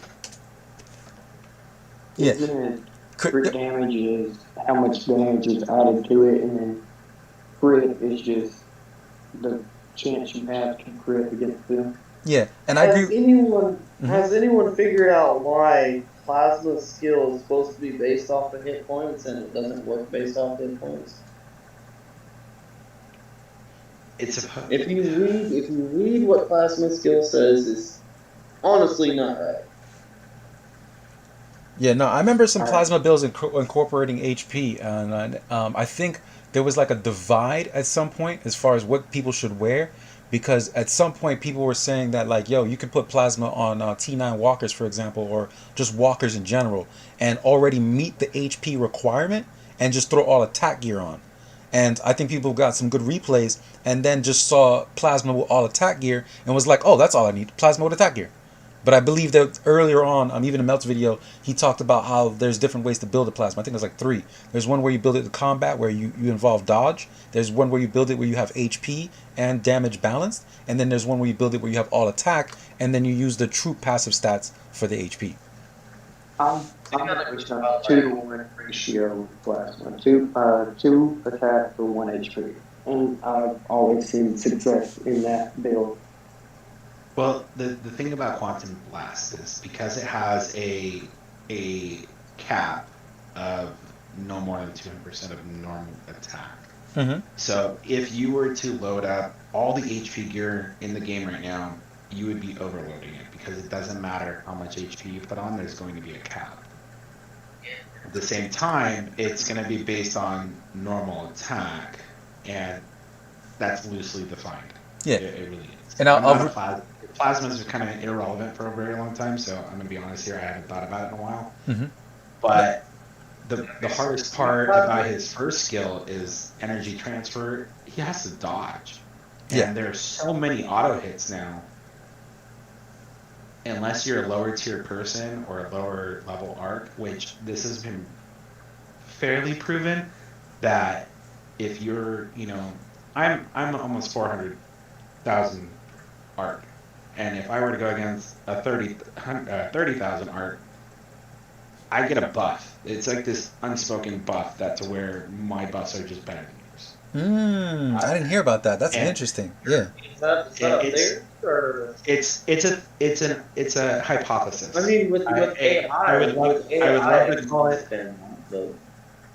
Yeah. Crit damage is how much damage is added to it, and then crit is just the chance you have to crit against them. Yeah, and I agree. Has anyone figured out why plasma skill is supposed to be based off the hit points and it doesn't work based off hit points? If you read what plasma skill says, it's honestly not right. Yeah, no, I remember some plasma builds incorporating HP, and I think there was like a divide at some point as far as what people should wear, because at some point people were saying that like, yo, you could put plasma on T9 walkers, for example, or just walkers in general, and already meet the HP requirement and just throw all attack gear on. And I think people got some good replays and then just saw plasma with all attack gear and was like, oh, that's all I need, plasma with attack gear. But I believe that earlier on, even in Melt's video, he talked about how there's different ways to build a plasma. I think there's like 3. There's one where you build it in combat, where you involve dodge. There's one where you build it where you have HP and damage balanced. And then there's one where you build it where you have all attack, and then you use the true passive stats for the HP. I'm not a 2-to-1 ratio plasma. 2 attack for 1 HP. And I've always seen success in that build. Well, the thing about Quantum Blast is because it has a cap of no more than 200% of normal attack. Mm-hmm. So if you were to load up all the HP gear in the game right now, you would be overloading it because it doesn't matter how much HP you put on, there's going to be a cap. At the same time, it's going to be based on normal attack, and that's loosely defined. Yeah. It really is. And I'm not I'll a plasmas are kind of irrelevant for a very long time, so I'm gonna be honest here. I haven't thought about it in a while. mhm. But the hardest part about his first skill is energy transfer. He has to dodge, Yeah. and there's so many auto hits now. Unless you're a lower tier person or a lower level arc, which this has been fairly proven that if you're, I'm almost 400,000 arc, and if I were to go against a 30,000 arc, I get a buff. It's like this unspoken buff that to where my buffs are just better than yours. I didn't hear about that. That's And interesting. Yeah. Is that a theory or? it's a hypothesis. I mean, with I would love with to call it. the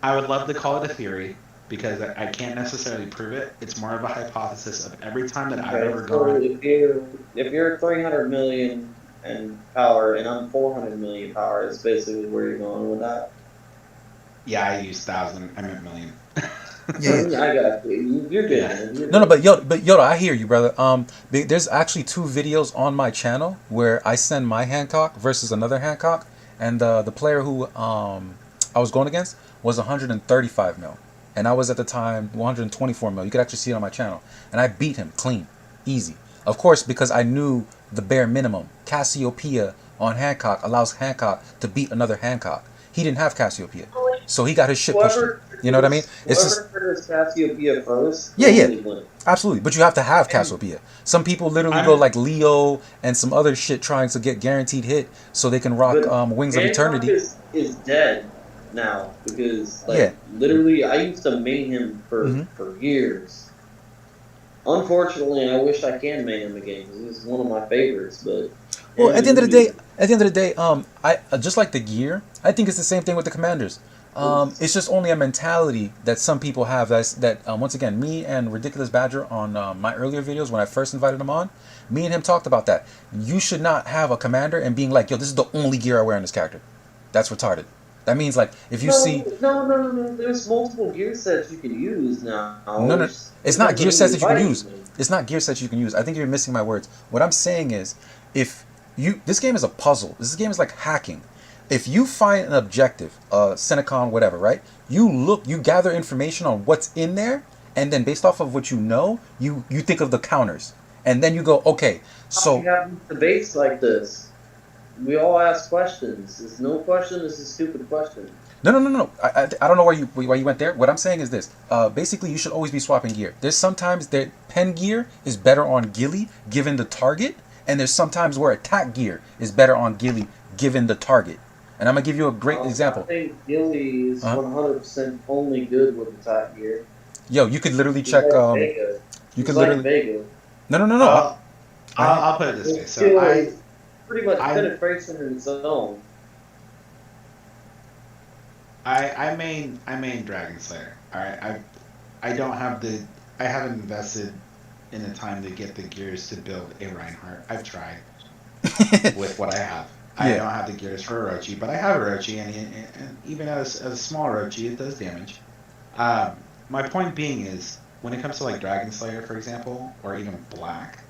I would love to call it a theory because I can't necessarily prove it. It's more of a hypothesis of every time that I've ever gone. if you're 300 million in power and I'm 400 million power, is basically where you're going with that. Yeah, I use 1,000. I meant million. Yeah. I got you. You're good. Yeah. Man. You're No, no, good. but Yoda, I hear you, brother. There's actually 2 videos on my channel where I send my Hancock versus another Hancock, and the player who I was going against was 135 mil, and I was at the time 124 mil. You could actually see it on my channel, and I beat him clean, easy. Of course, because I knew the bare minimum. Cassiopeia on Hancock allows Hancock to beat another Hancock. He didn't have Cassiopeia, so he got his shit pushed. You know what I mean? It's just Whoever is Cassiopeia first. yeah. Wins. Absolutely, but you have to have Cassiopeia. Some people literally go like Leo and some other shit trying to get guaranteed hit so they can rock Wings of Hancock Eternity. is dead now because Yeah. literally I used to main him for years. Unfortunately, I wish I can main him again because he's one of my favorites. But Well, at the end of the day, I just like the gear. I think it's the same thing with the commanders. It's just only a mentality that some people have. Once again, me and Ridiculous Badger on my earlier videos when I first invited him on, me and him talked about that. You should not have a commander and being like, yo, this is the only gear I wear on this character. That's retarded. That means like if you see no. There's multiple gear sets you can use now. no, it's not gear sets that you can use. It's not gear sets you can use. I think you're missing my words. What I'm saying is, this game is a puzzle. This game is like hacking. If you find an objective, Senecon, whatever, right? You gather information on what's in there, and then based off of what you know, you think of the counters, and then you go, okay, so we have debates like this. We all ask questions. It's no question. It's a stupid question. No. I don't know why you went there. What I'm saying is this. Basically, you should always be swapping gear. There's sometimes that pen gear is better on Gilly given the target, and there's sometimes where attack gear is better on Gilly given the target. And I'm gonna give you a great example. I think Gilly is 100% only good with attack gear. Yo, you could literally check. Vega. You could literally. Vega. No. I'll put it this way. So I pretty much penetration in its own. I main Dragon Slayer. Alright, I don't have I haven't invested in the time to get the gears to build a Reinhardt. I've tried with what I have. I don't have the gears for Orochi, but I have Orochi, and even as a small Orochi, it does damage. My point being is, when it comes to like Dragon Slayer, for example, or even Black,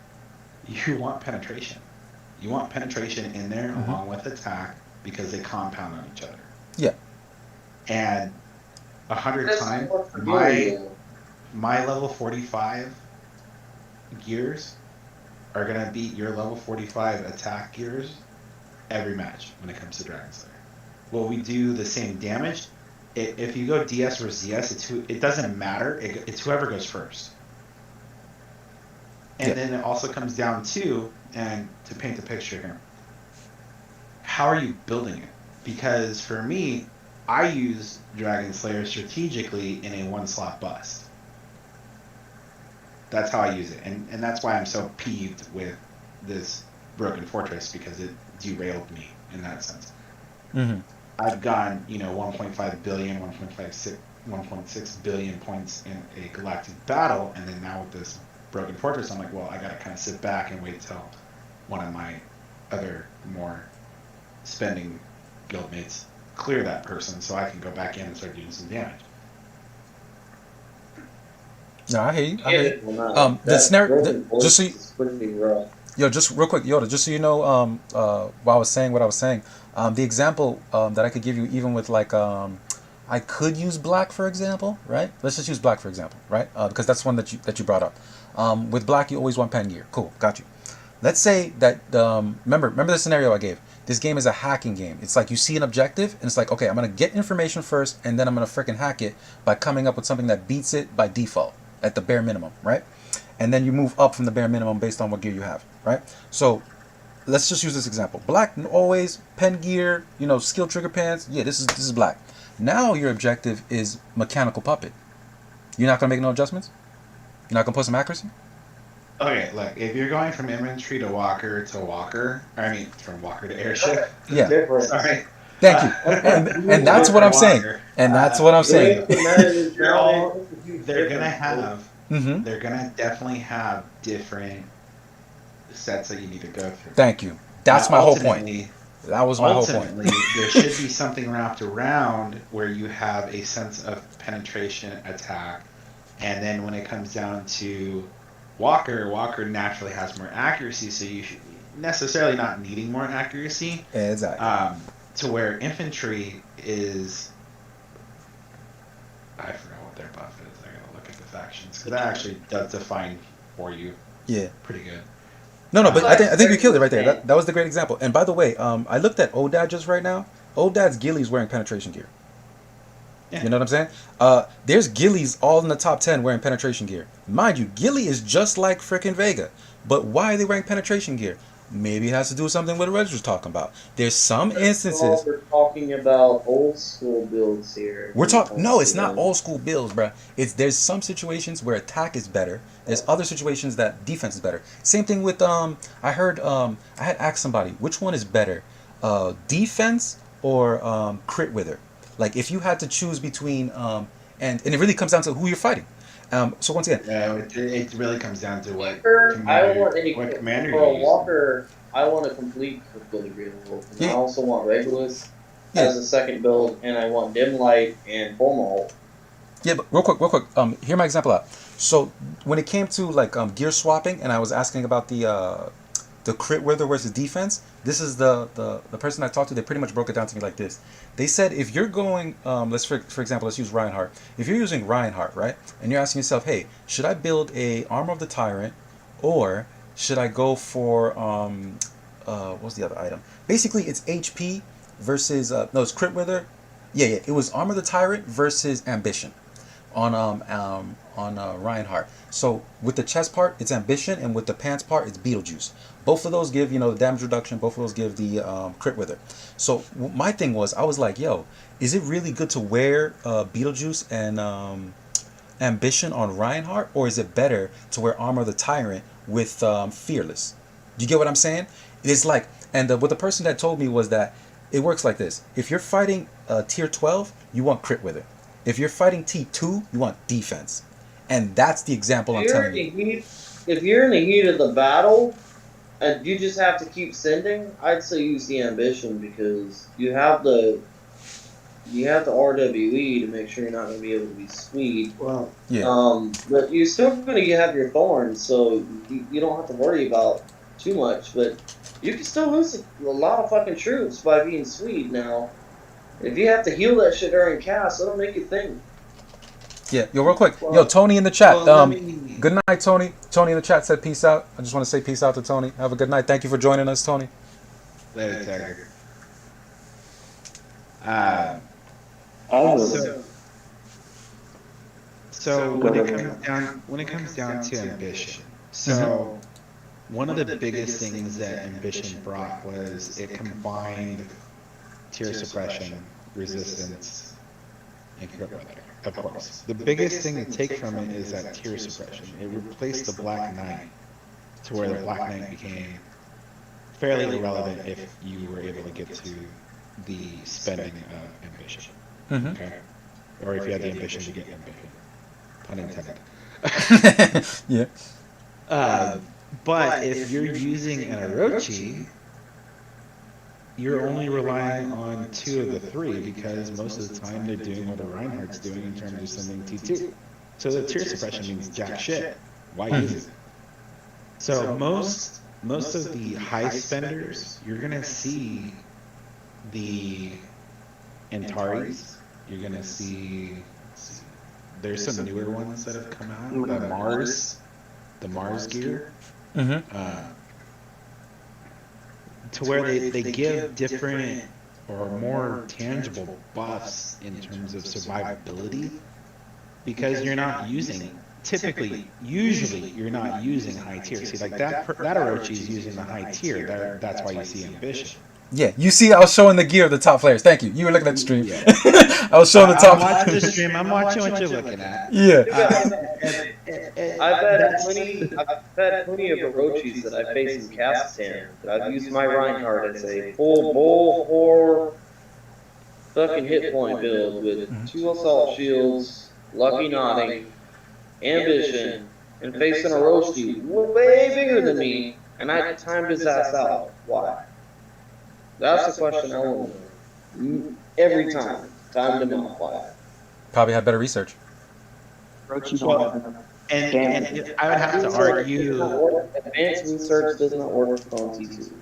you want penetration. You want penetration in there along with attack because they compound on each other. Yeah. And 100 times, my level 45 gears are going to beat your level 45 attack gears every match when it comes to Dragon Slayer. Will we do the same damage? If you go DS versus DS, it doesn't matter. It's whoever goes first. And then it also comes down to, and to paint the picture here, how are you building it? Because for me, I use Dragon Slayer strategically in a one-slot bust. That's how I use it. And that's why I'm so peeved with this Broken Fortress, because it derailed me in that sense. Mm-hmm. I've gone, 1.5 billion, 1.6 billion points in a galactic battle, and then now with this Broken Fortress, I'm like, well, I gotta kind of sit back and wait till one of my other more spending guildmates clear that person so I can go back in and start doing some damage. No, I hear you. I hear you. Well, no, The that snare. broken Just voice so you, is pretty rough. yo, just real quick, Yoda, just so you know, while I was saying what I was saying, the example that I could give you, even with like, I could use black for example, right? Let's just use black for example, right? Because that's one that you brought up. With black, you always want pen gear. Cool, got you. Let's say that remember the scenario I gave. This game is a hacking game. It's like you see an objective, and it's like, okay, I'm gonna get information first, and then I'm gonna freaking hack it by coming up with something that beats it by default at the bare minimum, right? And then you move up from the bare minimum based on what gear you have, right? So let's just use this example. Black always pen gear, skill trigger pants. Yeah, this is black. Now your objective is mechanical puppet. You're not gonna make no adjustments. You're not gonna put some accuracy. Okay, look, if you're going from infantry to walker, from walker to airship. Yeah. Different. Sorry. Thank you. And that's what I'm saying. And that's what I'm saying. They're gonna have. Mm-hmm. They're gonna definitely have different sets that you need to go through. Thank you. That's Now, my whole point. That was my whole point. Ultimately, there should be something wrapped around where you have a sense of penetration attack, and then when it comes down to Walker naturally has more accuracy, so you should necessarily not needing more accuracy. Exactly. To where infantry is, I forgot what their buff is. I gotta look at the factions because that actually does define for you. Yeah. Pretty good. No, but I think you killed it right there. That was the great example. And by the way, I looked at Odad just right now. Odad's ghillies wearing penetration gear. Yeah. You know what I'm saying? There's ghillies all in the top 10 wearing penetration gear. Mind you, ghillie is just like frickin' Vega. But why are they wearing penetration gear? Maybe it has to do with something what Reg was talking about. There's some instances. We're talking about old school builds here. No, it's not old school builds, bruh. There's some situations where attack is better. There's other situations that defense is better. Same thing with I heard I had asked somebody which one is better, defense or crit wither. Like if you had to choose between and it really comes down to who you're fighting. So once again, it really comes down to what commander for a walker. I want a complete build build. Yeah. I also want Regulus as a second build, and I want dim light and formal. Yeah, but real quick. Hear my example out. So when it came to like gear swapping, and I was asking about the crit wither versus defense. This is the person I talked to. They pretty much broke it down to me like this. They said if you're going, for example, let's use Reinhardt. If you're using Reinhardt, right, and you're asking yourself, hey, should I build a Armor of the Tyrant, or should I go for what's the other item? Basically, it's HP versus no, it's crit wither. Yeah, it was Armor of the Tyrant versus Ambition on Reinhardt. So with the chest part, it's Ambition, and with the pants part, it's Beetlejuice. Both of those give, the damage reduction. Both of those give the crit wither. So my thing was, I was like, yo, is it really good to wear Beetlejuice and Ambition on Reinhardt, or is it better to wear Armor of the Tyrant with Fearless? You get what I'm saying? It's like, and what the person that told me was that it works like this. If you're fighting tier 12, you want crit wither. If you're fighting T2, you want defense. And that's the example I'm telling you. If you're in the heat of the battle, and you just have to keep sending, I'd say use the Ambition because you have the RWE to make sure you're not going to be able to be sweet. Well, Yeah. But you're still going to have your thorns, so you don't have to worry about too much. But you can still lose a lot of fucking troops by being sweet now. If you have to heal that shit during cast, that'll make you think. Yeah, yo, real quick. Yo, Tony in the chat. Good night, Tony. Tony in the chat said peace out. I just want to say peace out to Tony. Have a good night. Thank you for joining us, Tony. Later, Tiger. So when it comes down to ambition, so one of the biggest things that ambition brought was it combined tier suppression, resistance, and crit weather. Of course, the biggest thing to take from it is that tier suppression. It replaced the Black Knight to where the Black Knight became fairly irrelevant if you were able to get to the spending of ambition. Mm-hmm. Okay, or if you had the ambition to get ambition. Pun intended. Yeah. But if you're using an Orochi, you're only relying on 2 of the 3 because most of the time they're doing what a Reinhardt's doing in terms of sending T2. So the tier suppression means jack shit. Why use it? So most of the high spenders, you're gonna see the Antares. You're gonna see. There's some newer ones that have come out. The Mars gear. To where they give different or more tangible buffs in terms of survivability, because you're not using usually you're not using high tier. See, like that Orochi is using the high tier. That's why you see ambition. Yeah, you see, I was showing the gear of the top players. Thank you. You were looking at the stream. Yeah. I was showing the top. I'm watching the stream. I'm watching what you're looking at. Yeah. I've had plenty of Orochis that I face in Kazakhstan. I've used my Reinhardt as a full bull whore fucking hit point build with 2 assault shields, lucky nodding, ambition, and facing a Orochi way bigger than me, and I timed his ass out. Why? That's the question I want to know. Every time. Timed him out. Why? Probably had better research. And I would have to argue. Advanced research does not work on T2.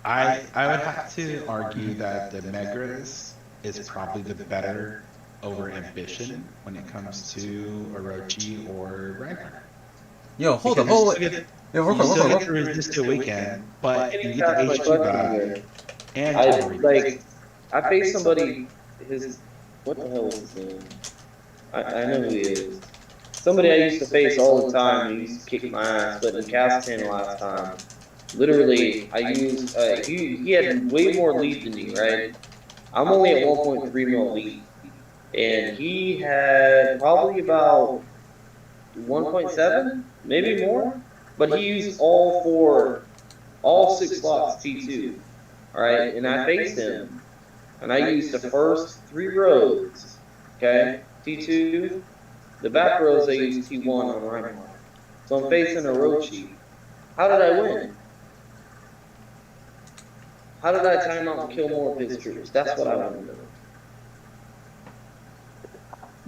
I would have to argue that the Megras is probably the better over ambition when it comes to Orochi or Reinhardt. Yo, hold up. Yo, real quick. You get the resist to weekend, but you get the HQ back. And I faced somebody. What the hell is his name? I know who he is. Somebody I used to face all the time. He used to kick my ass, but in Kazakhstan last time, literally, I used. He had way more lead than me, right? I'm only at 1.3 mil lead, and he had probably about 1.7, maybe more. But he used all 6 slots T2. Alright, and I faced him, and I used the first 3 rows, okay, T2, the back rows I used T1 on Reinhardt. So I'm facing Orochi. How did I win? How did I time out and kill more of his troops? That's what I want to know.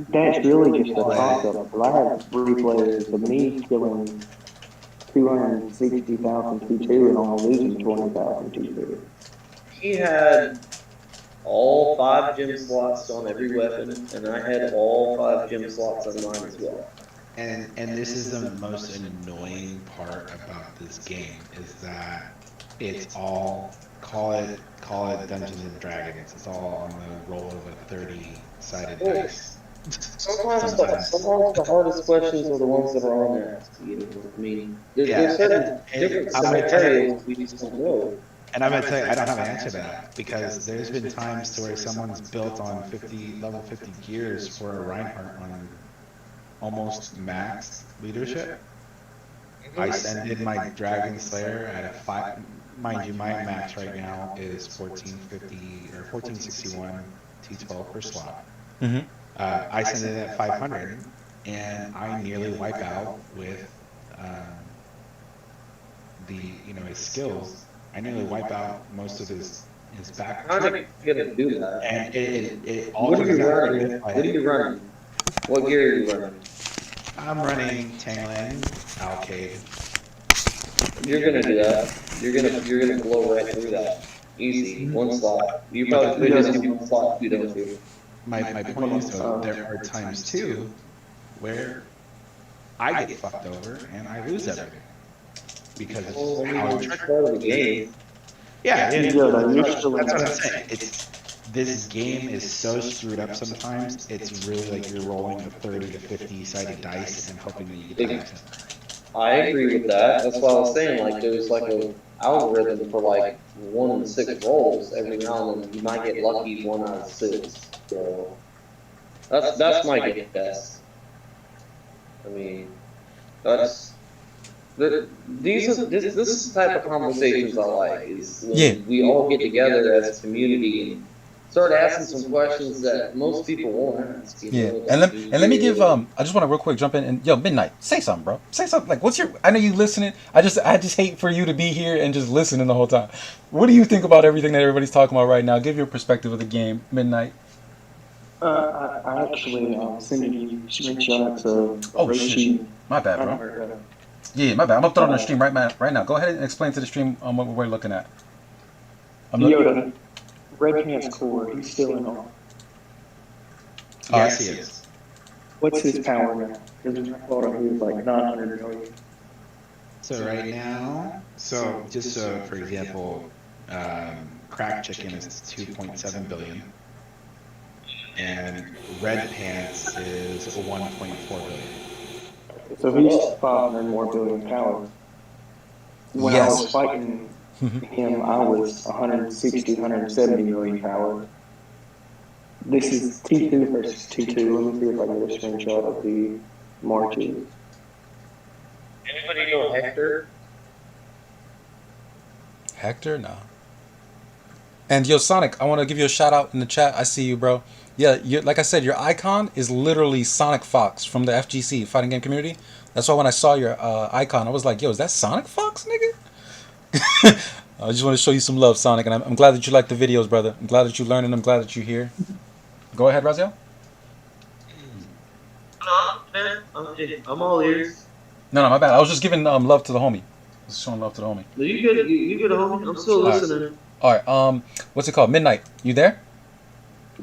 That's really just a toss-up. I have replays of me killing 260,000 T2 and only losing 20,000 T2. He had all 5 gem slots on every weapon, and I had all 5 gem slots on mine as well. And this is the most annoying part about this game, is that it's all call it Dungeons and Dragons. It's all on the roll of a 30-sided dice. Sometimes the hardest questions are the ones that are on there. I mean, there's certain different scenarios we just don't know. And I'm gonna tell you, I don't have an answer to that, because there's been times to where someone's built on level 50 gears for a Reinhardt on almost max leadership. I sended my Dragon Slayer at a 5. Mind you, my max right now is 1450 or 1461 T12 per slot. I sent it at 500, and I nearly wipe out with his skills. I nearly wipe out most of his back. How are you gonna do that? And it all What are comes you out running? with What are you running? What gear are you running? I'm running Tangling, Alcade. You're gonna do that. You're gonna blow right through that. Easy. 1 slot. You probably could just do 1 slot if you don't do. My point is, though, there are times too where I get fucked over and I lose everything because of how It's part of the game. Yeah, Yeah, that's what I'm saying. This game is so screwed up sometimes. It's really like you're rolling a 30 to 50 sided dice and hoping that you get it. I agree with that. That's what I was saying. Like there's like a algorithm for like 1 in 6 rolls every now and then. You might get lucky 1 out of 6. So that's my guess. I mean, this is the type of conversations I like. Is when we all get together as a community and start asking some questions that most people won't ask. And let me give I just want to real quick jump in and Midnight, say something, bro. Say something. Like, what's your? I know you listening. I just hate for you to be here and just listening the whole time. What do you think about everything that everybody's talking about right now? Give your perspective of the game, Midnight. I actually sending you screenshots of Oh shit, Roshi. my bad, bro. Yeah, my bad. I'm gonna throw it on the stream right now. Go ahead and explain to the stream what we're looking at. Yoda, Red Pants Core, he's still in on. Yes, he is. What's his power now? Because I thought he was like 900 million. So right now, for example, Crack Chicken is 2.7 billion, and Red Pants is 1.4 billion. So he's 500 more billion power. When I was Yes. fighting him, I was 160, 170 million power. This is T2 versus T2. Let me see if I can get a screenshot of the marches. Anybody know Hector? Hector, no. And yo, Sonic, I want to give you a shout out in the chat. I see you, bro. Yeah, like I said, your icon is literally Sonic Fox from the FGC fighting game community. That's why when I saw your icon, I was like, yo, is that Sonic Fox, nigga? I just want to show you some love, Sonic, and I'm glad that you like the videos, brother. I'm glad that you learned, and I'm glad that you're here. Go ahead, Raziel. No, man. I'm all ears. No, my bad. I was just giving love to the homie. Just showing love to the homie. No, you good? You good, homie? I'm still listening. All right. What's it called? Midnight. You there?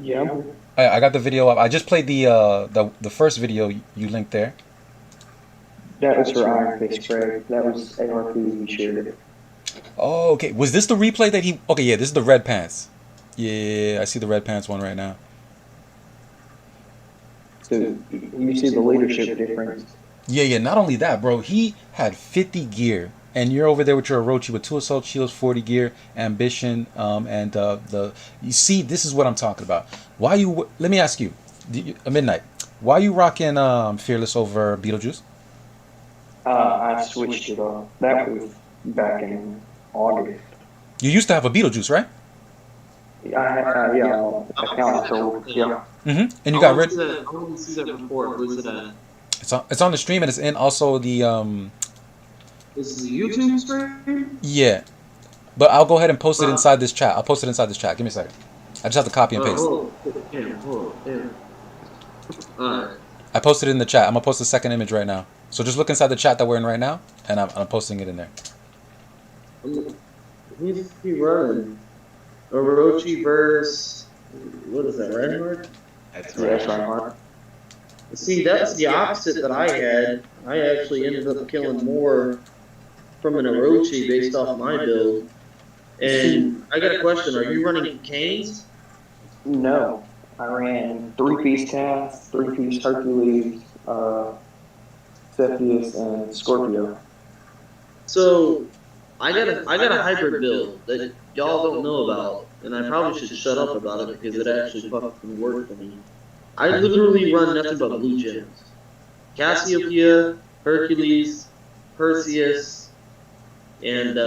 Yeah. I got the video up. I just played the first video you linked there. That was for Iron Fist Spray. That was ARP. He shared it. Oh, okay. Was this the replay that he? Okay, yeah. This is the red pants. Yeah, I see the red pants one right now. So you see the leadership difference. Yeah. Not only that, bro. He had 50 gear, and you're over there with your Orochi with 2 assault shields, 40 gear, ambition, and the. You see, this is what I'm talking about. Why you? Let me ask you, Midnight. Why you rocking Fearless over Beetlejuice? I switched it up. That was back in August. You used to have a Beetlejuice, right? Yeah, account sold. Yeah. And you got rid. I want to see that report. Where's it at? It's on the stream, and it's in also the This is a YouTube stream? Yeah. But I'll go ahead and post it inside this chat. I'll post it inside this chat. Give me a second. I just have to copy and paste. Hold on. Alright. I posted it in the chat. I'm gonna post the second image right now. So just look inside the chat that we're in right now, and I'm posting it in there. Who's he running? Orochi versus what is that, Reinhardt? That's Reinhardt. See, that's the opposite that I had. I actually ended up killing more from an Orochi based off my build. And I got a question, are you running Canes? No. I ran 3-piece Cast, 3-piece Hercules, Cepheus, and Scorpio. So I got a hybrid build that y'all don't know about, and I probably should shut up about it because it actually fucking worked for me. I literally run nothing but blue gems. Cassiopeia, Hercules, Perseus, and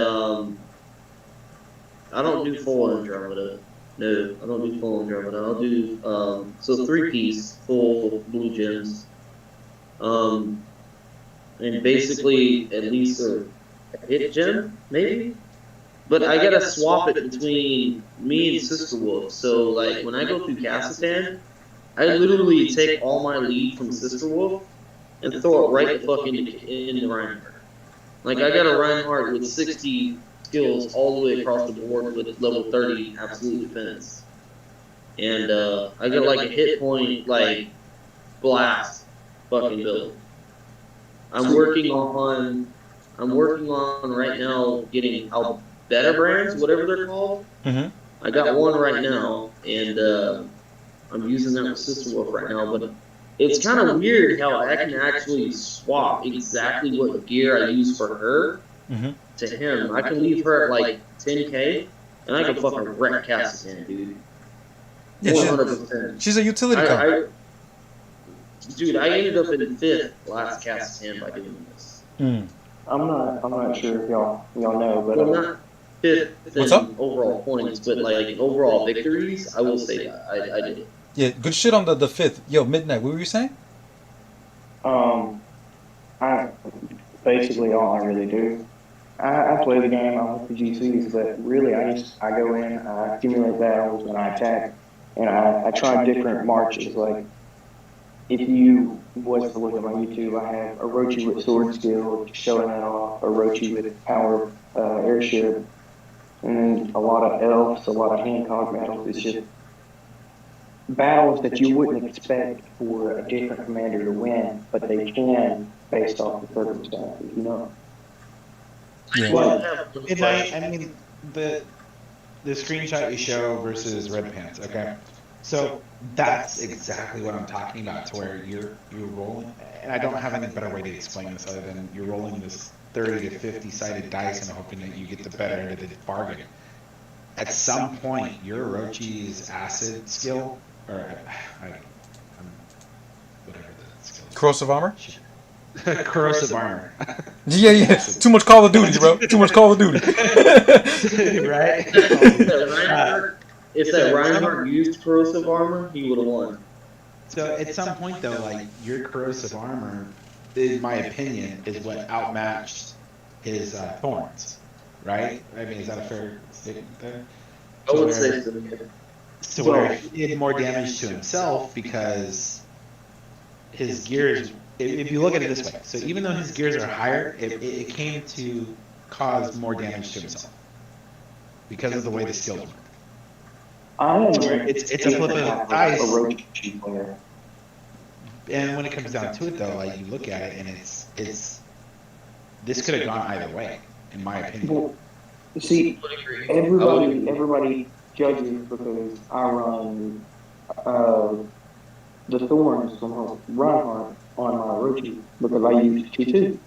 I don't do full Andromeda. No, I don't do full Andromeda. I'll do so 3-piece full blue gems. And basically at least a hit gem, maybe? But I gotta swap it between me and Sister Wolf. So like when I go through Kazakhstan, I literally take all my lead from Sister Wolf and throw it right the fuck into Reinhardt. Like I got a Reinhardt with 60 skills all the way across the board with level 30 absolute defense. And I got like a hit point like blast fucking build. I'm working on right now getting Alberta brands, whatever they're called. I got one right now, and I'm using that with Sister Wolf right now. But it's kind of weird how I can actually swap exactly what gear I use for her to him. I can leave her at like 10k, and I can fucking wreck Kazakhstan, dude. Yeah, 100%. She's a utility card. Dude, I ended up in 5th last Kazakhstan by doing this. I'm not sure if y'all know, but well, not 5th in overall points, but like overall victories, I will say that I did it. Yeah, good shit on the 5th. Yo, Midnight, what were you saying? I basically all I really do. I play the game, I like the GCs, but really I go in, I accumulate battles, and I attack and I tried different marches. Like, if you was to look at my YouTube, I have Orochi with sword skill, showing that off. Orochi with power airship, and then a lot of elves, a lot of Hancock battles. It's just battles that you wouldn't expect for a different commander to win, but they can based off the circumstances, you know. Yeah. Well, midnight. I mean, the screenshot you show versus red pants. Okay, so that's exactly what I'm talking about. To where you're rolling, and I don't have any better way to explain this other than you're rolling this 30 to 50 sided dice and hoping that you get the better end of the bargain. At some point, your Orochi's acid skill, or whatever the skill is. Corrosive armor? Corrosive armor. Yeah. Too much Call of Duty, bro. Too much Call of Duty. Right? If that Reinhardt used corrosive armor, he would have won. So at some point, though, like, your corrosive armor, in my opinion, is what outmatched his thorns, right? I mean, is that a fair statement there? I would say so. So where he did more damage to himself because his gears, if you look at it this way, so even though his gears are higher, it came to cause more damage to himself because of the way the skills work. It's a flip of dice. And when it comes down to it, though, like, you look at it and it's this could have gone either way, in my opinion. Well, see, everybody judges because I run the thorns from Reinhardt on my Orochi because I use T2.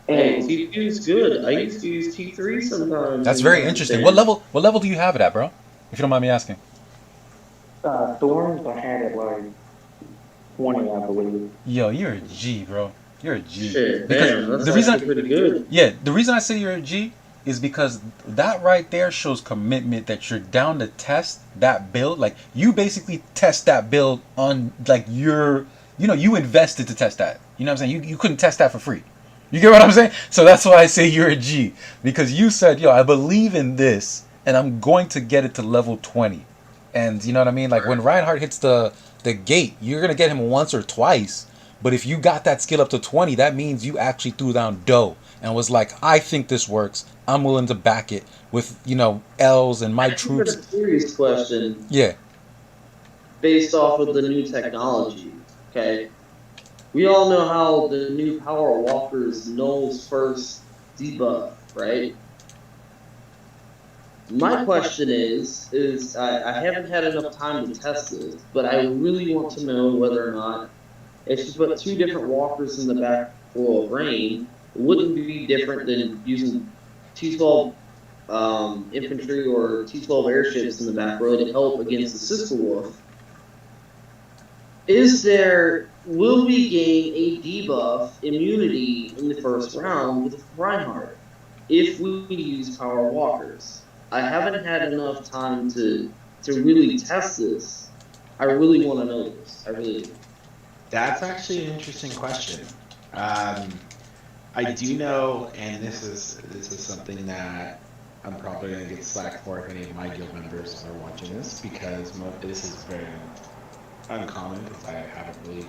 And T2 is good. I used to use T3 sometimes. That's very interesting. What level do you have it at, bro? If you don't mind me asking. Thorns, I had it like 20, I believe. Yo, you're a G, bro. You're a G. Shit, because damn, that's the reason pretty good. Yeah, the reason I say you're a G is because that right there shows commitment that you're down to test that build. Like, you basically test that build on, like, you invested to test that. You know what I'm saying? You couldn't test that for free. You get what I'm saying? So that's why I say you're a G. Because you said, yo, I believe in this, and I'm going to get it to level 20. And you know what I mean? Like, when Reinhardt hits the gate, you're going to get him once or twice. But if you got that skill up to 20, that means you actually threw down dough and was like, I think this works. I'm willing to back it with, L's and my troops. That's a serious question. Yeah. Based off of the new technology, okay? We all know how the new Power Walker's nose first debuff, right? My question is I haven't had enough time to test this, but I really want to know whether or not if you put two different walkers in the back row of rain, it wouldn't be different than using T-12 infantry or T-12 airships in the back row to help against the Sister Wolf. Will we gain a debuff immunity in the first round with Reinhardt if we use Power Walkers? I haven't had enough time to really test this. I really want to know this. I really do. That's actually an interesting question. I do know, and this is something that I'm probably going to get slack for if any of my guild members are watching this, because this is very uncommon because I haven't really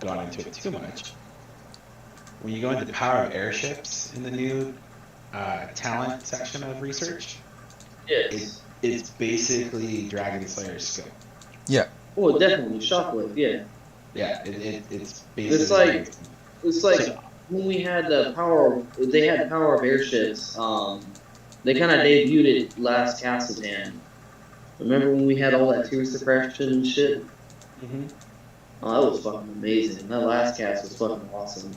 gone into it too much. When you go into the power of airships in the new talent section of research, it's basically Dragon Slayer's skill. Yeah. Oh, definitely Shockwave. Yeah. Yeah, it's basically. It's like when we had the power. They had power of airships. They kind of debuted it last Castletown. Remember when we had all that tear suppression and shit? Mm-hmm. Oh, that was fucking amazing. That last cast was fucking awesome.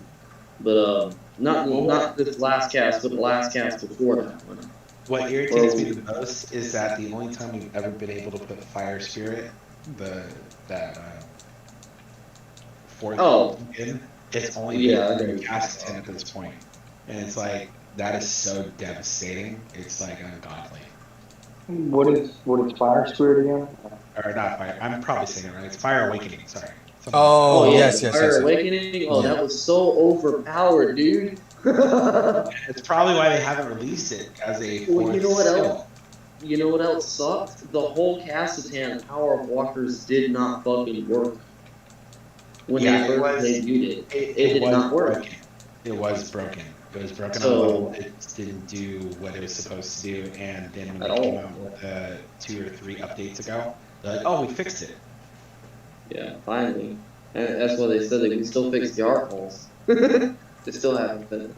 But not this last cast, but the last cast before that one. What irritates me the most is that the only time we've ever been able to put Fire Spirit, fourth in, it's only been cast 10 at this point. And it's like, that is so devastating. It's like ungodly. What is Fire Spirit again? Or not Fire, I'm probably saying it right. It's Fire Awakening, sorry. Yes. Fire Awakening? Oh, that was so overpowered, dude. It's probably why they haven't released it as a fourth skill. you know what else sucked? The whole Cassitan Power of Walkers did not fucking work when Yeah, they it first was. debuted it. It It did was not work. broken. It was broken. It was broken on So, both. It didn't do what it was supposed to do. And then when at they came all. out with 2 or 3 updates ago, they're like, "Oh, we fixed it." Yeah, finally. And that's why they said that we still fixed the art holes. They still haven't been.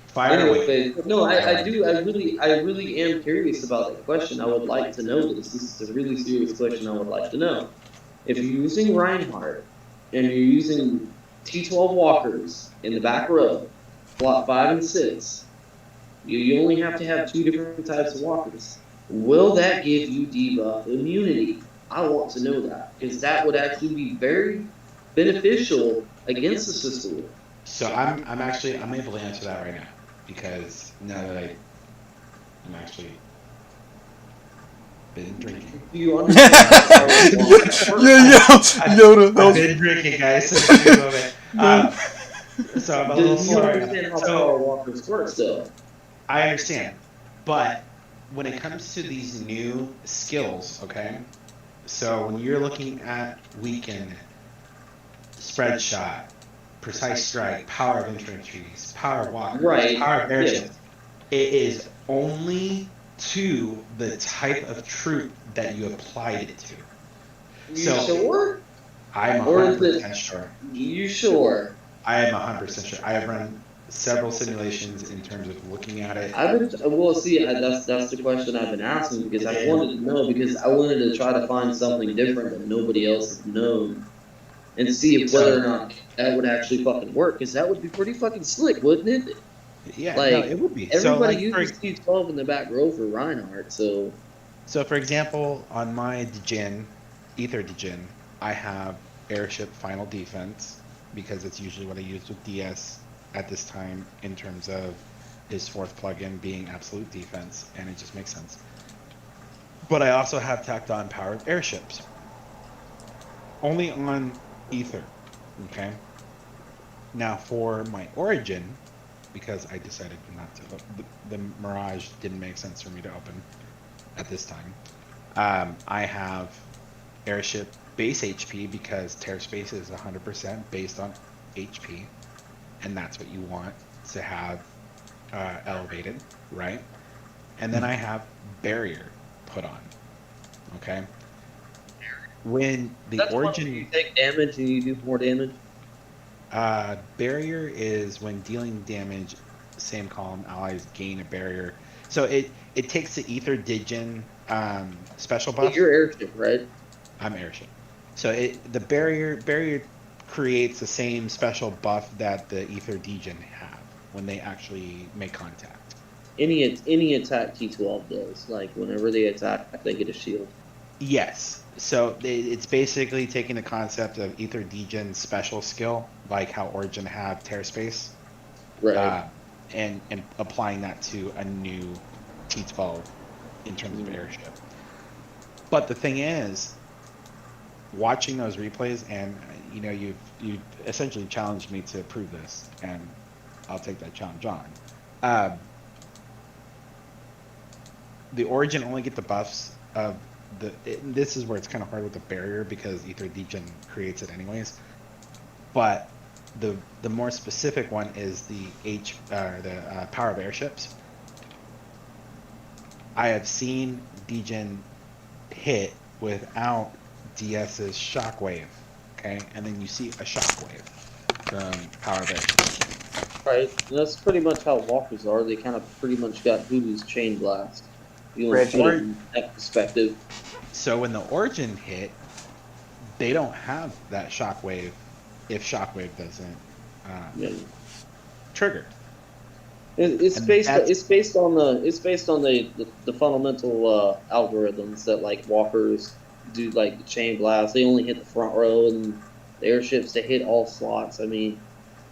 Fire away. Anyway, no, I really am curious about that question. I would like to know this. This is a really serious question I would like to know. If you're using Reinhardt and you're using T12 walkers in the back row, slot 5 and 6, you only have to have 2 different types of walkers. Will that give you debuff immunity? I want to know that because that would actually be very beneficial against the Sister Wolf. So I'm able to answer that right now because now that I'm actually been drinking. Do you understand how Power of Walkers work? Yoda, I've been drinking, guys. Since the moment. So I'm a little Do you slow right understand now. how Power of Walkers works, though? I understand, but when it comes to these new skills, okay? So when you're looking at weaken, spread shot, precise strike, power of infantries, power of walkers, Right. power of Yes. airships, it is only to the type of troop that you applied it to. You So- sure? I'm Or is 100% sure. You sure? I am 100% sure. I have run several simulations in terms of looking at it. I've been well. See, that's the question I've been asking because I wanted to know because I wanted to try to find something different that nobody else had known and see if whether or not that would actually fucking work because that would be pretty fucking slick, wouldn't it? Yeah, Like, no, it would be. Everybody so, like, uses T12 in the back row for Reinhardt, so So, for example, on my Djinn, Ether Djinn, I have Airship Final Defense because it's usually what I use with DS at this time in terms of his 4th plugin being Absolute Defense, and it just makes sense. But I also have tacked on Power of Airships. Only on Ether, okay? Now, for my Origin, because I decided not to, the Mirage didn't make sense for me to open at this time. I have Airship base HP because Terra Space is 100% based on HP, and that's what you want to have elevated, right? And then I have Barrier put on, okay? When the that's Origin... when you take damage and you do more damage. Barrier is when dealing damage, same column, allies gain a barrier. So it takes the Ether Djinn special buff. But you're Airship, right? I'm Airship. So the barrier creates the same special buff that the Ether Djinn have when they actually make contact. Any attack T12 does. Like whenever they attack, they get a shield. Yes. So it's basically taking the concept of Ether Djinn's special skill, like how Origin have Terra Space, Right. and applying that to a new T12 in terms of Airship. But the thing is, watching those replays, and you know, you essentially challenged me to prove this, and I'll take that challenge on. The Origin only get the buffs of this is where it's kind of hard with the barrier because Ether Djinn creates it anyways. But the more specific one is the power of airships. I have seen Djinn hit without DS's shockwave, okay, and then you see a shockwave from power of airships. Right. And that's pretty much how walkers are. They kind of pretty much got Voodoo's chain blast. You know, put it in that perspective. So when the Origin hit, they don't have that shockwave if shockwave doesn't trigger. It's based on the fundamental algorithms that like walkers do, like the chain blast. They only hit the front row, and the airships they hit all slots. I mean,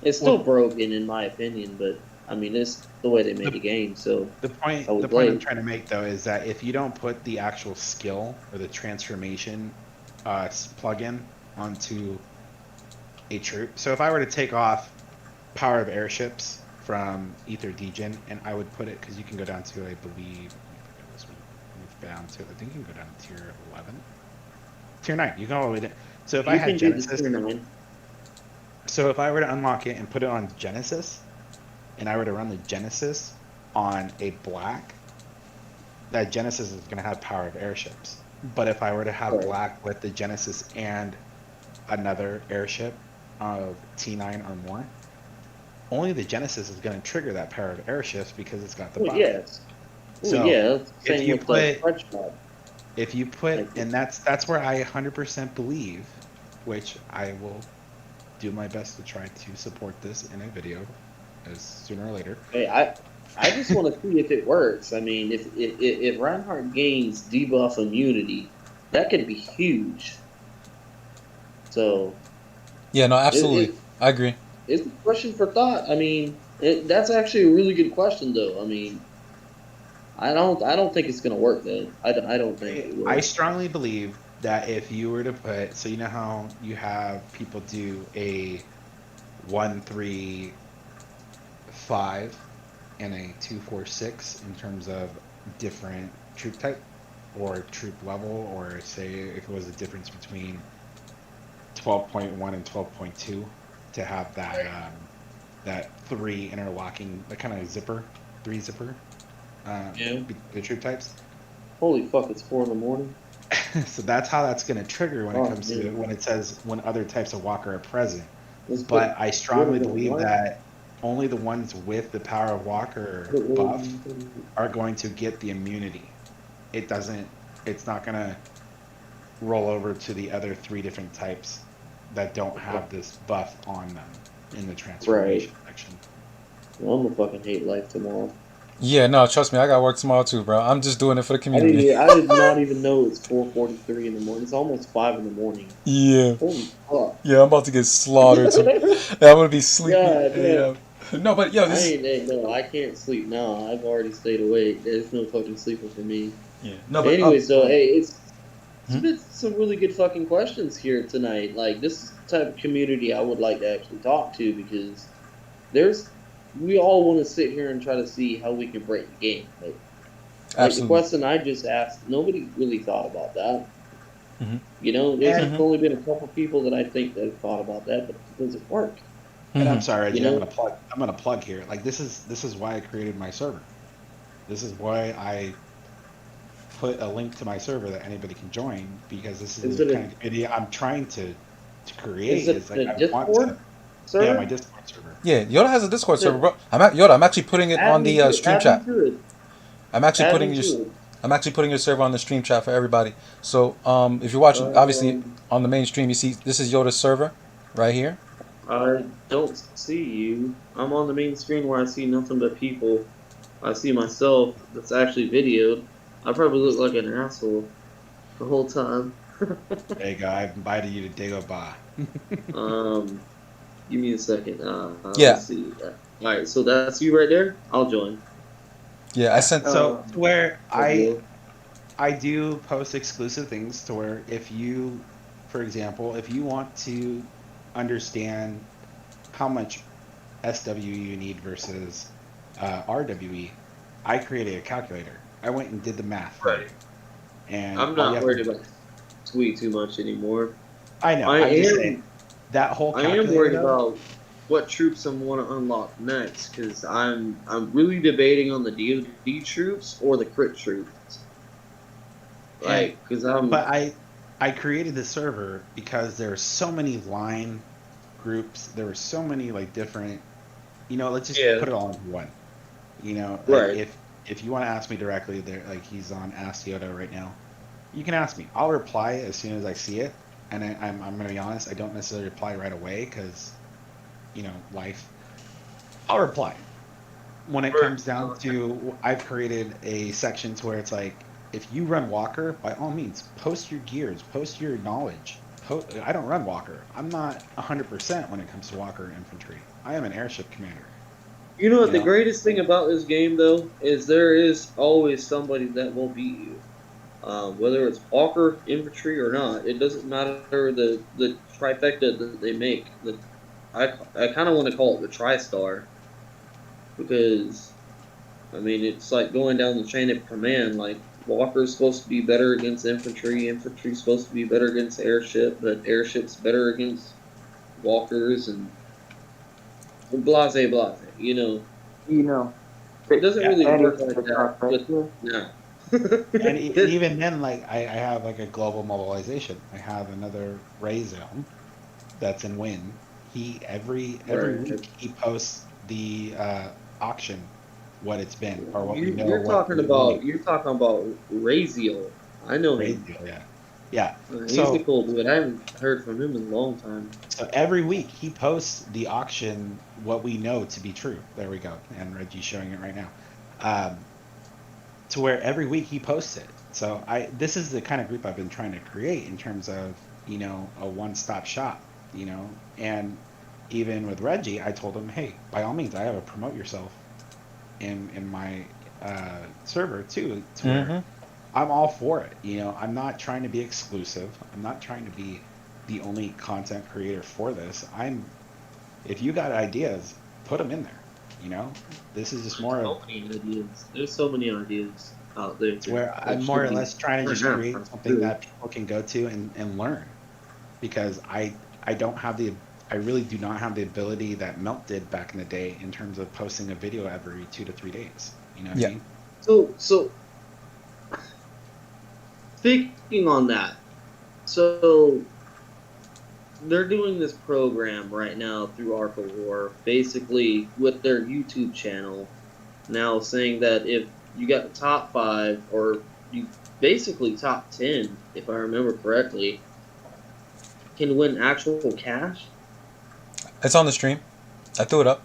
it's still broken in my opinion, but I mean it's the way they made the game. So the point I'm trying to make though is that if you don't put the actual skill or the transformation plugin onto a troop, so if I were to take off power of airships from Ether Djinn and I would put it, because you can go down to, I believe, down to, I think you can go down to tier 11. Tier 9, you can go all the way down. So if You I can had do the Genesis, tier 9. so if I were to unlock it and put it on Genesis, and I were to run the Genesis on a black, that Genesis is going to have power of airships. But if I were to have Right. black with the Genesis and another airship of T9 or more, only the Genesis is going to trigger that pair of airships because it's got the Well, buff. yes. Well, So yeah. That's the if same you with the put, French mod. if you put, Like, and that's where I 100% believe, which I will do my best to try to support this in a video, as sooner or later. hey, I just want to see if it works. I mean, if Reinhardt gains debuff immunity, that could be huge. So Yeah, no, it, absolutely. it I agree. it's a question for thought. I mean, that's actually a really good question, though. I mean, I don't think it's gonna work though. I don't think it I will. strongly believe that if you were to put, so you know how you have people do a 1-3-5 and a 2-4-6 in terms of different troop type or troop level, or say if it was a difference between 12.1 and 12.2 to have that that 3 interlocking, that kind of zipper, 3 zipper, Yeah. the troop types. Holy fuck! It's 4 in the morning. So that's how that's going to trigger when it Oh comes to man. when it says when other types of walker are present. Let's put But I what strongly is it? believe What? that only the ones with the power of walker buff are going to get the immunity. It doesn't. It's not going to roll over to the other 3 different types that don't have this buff on them in the Right. transformation section. Well, I'm gonna fucking hate life tomorrow. Yeah, no, trust me, I got work tomorrow too, bro. I'm just doing it for the community. I did not even know it's 4:43 in the morning. It's almost 5 in the morning. Yeah, Holy fuck. yeah, I'm about to get slaughtered. I'm gonna be sleepy. God Yeah, damn. no, but yo, this. No, I can't sleep now. I've already stayed awake. There's no fucking sleeping for me. Yeah, no, but Anyway, so hey, it's Hmm? been some really good fucking questions here tonight. Like this is the type of community I would like to actually talk to because we all want to sit here and try to see how we can break the game. Like the absolutely. question I just asked, nobody really thought about that. Mhm. You know, there's And- only been a couple people that I think that have thought about that, but it doesn't work. And I'm Mhm. sorry, Reggie, You know? I'm gonna plug here. Like this is why I created my server. This is why I put a link to my server that anybody can join, because this Is is it the a- kind of community I'm trying to create. Is it Is like the I want Discord to, server? yeah, my Discord server. Yeah, Yoda has a Discord Yeah. server, bro. Yoda. I'm actually putting it Add on me the to it. stream Add chat. me to it. I'm actually Add putting me your. to it. I'm actually putting your server on the stream chat for everybody. So, if you're watching, obviously on the main stream, you see this is Yoda's server, right here. I don't see you. I'm on the main screen where I see nothing but people. I see myself that's actually videoed. I probably look like an asshole the whole time. There you go. I've invited you to Dagobah. Give me a second. Yeah. Let's see. All right, so that's you right there. I'll join. Yeah, I sent. So to where Okay. I do post exclusive things to where if you, for example, if you want to understand how much SWE you need versus RWE, I created a calculator. I went and did the math for you. And I'm all you not have worried to- about Tweet too much anymore. I know. I I'm just am. saying that whole I calculator. am worried though, about what troops I want to unlock next because I'm really debating on the DoD troops or the crit troops. Like, because But I created the server because there are so many line groups. There were so many like different. Let's just Yeah. put it all into one. Like Right. if you want to ask me directly, there like he's on Ask Yoda right now. You can ask me. I'll reply as soon as I see it. And I'm going to be honest. I don't necessarily reply right away because, life. I'll reply. When it comes down to, I've created a section to where it's like, if you run Walker, by all means, post your gears, post your knowledge. I don't run Walker. I'm not 100% when it comes to Walker infantry. I am an airship commander. You know what? You The know? greatest thing about this game, though, is there is always somebody that will beat you. Whether it's Walker, infantry, or not, it doesn't matter the trifecta that they make. I kind of want to call it the tri-star because, I mean, it's like going down the chain of command. Like Walker's supposed to be better against infantry. Infantry's supposed to be better against airship, but airship's better against walkers and blase blase. You know, You know, it doesn't really that work is like the that with trifecta. no. And even then, like I have like a global mobilization. I have another Raziel that's in Win. He every Right. week he posts the auction, what it's been or what we know You're what talking we believe. about Raziel. I know him. Raziel, yeah, yeah. He's a So cool dude. I haven't heard from him in a long time. so every week he posts the auction, what we know to be true. There we go. And Reggie's showing it right now. Um, to where every week he posts it. So this is the kind of group I've been trying to create in terms of, a one-stop shop, and even with Reggie, I told him, hey, by all means, I have a promote yourself in my server too, to where I'm all for it. I'm not trying to be exclusive. I'm not trying to be the only content creator for this. If you got ideas, put them in there. This is just more of So many ideas. There's so many ideas out there. where I'm more or less trying to just create something that people can go to and learn, because I don't have I really do not have the ability that Melt did back in the day in terms of posting a video every 2 to 3 days. You know what I mean? So speaking on that, so they're doing this program right now through Arc of War, basically with their YouTube channel, now saying that if you got the top 5, or you basically top 10, if I remember correctly, can win actual cash. It's on the stream. I threw it up.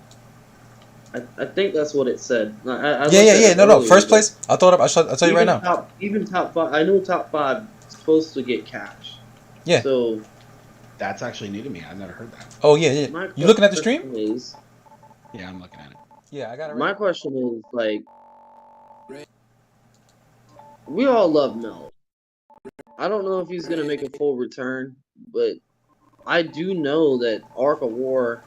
I think that's what it said. Yeah. No. First place. I'll throw it up. I'll tell you right now. Even top 5. I know top 5 is supposed to get cash. Yeah. So that's actually new to me. I've never heard that. Oh yeah. You looking at the stream? Yeah, I'm looking at it. Yeah, I got it. My question is, like, we all love Mel. I don't know if he's gonna make a full return, but I do know that Arc of War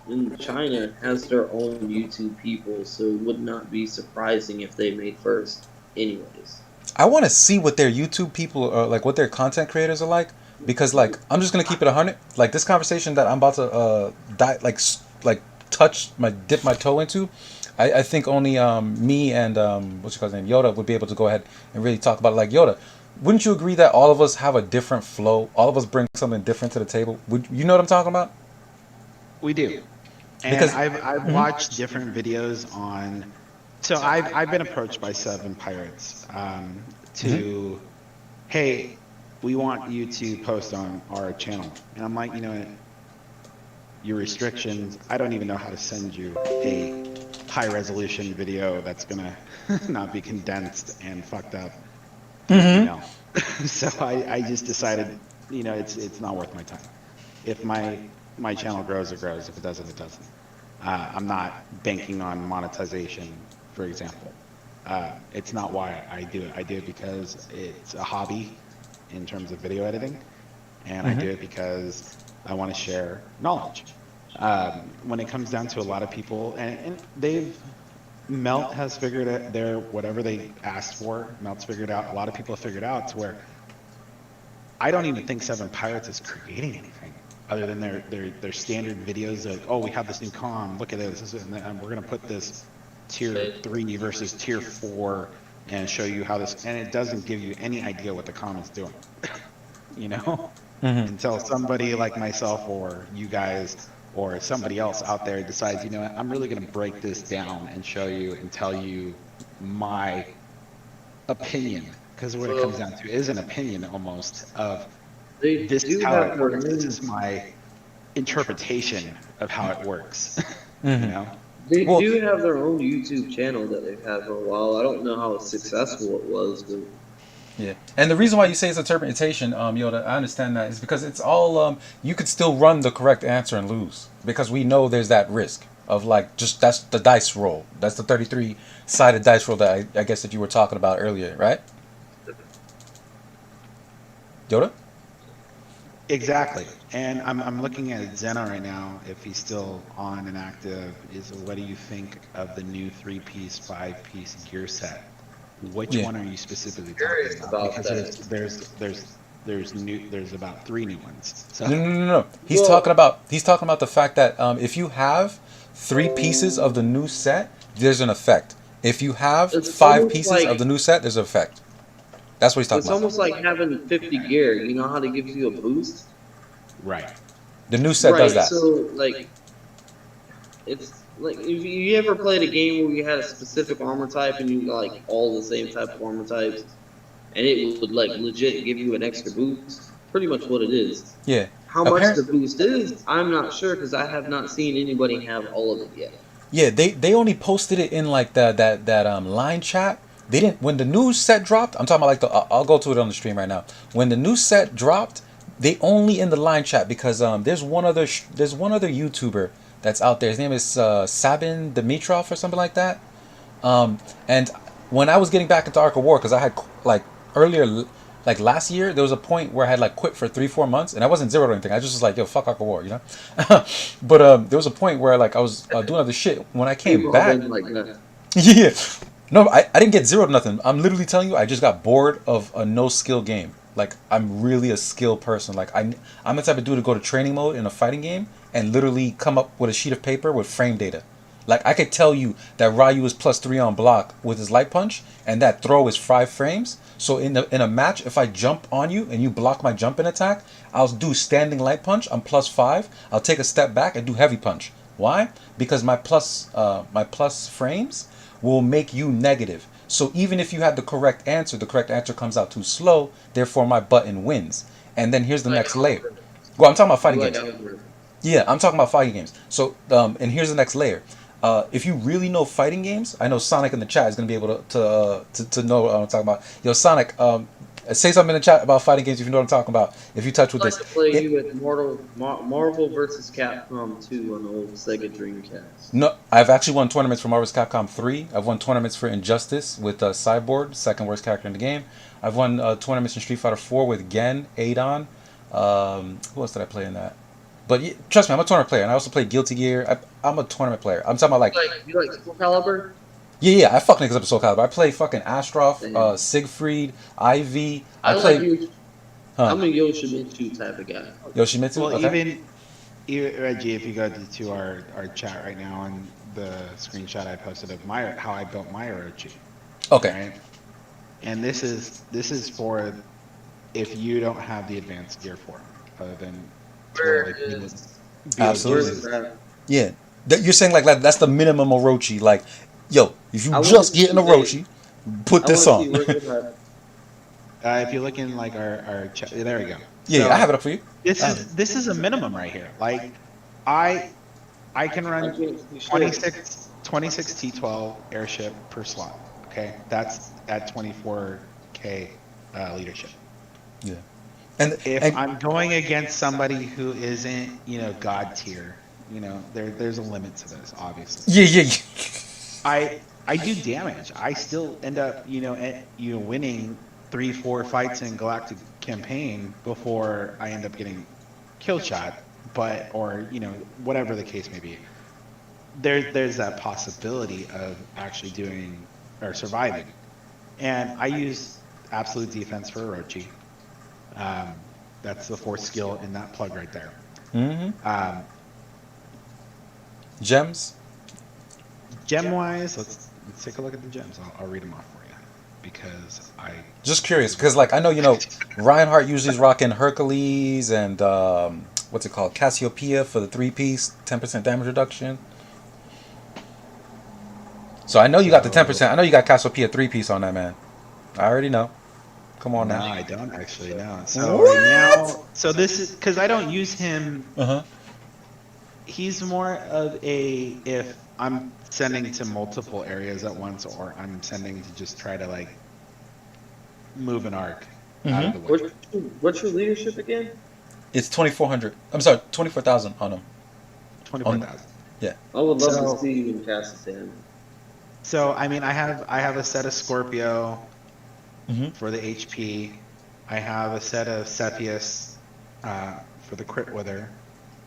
in China has their own YouTube people, so it would not be surprising if they made first anyways. I want to see what their YouTube people are like, what their content creators are like, because like I'm just gonna keep it 100. Like this conversation that I'm about to dip my toe into, I think only me and what's your name, Yoda, would be able to go ahead and really talk about it. Like Yoda, wouldn't you agree that all of us have a different flow? All of us bring something different to the table. Would you know what I'm talking about? We do. And because I've watched different videos on. So I've been approached by 7 pirates to, hey, we want you to post on our channel, and I'm like, your restrictions. I don't even know how to send you a high resolution video that's gonna not be condensed and fucked up. So I just decided, it's not worth my time. If my channel grows, it grows. If it doesn't, it doesn't. I'm not banking on monetization, for example. It's not why I do it. I do it because it's a hobby in terms of video editing, and I do it because I want to share knowledge. When it comes down to a lot of people, and Melt has figured out whatever they asked for, Melt's figured out, a lot of people have figured out to where I don't even think 7 Pirates is creating anything other than their standard videos of, oh, we have this new comm, look at this, and we're going to put this tier 3 versus tier 4 and show you how this, and it doesn't give you any idea what the comm is doing, until somebody like myself or you guys or somebody else out there decides, I'm really going to break this down and show you and tell you my opinion, because what it comes down to is an opinion almost of this is how it works. This is my interpretation of how it works. They do have their own YouTube channel that they've had for a while. I don't know how successful it was, but yeah, and the reason why you say it's interpretation, Yoda, I understand that, is because it's all you could still run the correct answer and lose, because we know there's that risk of like just that's the dice roll. That's the 33-sided dice roll that I guess that you were talking about earlier, right? Yoda? Exactly. And I'm looking at Zena right now, if he's still on and active, what do you think of the new 3-piece, 5-piece gear set Which Yeah. one are you specifically Curious talking about? about Because that. there's about 3 new ones. So No. He's Well, talking about the fact that if you have 3 pieces of the new set, there's an effect. If you have it's 5 pieces of the new set, there's an effect. That's what he's talking about. almost like having 50 gear. You know how it gives you a boost? right. The new set does Right. that. So like it's like if you ever played a game where you had a specific armor type and you got like all the same type of armor types, and it would like legit give you an extra boost. Pretty much what it is. Yeah. How much the Apparent. boost is, I'm not sure because I have not seen anybody have all of it yet. Yeah, they only posted it in like that line chat. They didn't when the new set dropped. I'm talking about like I'll go to it on the stream right now. When the new set dropped, they only in the line chat because there's one other YouTuber that's out there. His name is Sabin Dimitrov or something like that. And when I was getting back into Ark of War, because I had like earlier, like last year, there was a point where I had like quit for 3-4 months, and I wasn't zeroed or anything. I just was like, yo, fuck Ark of War, you know. But there was a point where like I was doing other shit. When I came People have back, been like that. yeah, no, I didn't get zeroed nothing. I'm literally telling you, I just got bored of a no skill game. Like I'm really a skill person. Like I'm the type of dude to go to training mode in a fighting game and literally come up with a sheet of paper with frame data. Like I could tell you that Ryu is +3 on block with his light punch, and that throw is 5 frames. So in a match, if I jump on you and you block my jumping attack, I'll do standing light punch. I'm +5. I'll take a step back and do heavy punch. Why? Because my plus frames will make you negative. So even if you had the correct answer comes out too slow. Therefore, my button wins. And then here's the next layer. Well, I'm talking about fighting games. Yeah, I'm talking about fighting games. So, and here's the next layer. If you really know fighting games, I know Sonic in the chat is gonna be able to know what I'm talking about. Yo, Sonic, say something in the chat about fighting games if you know what I'm talking about. If you touch with I'd like this, to play you at Marvel versus Capcom 2 on the old Sega Dreamcast. no, I've actually won tournaments for Marvel's Capcom 3. I've won tournaments for Injustice with Cyborg, second worst character in the game. I've won tournaments in Street Fighter 4 with Gen, Adon. Who else did I play in that? But trust me, I'm a tournament player, and I also play Guilty Gear. I'm a tournament player. I'm talking about like, You like Soul Calibur? yeah, I fuck niggas up with Soul Calibur. I play fucking Astroth, Damn. Siegfried, Ivy. I I play. like you. Huh? I'm a Yoshimitsu type of guy. Yoshimitsu. Well, Okay. even Reggie, if you go to our chat right now on the screenshot I posted of how I built my Orochi. Okay. Right? And this is for if you don't have the advanced gear for him, other than Where like, is? Absolutely. Where's that? Yeah. You're saying like that's the minimum Orochi. Like, yo, if you I just wanna get an see Orochi, put I this want to on. see where's that. if you look in like our chat, there we go. Yeah, I have it up for you. This is a minimum right here. Like I can I run can't see shit. 26 T12 airship per slot. Okay, that's at 24K leadership. Yeah. And If I'm going against somebody who isn't, God tier, there's a limit to this, obviously. yeah. I do damage. I still end up, winning 3-4 fights in Galactic Campaign before I end up getting kill shot, or whatever the case may be. There's that possibility of actually doing or surviving, and I use absolute defense for Orochi. That's the fourth skill in that plug right there. Mm-hmm. Gems. Gem wise, let's take a look at the gems. I'll read them off for you because Just curious, because like I know Reinhardt usually is rocking Hercules and what's it called, Cassiopeia for the 3-piece, 10% damage reduction. So I know you got the 10%. I know you got Cassiopeia 3-piece on that, man. I already know. Come on no, now. I don't actually know. So What? right now, this is because I don't use him. Uh-huh. He's more of a if I'm sending to multiple areas at once, or I'm sending to just try to like move an arc out of the way. What's your leadership again? It's 2,400. I'm sorry, 24,000 on him. 24,000. Yeah. I would love to see you in Kazakhstan. So I mean, I have a set of Scorpio for the HP. I have a set of Cepheus for the crit wither.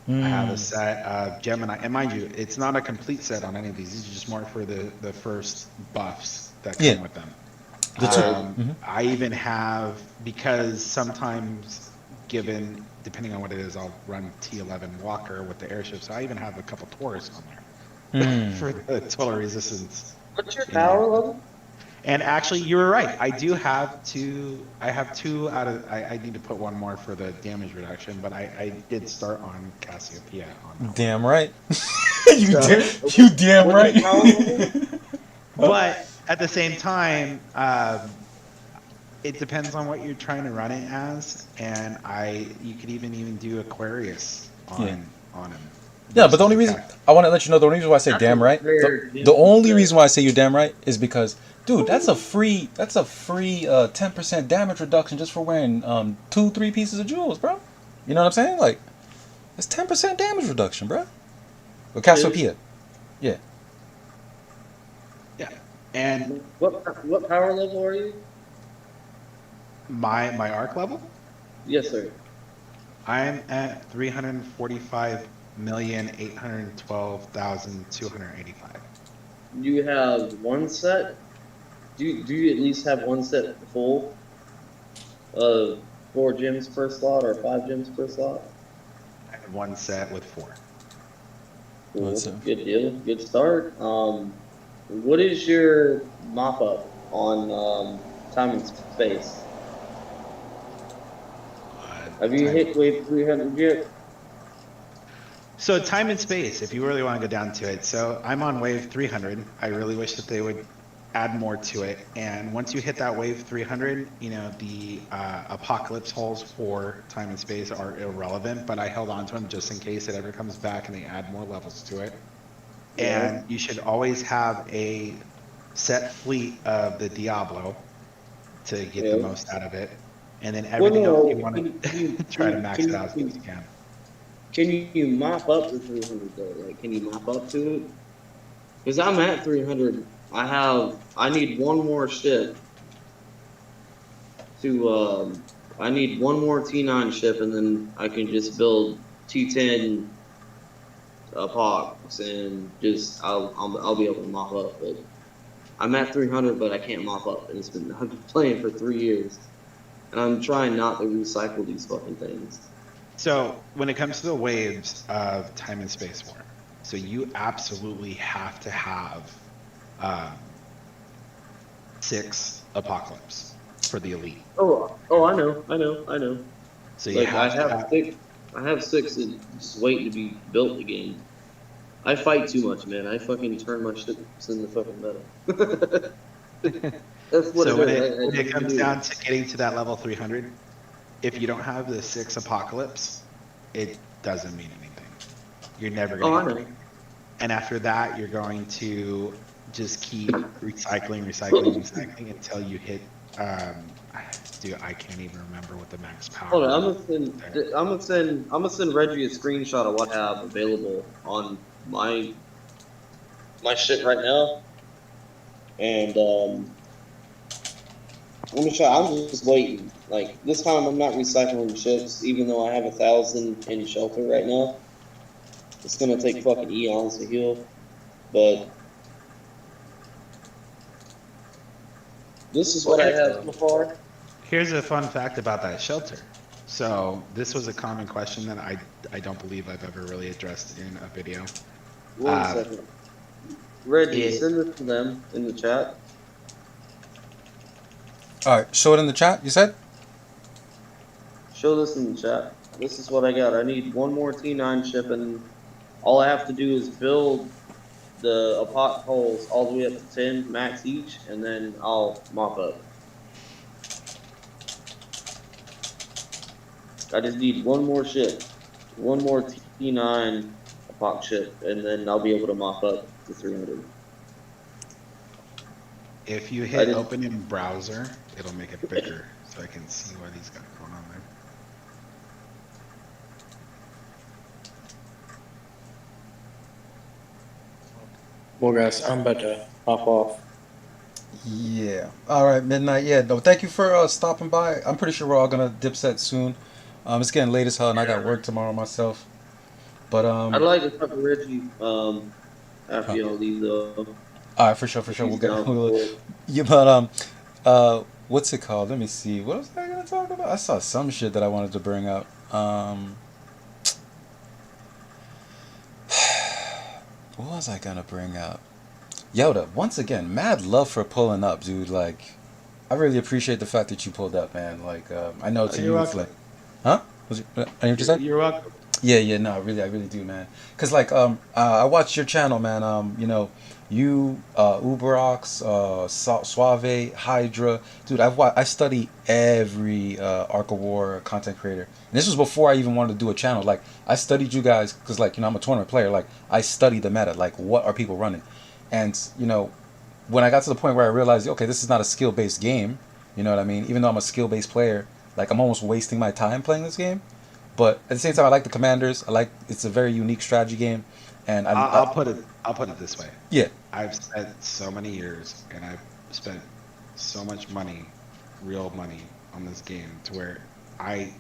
I have a set of Gemini, and mind you, it's not a complete set on any of these. These are just more for the first buffs that come with them. The two. Mhm. I even have, because sometimes, given depending on what it is, I'll run T11 Walker with the airship. So I even have a couple Taurus on there for the total resistance. What's your power level? And actually, you were right. I do have two. I have two out of. I need to put one more for the damage reduction, but I did start on Cassiopeia. Damn right. you damn right. But at the same time, it depends on what you're trying to run it as, and you could even do Aquarius on him. Yeah, but the only reason I want to let you know, the only reason why I say damn right, the only reason why I say you're damn right is because, dude, that's a free 10% damage reduction just for wearing 2-3 pieces of jewels, bro. You know what I'm saying? Like, it's 10% damage reduction, bro. With Cassiopeia. Yeah. Yeah. And what power level are you? My arc level? Yes, sir. I'm at 345,812,285. You have one set? Do you at least have one set full of 4 gems per slot or 5 gems per slot? I have one set with 4. Cool. Good deal. Good start. What is your mop up on time and space? Have you hit wave 300 yet? So time and space, if you really want to go down to it. So I'm on wave 300. I really wish that they would add more to it. And once you hit that wave 300, the apocalypse holes for time and space are irrelevant, but I held on to them just in case it ever comes back and they add more levels to it. And you should always have a set fleet of the Diablo to get the most out of it. And then everything else you want to try to max it out as best you can. Can you mop up to 300 though? Like, can you mop up to it? Because I'm at 300. I need one more ship to, I need one more T9 ship, and then I can just build T10 Apox, and just, I'll be able to mop up. But I'm at 300, but I can't mop up, and I've been playing for 3 years. And I'm trying not to recycle these fucking things. So when it comes to the waves of time and space war, so you absolutely have to have 6 apocalypse for the elite. Oh, I know. So you have I have 6 just waiting to be built again. I fight too much, man. I fucking turn my ships into fucking metal. That's what so when it comes down to getting to that level 300, if you don't have the 6 apocalypse, it doesn't mean anything. You're never going to get it. And after that, you're going to just keep recycling until you hit. Dude, I can't even remember what the max power. Hold on, I'm gonna send Reggie a screenshot of what I have available on my shit right now, and let me try. I'm just waiting. Like, this time I'm not recycling ships, even though I have 1,000 in shelter right now. It's gonna take fucking eons to heal, but this is what I have so far. Here's a fun fact about that shelter. So this was a common question that I don't believe I've ever really addressed in a video. One second. Reggie, send it to them in the chat. Alright, show it in the chat, you said? Show this in the chat. This is what I got. I need one more T9 ship, and all I have to do is build the pot holes all the way up to 10 max each, and then I'll mop up. I just need one more ship, one more T9 pot ship, and then I'll be able to mop up to 300. If you hit open in browser, it'll make it bigger, so I can see what he's got going on there. Well, guys, I'm about to hop off. Yeah. All right, midnight. Yeah. No, thank you for stopping by. I'm pretty sure we're all gonna dip set soon. It's getting late as hell, and I got work tomorrow myself. But I'd like to talk to Reggie after y'all leave though. All right, for sure. We'll get. Yeah, but What's it called? Let me see. What was I gonna talk about? I saw some shit that I wanted to bring up. What was I gonna bring up? Yoda, once again, mad love for pulling up, dude. Like, I really appreciate the fact that you pulled up, man. Like, I know to You're you it's welcome. like, huh? Was it, what you said? You're welcome. Yeah, yeah, no, really, I really do, man. Cause like, I watched your channel, man. You, Uberox, Suave, Hydra, dude. I study every Arc of War content creator. And this was before I even wanted to do a channel. Like, I studied you guys, cause like, I'm a tournament player. Like, I study the meta. Like, what are people running? And when I got to the point where I realized, okay, this is not a skill based game. You know what I mean? Even though I'm a skill based player, like I'm almost wasting my time playing this game. But at the same time, I like the commanders. It's a very unique strategy game, and I'll put it this way. Yeah. I've spent so many years and I've spent so much money, real money, on this game to where I'm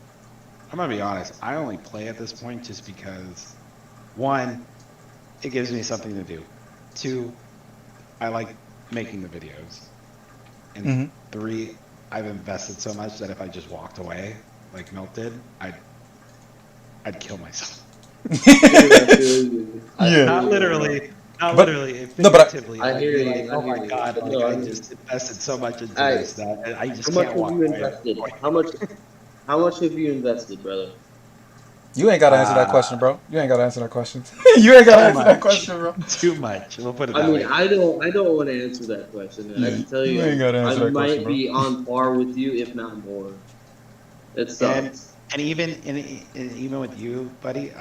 gonna be honest, I only play at this point just because, one, it gives me something to do. Two, I like making the videos. And three, I've invested so much that if I just walked away like Milt did, I'd kill myself. Yeah. Not literally. Not But- literally. no, but Figuratively. I hear you, Like, I oh hear my you. god! Like No, I I mean- just invested so much into Hey, this that I just How much can't have walk you away. invested? How much have you invested, brother? You ain't gotta answer that question, bro. You ain't gotta answer that question. You ain't gotta Too answer that much. question, bro. Too much. We'll put it I that mean, way. I don't want to answer that question. And I Yeah, can tell you ain't gotta I answer that question, might bro. be on par with you, if not more. It sucks. And even with you, buddy,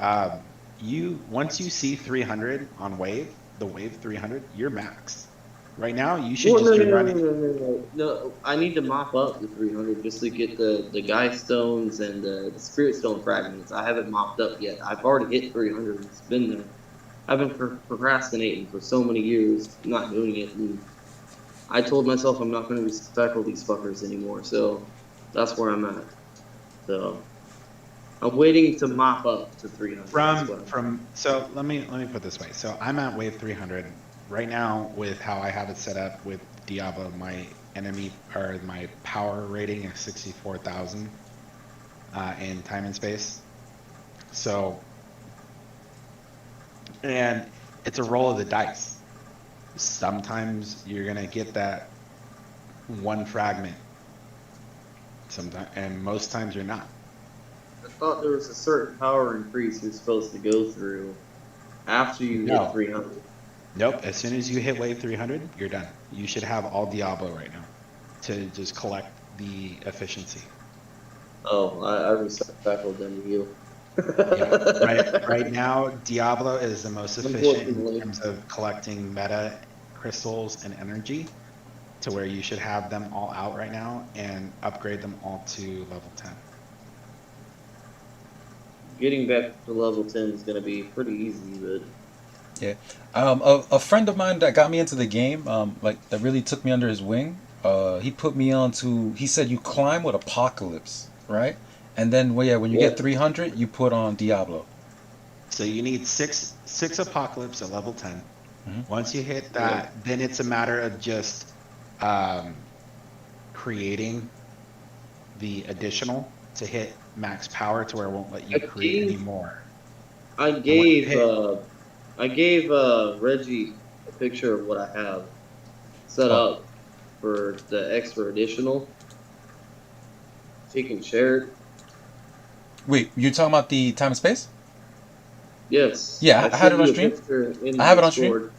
you once you see 300 on Wave, the Wave 300, you're maxed. Right now, you should Well, just no, be no, no, no, running. no, no, no. No, I need to mop up the 300 just to get the Guy Stones and the Spirit Stone fragments. I haven't mopped up yet. I've already hit 300. It's been there. I've been procrastinating for so many years, not doing it. And I told myself I'm not going to recycle these fuckers anymore. So that's where I'm at. So I'm waiting to mop up to 300. So let me put it this way. So I'm at Wave 300 right now with how I have it set up with Diablo. My my power rating is 64,000 in time and space. So, and it's a roll of the dice. Sometimes you're gonna get that one fragment. Sometimes, and most times you're not. I thought there was a certain power increase you're supposed to go through after you No. hit 300. Nope. As soon as you hit Wave 300, you're done. You should have all Diablo right now to just collect the efficiency. Oh, I recycled them you. Yeah. Right now, Diablo is the most efficient in Unfortunately. terms of collecting meta crystals and energy, to where you should have them all out right now and upgrade them all to level 10. Getting back to level 10 is going to be pretty easy, but Yeah. A friend of mine that got me into the game, like that really took me under his wing. He put me on to. He said you climb with Apocalypse, right? And then, well, yeah, when you Yeah. get 300, you put on Diablo. So you need six Apocalypse at level 10. Mhm. Once you hit that, then it's a matter of just creating the additional to hit max power to where it won't let you create any more. I gave Reggie a picture of what I have set Oh. up for the extra additional. She can share it. Wait, you talking about the time and space? Yes. Yeah, I had sent it on you a stream. picture in I have it on stream. Discord.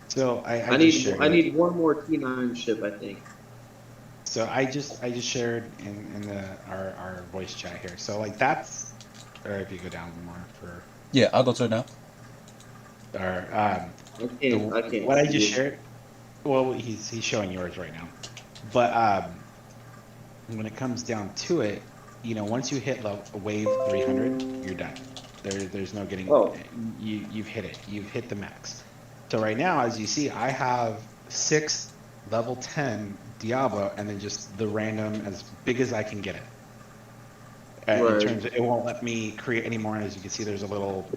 So I just shared I it. need one more T9 ship, I think. So I just shared in our voice chat here. So like that's, or if you go down more for, Yeah, I'll go to it now. or I can't. what I see just it. shared. Well, he's showing yours right now, but when it comes down to it, once you hit wave 300, you're done. There's no getting. Oh. You've hit it. You've hit the max. So right now, as you see, I have 6 level 10 Diablo, and then just the random as big as I can get it. In Right. terms of, it won't let me create any more. And as you can see, there's a little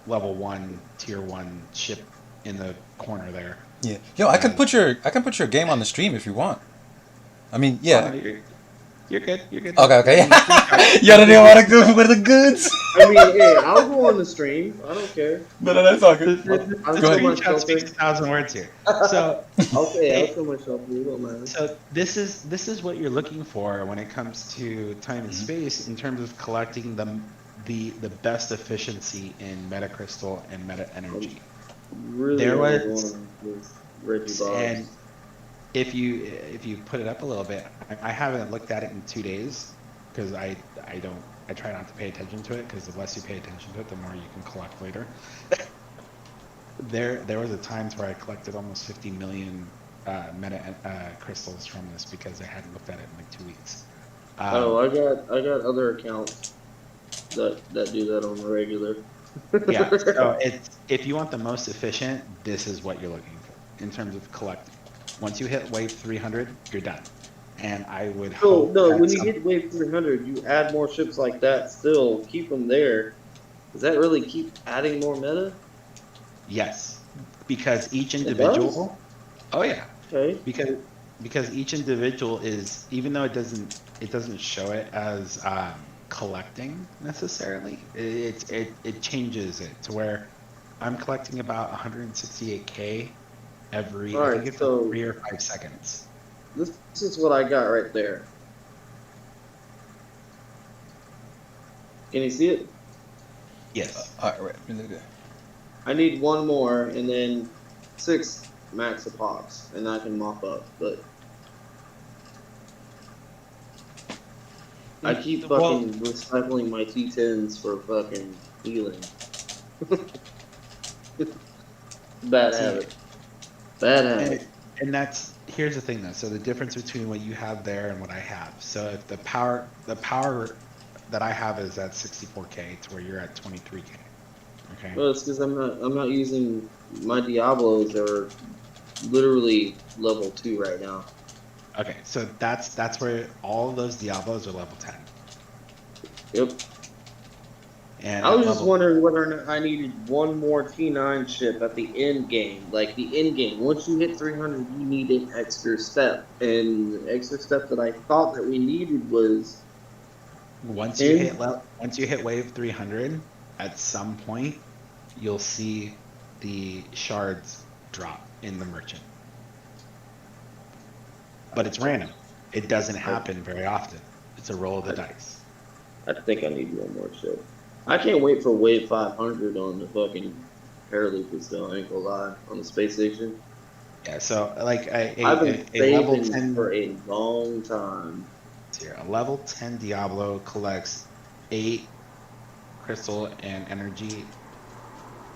level 1, tier 1 ship in the corner there. Yeah. Yo, I can put your game on the stream if you want. I mean, yeah. You're good. You're good. Okay. You don't even want to go for the goods. I mean, hey, I'll go on the stream. I don't care. No, that's all good. The I'll Go show ahead. my screenshot speaks shelter. 1,000 words here. So, Okay, I'll show my shelter. It don't matter. so this is what you're looking for when it comes to time and space in terms of collecting the best efficiency in meta crystal and meta energy. Really, There only was- going with Reggie And Bob's. if you put it up a little bit, I haven't looked at it in 2 days because I try not to pay attention to it because the less you pay attention to it, the more you can collect later. There was a times where I collected almost 50 million meta crystals from this because I hadn't looked at it in like 2 weeks. Oh, I got other accounts that do that on the regular. Yeah, so if you want the most efficient, this is what you're looking for in terms of collecting. Once you hit wave 300, you're done. And I would No, hope no. that When you hit wave 300, you add more ships like that. Still keep them there. Does that really keep adding more meta? yes, because each It individual. Oh yeah, Okay. because each individual is, even though it doesn't show it as collecting necessarily, it changes it to where I'm collecting about 168k every I Alright, think it's so- 3 or 5 seconds. This is what I got right there. Can you see it? Yes. All right. I need one more and then 6 max of pops, and I can mop up. But I keep fucking recycling my T10s for fucking healing. Bad habit. Bad habit. And that's, here's the thing though. So the difference between what you have there and what I have. So if the power that I have is at 64k to where you're at 23k. Okay. Well, it's because I'm not using my Diablos are literally level 2 right now. Okay. So that's where all of those Diablos are level 10. Yep. And I was at just level- wondering whether or not I needed one more T9 ship at the end game. Like the end game, once you hit 300, you need an extra step. And the extra step that I thought that we needed was once you hit wave 300, at some point you'll see the shards drop in the merchant. But it's random. It doesn't happen very often. It's a roll of the dice. I think I need one more ship. I can't wait for wave 500 on the fucking Paraloop still. I ain't gonna lie, on the space station. Yeah, so like I've been a level saving 10 for a long time. here. A level 10 Diablo collects 8 crystal and energy,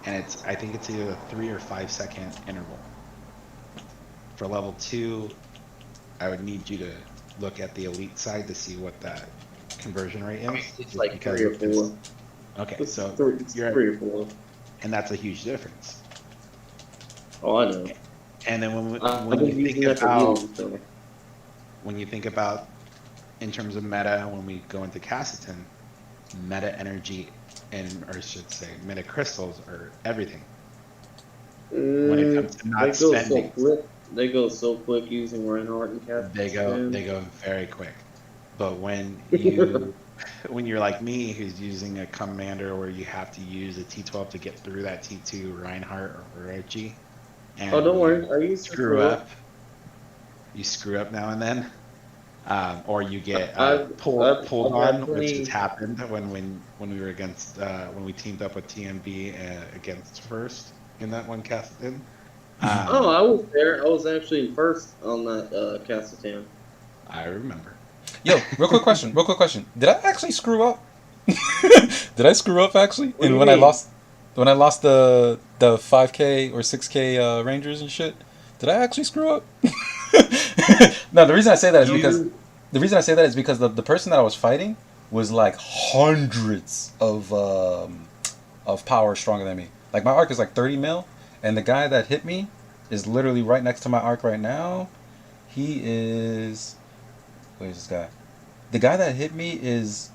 and I think it's either a 3 or 5 second interval. For level 2, I would need you to look at the elite side to see what that conversion rate is. It's just like because 3 or 4. Okay, so It's you're at, 3 or 4. and that's a huge difference. Oh, I know. And then when I've been you using think that for about healing, so. when you think about in terms of meta, when we go into Cassiton, meta energy or I should say meta crystals are everything. When it comes to not spending, They go so quick using Reinhardt and Cap. they go very quick. But when when you're like me, who's using a commander where you have to use a T12 to get through that T2 Reinhardt or Reggie, and Oh, don't worry. you I used screw up. You screw up now and then, or you get pulled I've on, plenty- which has happened when we were against when we teamed up with TMB against First in that one Cassiton. Oh, I was there. I was actually in first on that Cassitan. I remember. Yo, real quick question. Did I actually screw up? Did I screw up actually? What do And you when I mean? lost the 5K or 6K Rangers and shit, did I actually screw up? No, the reason I say that is because the person that I was fighting was like hundreds of power stronger than me. Like my arc is like 30 mil, and the guy that hit me is literally right next to my arc right now. He is. Where's this guy? The guy that hit me is.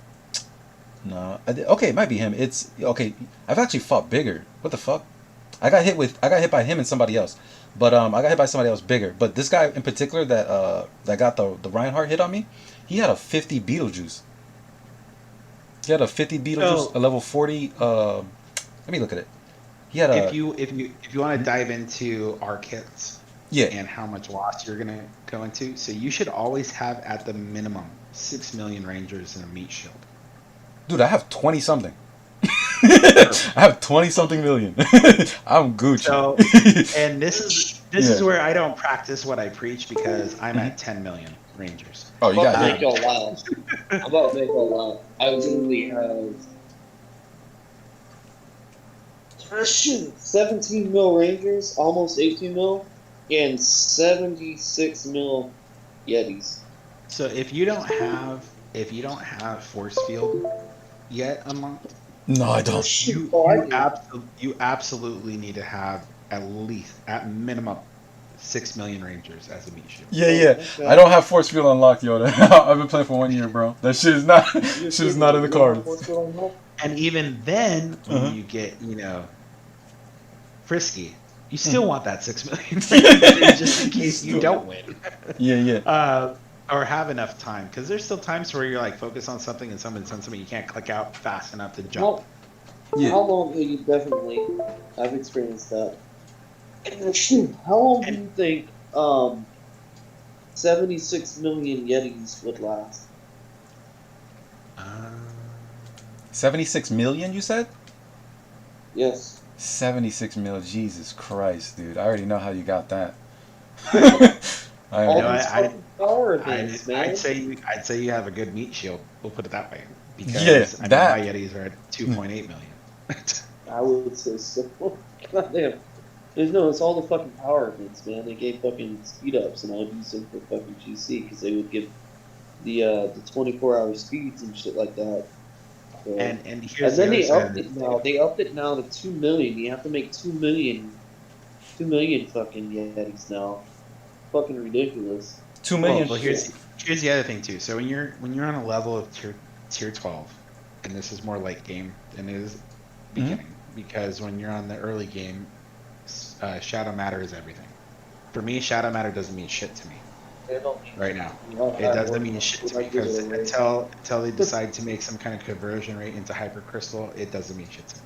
No. Okay, it might be him. It's okay. I've actually fought bigger. What the fuck? I got hit by him and somebody else. But I got hit by somebody else bigger. But this guy in particular that got the Reinhardt hit on me, he had a 50 Beetlejuice. He had a 50 Beetlejuice, a level 40. Let me look at it. He had a If you want to dive into our kits yeah. and how much loss you're gonna go into, so you should always have at the minimum 6 million Rangers in a meat shield. Dude, I have 20 something. I have 20 something million. I'm Gucci. So, and this is where I don't practice what I preach because I'm at 10 million Rangers. Oh, you got I'm hit. about to make a lot. I'm about to make a lot. I literally have 17 mil Rangers, almost 18 mil, and 76 mil Yetis. So if you don't have force field yet unlocked, No, I don't. you absolutely need to have at least at minimum 6 million Rangers as a meat shield. Yeah. I don't have force field unlocked, Yoda. I've been playing for 1 year, bro. That shit is not in the cards. And even then, when you get frisky, you still want that 6 million Rangers just in case you don't win. Yeah. Or have enough time, because there's still times where you're like focus on something and someone's on something you can't click out fast enough to jump. How long have you definitely? I've experienced that. How long do you think 76 million Yetis would last? 76 million, you said? Yes. 76 mil. Jesus Christ, dude. I already know how you got that. I'd say you have a good meat shield. We'll put it that way, because my Yetis are at 2.8 million. I would say so. Goddamn. It's all the fucking power events, man. They gave fucking speed ups, and I would use them for fucking GC because they would give the 24-hour speeds and shit like that. So, and then they upped it now. They upped it now to 2 million. You have to make 2 million fucking Yetis now. Fucking ridiculous. 2 million. Well, here's the other thing too. So when you're on a level of tier 12, and this is more late game than it is beginning, because when you're on the early game, shadow matter is everything. For me, shadow matter doesn't mean shit to me right now. It doesn't mean shit to me, because until they decide to make some kind of conversion rate into hypercrystal, it doesn't mean shit to me.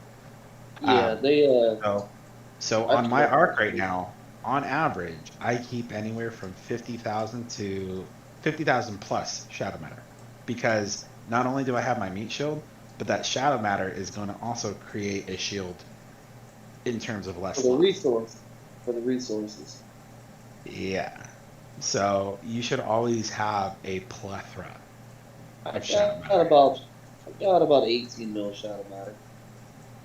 Yeah, So on my arc right now, on average, I keep anywhere from 50,000 to 50,000 plus shadow matter, because not only do I have my meat shield, but that shadow matter is going to also create a shield in terms of less for the resources. Yeah. So you should always have a plethora of shadow matter. I got about 18 mil shadow matter.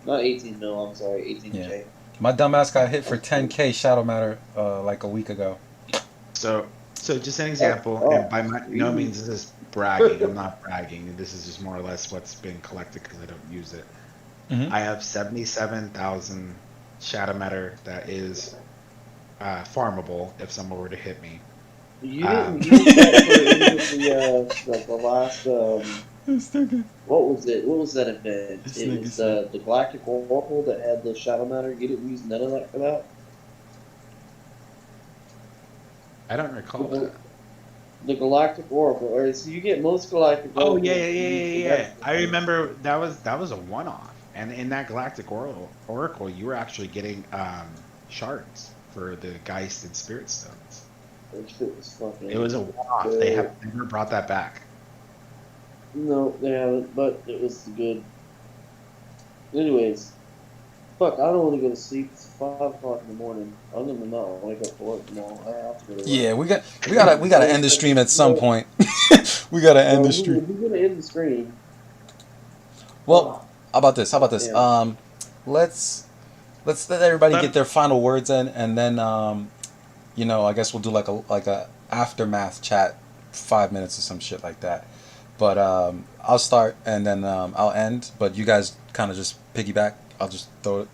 Not 18 mil, I'm sorry, 18K. Yeah. My dumbass got hit for 10K shadow matter like a week ago. So just an example, and by no means is this bragging. I'm not bragging. This is just more or less what's been collected because I don't use it. I have 77,000 shadow matter that is farmable if someone were to hit me. You didn't use that for the last what was it? What was that event? It was the Galactic Oracle that had the shadow matter. You didn't use none of that for that? I don't recall that. The Galactic Oracle, or so you get most Galactic Oracles. Oh yeah. I remember that was a one-off, and in that Galactic Oracle, you were actually getting shards for the Geist and Spirit Stones. It was a one-off. They have never brought that back. No, they haven't, but it was good. Anyways, fuck, I don't want to go to sleep. It's 5 o'clock in the morning. I'm gonna not wake up for work tomorrow. I have to go to work. Yeah, we gotta end the stream at some point. We gotta end the stream. We're gonna end the stream. Well, how about this? Yeah. Let's let everybody get their final words in, and then I guess we'll do like a aftermath chat, 5 minutes or some shit like that. But I'll start and then I'll end. But you guys kind of just piggyback. I'll just throw it.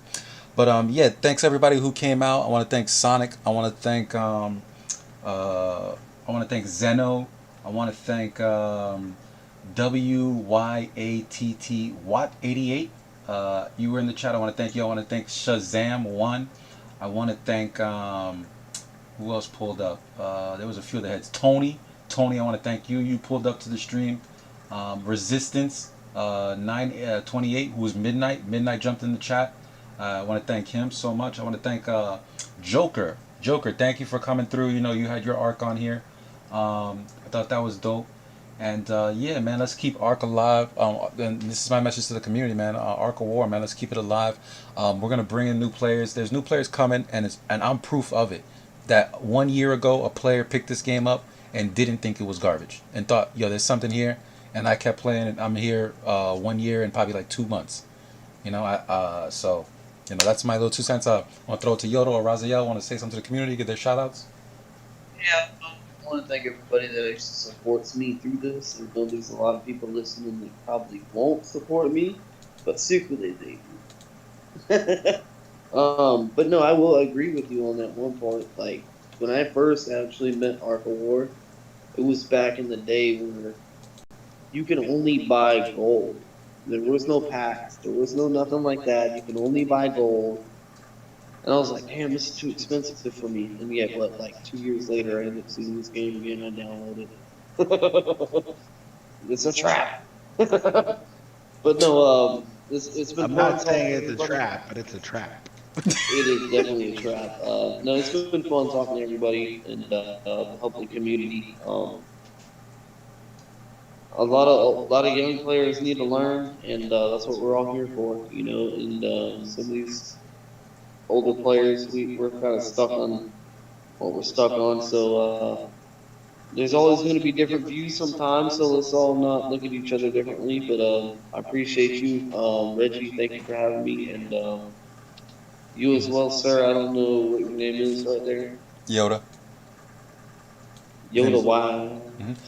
But yeah, thanks everybody who came out. I want to thank Sonic. I want to thank Zeno. I want to thank WYATT Watt88. You were in the chat. I want to thank you. I want to thank Shazam1. I want to thank Who else pulled up? There was a few of the heads. Tony, I want to thank you. You pulled up to the stream. Resistance, 928, who was Midnight. Midnight jumped in the chat. I want to thank him so much. I want to thank Joker. Joker, thank you for coming through. You know, you had your arc on here. I thought that was dope. And yeah, man, let's keep ARC alive. And this is my message to the community, man. ARC of War, man, let's keep it alive. We're gonna bring in new players. There's new players coming, and I'm proof of it. That 1 year ago, a player picked this game up and didn't think it was garbage, and thought, yo, there's something here. And I kept playing it. I'm here 1 year and probably like 2 months. You know, so you know that's my little 2 cents. I want to throw it to Yoda or Raziel. Want to say something to the community, give their shout outs. Yeah, I want to thank everybody that actually supports me through this. I know there's a lot of people listening that probably won't support me, but secretly they do. But no, I will agree with you on that one point. Like, when I first actually met Ark of War, it was back in the day where you could only buy gold. There was no packs. There was no nothing like that. You can only buy gold. And I was like, damn, this is too expensive for me. And yet, what, like 2 years later, I ended up seeing this game again. I downloaded it. It's a trap. But no, it's been I'm fun not saying talking it's to a everybody. trap, but it's a trap. It is definitely a trap. No, it's been fun talking to everybody and hopefully community. A lot of young players need to learn, and that's what we're all here for, you know. And some of these older players, we're kind of stuck on what we're stuck on. So there's always going to be different views sometimes. So let's all not look at each other differently. But I appreciate you, Reggie. Thank you for having me, and you as well, sir. I don't know what your name is right there. Yoda. Yodadawise.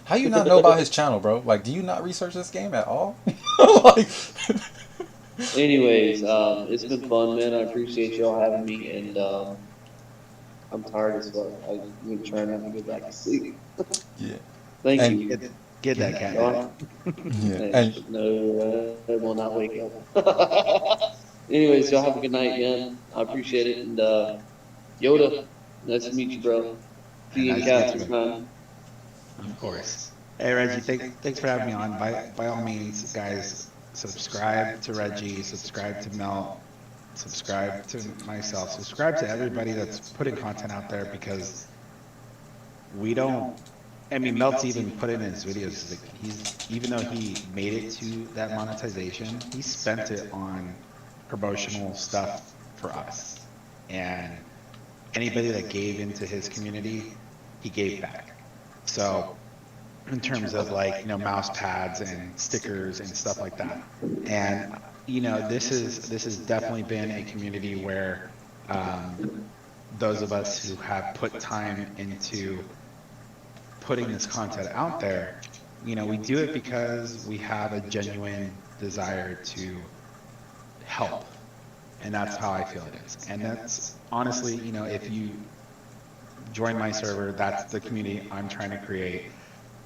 How you not know about his channel, bro? Like, do you not research this game at all? Like, Anyways, it's been fun, man. I appreciate y'all having me, and I'm tired as fuck. I'm gonna try not to go back to sleep. yeah. Thank And- you. Get that cat. Y'all- Yeah. And No, I will not wake up. Anyways, y'all have a good night, man. I appreciate it, and Yoda, nice to meet you, bro. See you in Nice to meet Casper, you. man. Of course. Hey Reggie, thanks for having me on. By all means, guys, subscribe to Reggie, subscribe to Mel, subscribe to myself, subscribe to everybody that's putting content out there, because we don't. I mean, Melt's even put it in his videos. Like, even though he made it to that monetization, he spent it on promotional stuff for us. And anybody that gave into his community, he gave back. So in terms of, like, you know, mouse pads and stickers and stuff like that. And, you know, this has definitely been a community where those of us who have put time into putting this content out there, you know, we do it because we have a genuine desire to help. And that's how I feel it is. And that's honestly, you know, if you join my server, that's the community I'm trying to create.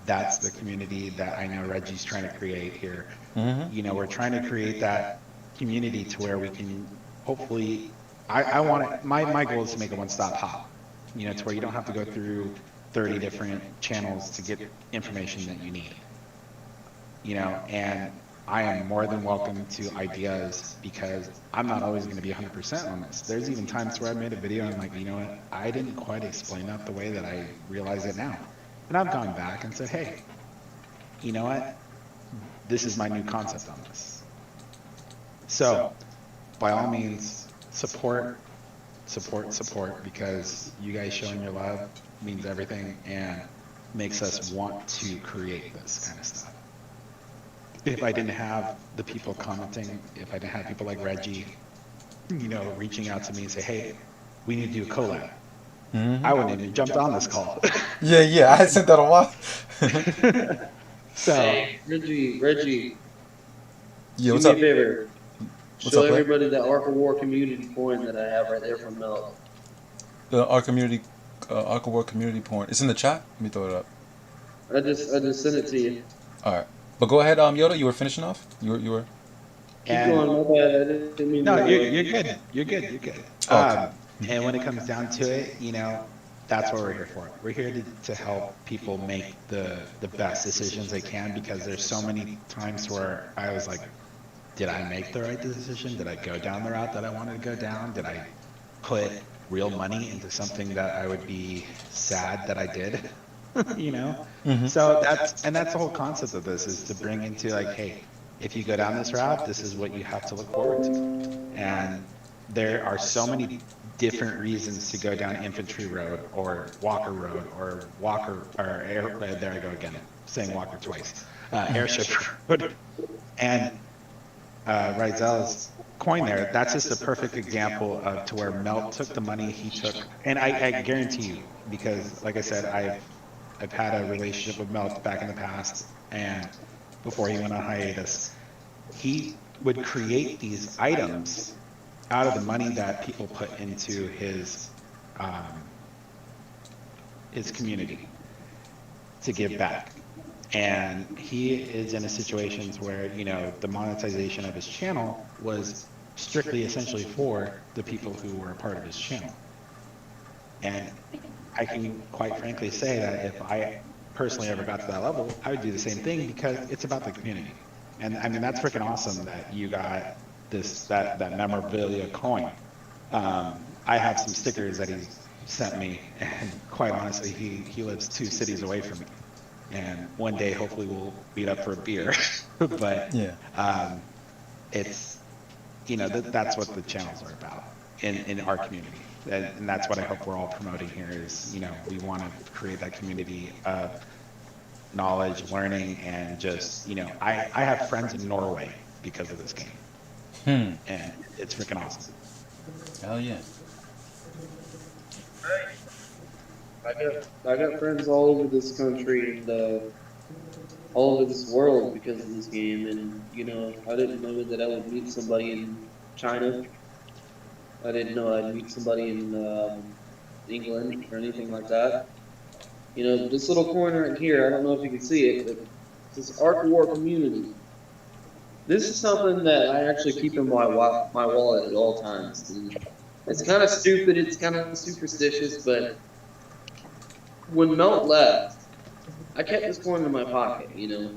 That's the community that I know Reggie's trying to create here. You know, we're trying to create that community to where we can hopefully, I want it, my goal is to make a one-stop hop, you know, to where you don't have to go through 30 different channels to get information that you need, you know. And I am more than welcome to ideas, because I'm not always going to be 100% on this. There's even times where I made a video and I'm like, you know what, I didn't quite explain that the way that I realize it now. And I've gone back and said, hey, you know what, this is my new concept on this. So by all means, support, because you guys showing your love means everything and makes us want to create this kind of stuff. If I didn't have the people commenting, if I didn't have people like Reggie, you know, reaching out to me and say, hey, we need to do a collab, I wouldn't even jumped on this call. yeah, I sent that a while. So, hey, Reggie, Yeah, what's do up? me a favor. What's Show up, man? everybody that Ark of War community point that I have right there from Mel. The Arc community, Arc of War community porn. It's in the chat. Let me throw it up. I just sent it to you. All right, but go ahead, Yoda. You were finishing off. You were. Keep going, my bad. I didn't mean No, to. you're good. You're good. Okay. And when it comes down to it, you know, that's what we're here for. We're here to help people make the best decisions they can, because there's so many times where I was like, did I make the right decision? Did I go down the route that I wanted to go down? Did I put real money into something that I would be sad that I did? You know? Hmm. So that's the whole concept of this, is to bring into like, hey, if you go down this route, this is what you have to look forward to. And there are so many different reasons to go down Infantry Road or Walker Road or there I go again, saying Walker twice, Airship Road. And Raziel's coin there, that's just a perfect example of to where Melt took the money he took. And I guarantee you, because like I said, I've had a relationship with Melt back in the past, and before he went on hiatus, he would create these items out of the money that people put into his community to give back. And he is in a situations where, you know, the monetization of his channel was strictly essentially for the people who were a part of his channel. And I can quite frankly say that if I personally ever got to that level, I would do the same thing, because it's about the community. And I mean, that's freaking awesome that you got that memorabilia coin. I have some stickers that he sent me, and quite honestly, he lives 2 cities away from me. And one day, hopefully, we'll meet up for a beer. But Yeah. it's, you know, that's what the channels are about in our community. And that's what I hope we're all promoting here is, you know, we want to create that community of knowledge, learning, and just, you know, I have friends in Norway because of this game. And it's freaking awesome. Hell yeah. I got friends all over this country and all over this world because of this game. And you know, I didn't know that I would meet somebody in China. I didn't know I'd meet somebody in England or anything like that. You know, this little corner right here, I don't know if you can see it, but this Arc War community. This is something that I actually keep in my wallet at all times. And it's kind of stupid, it's kind of superstitious, but when Melt left, I kept this coin in my pocket, you know.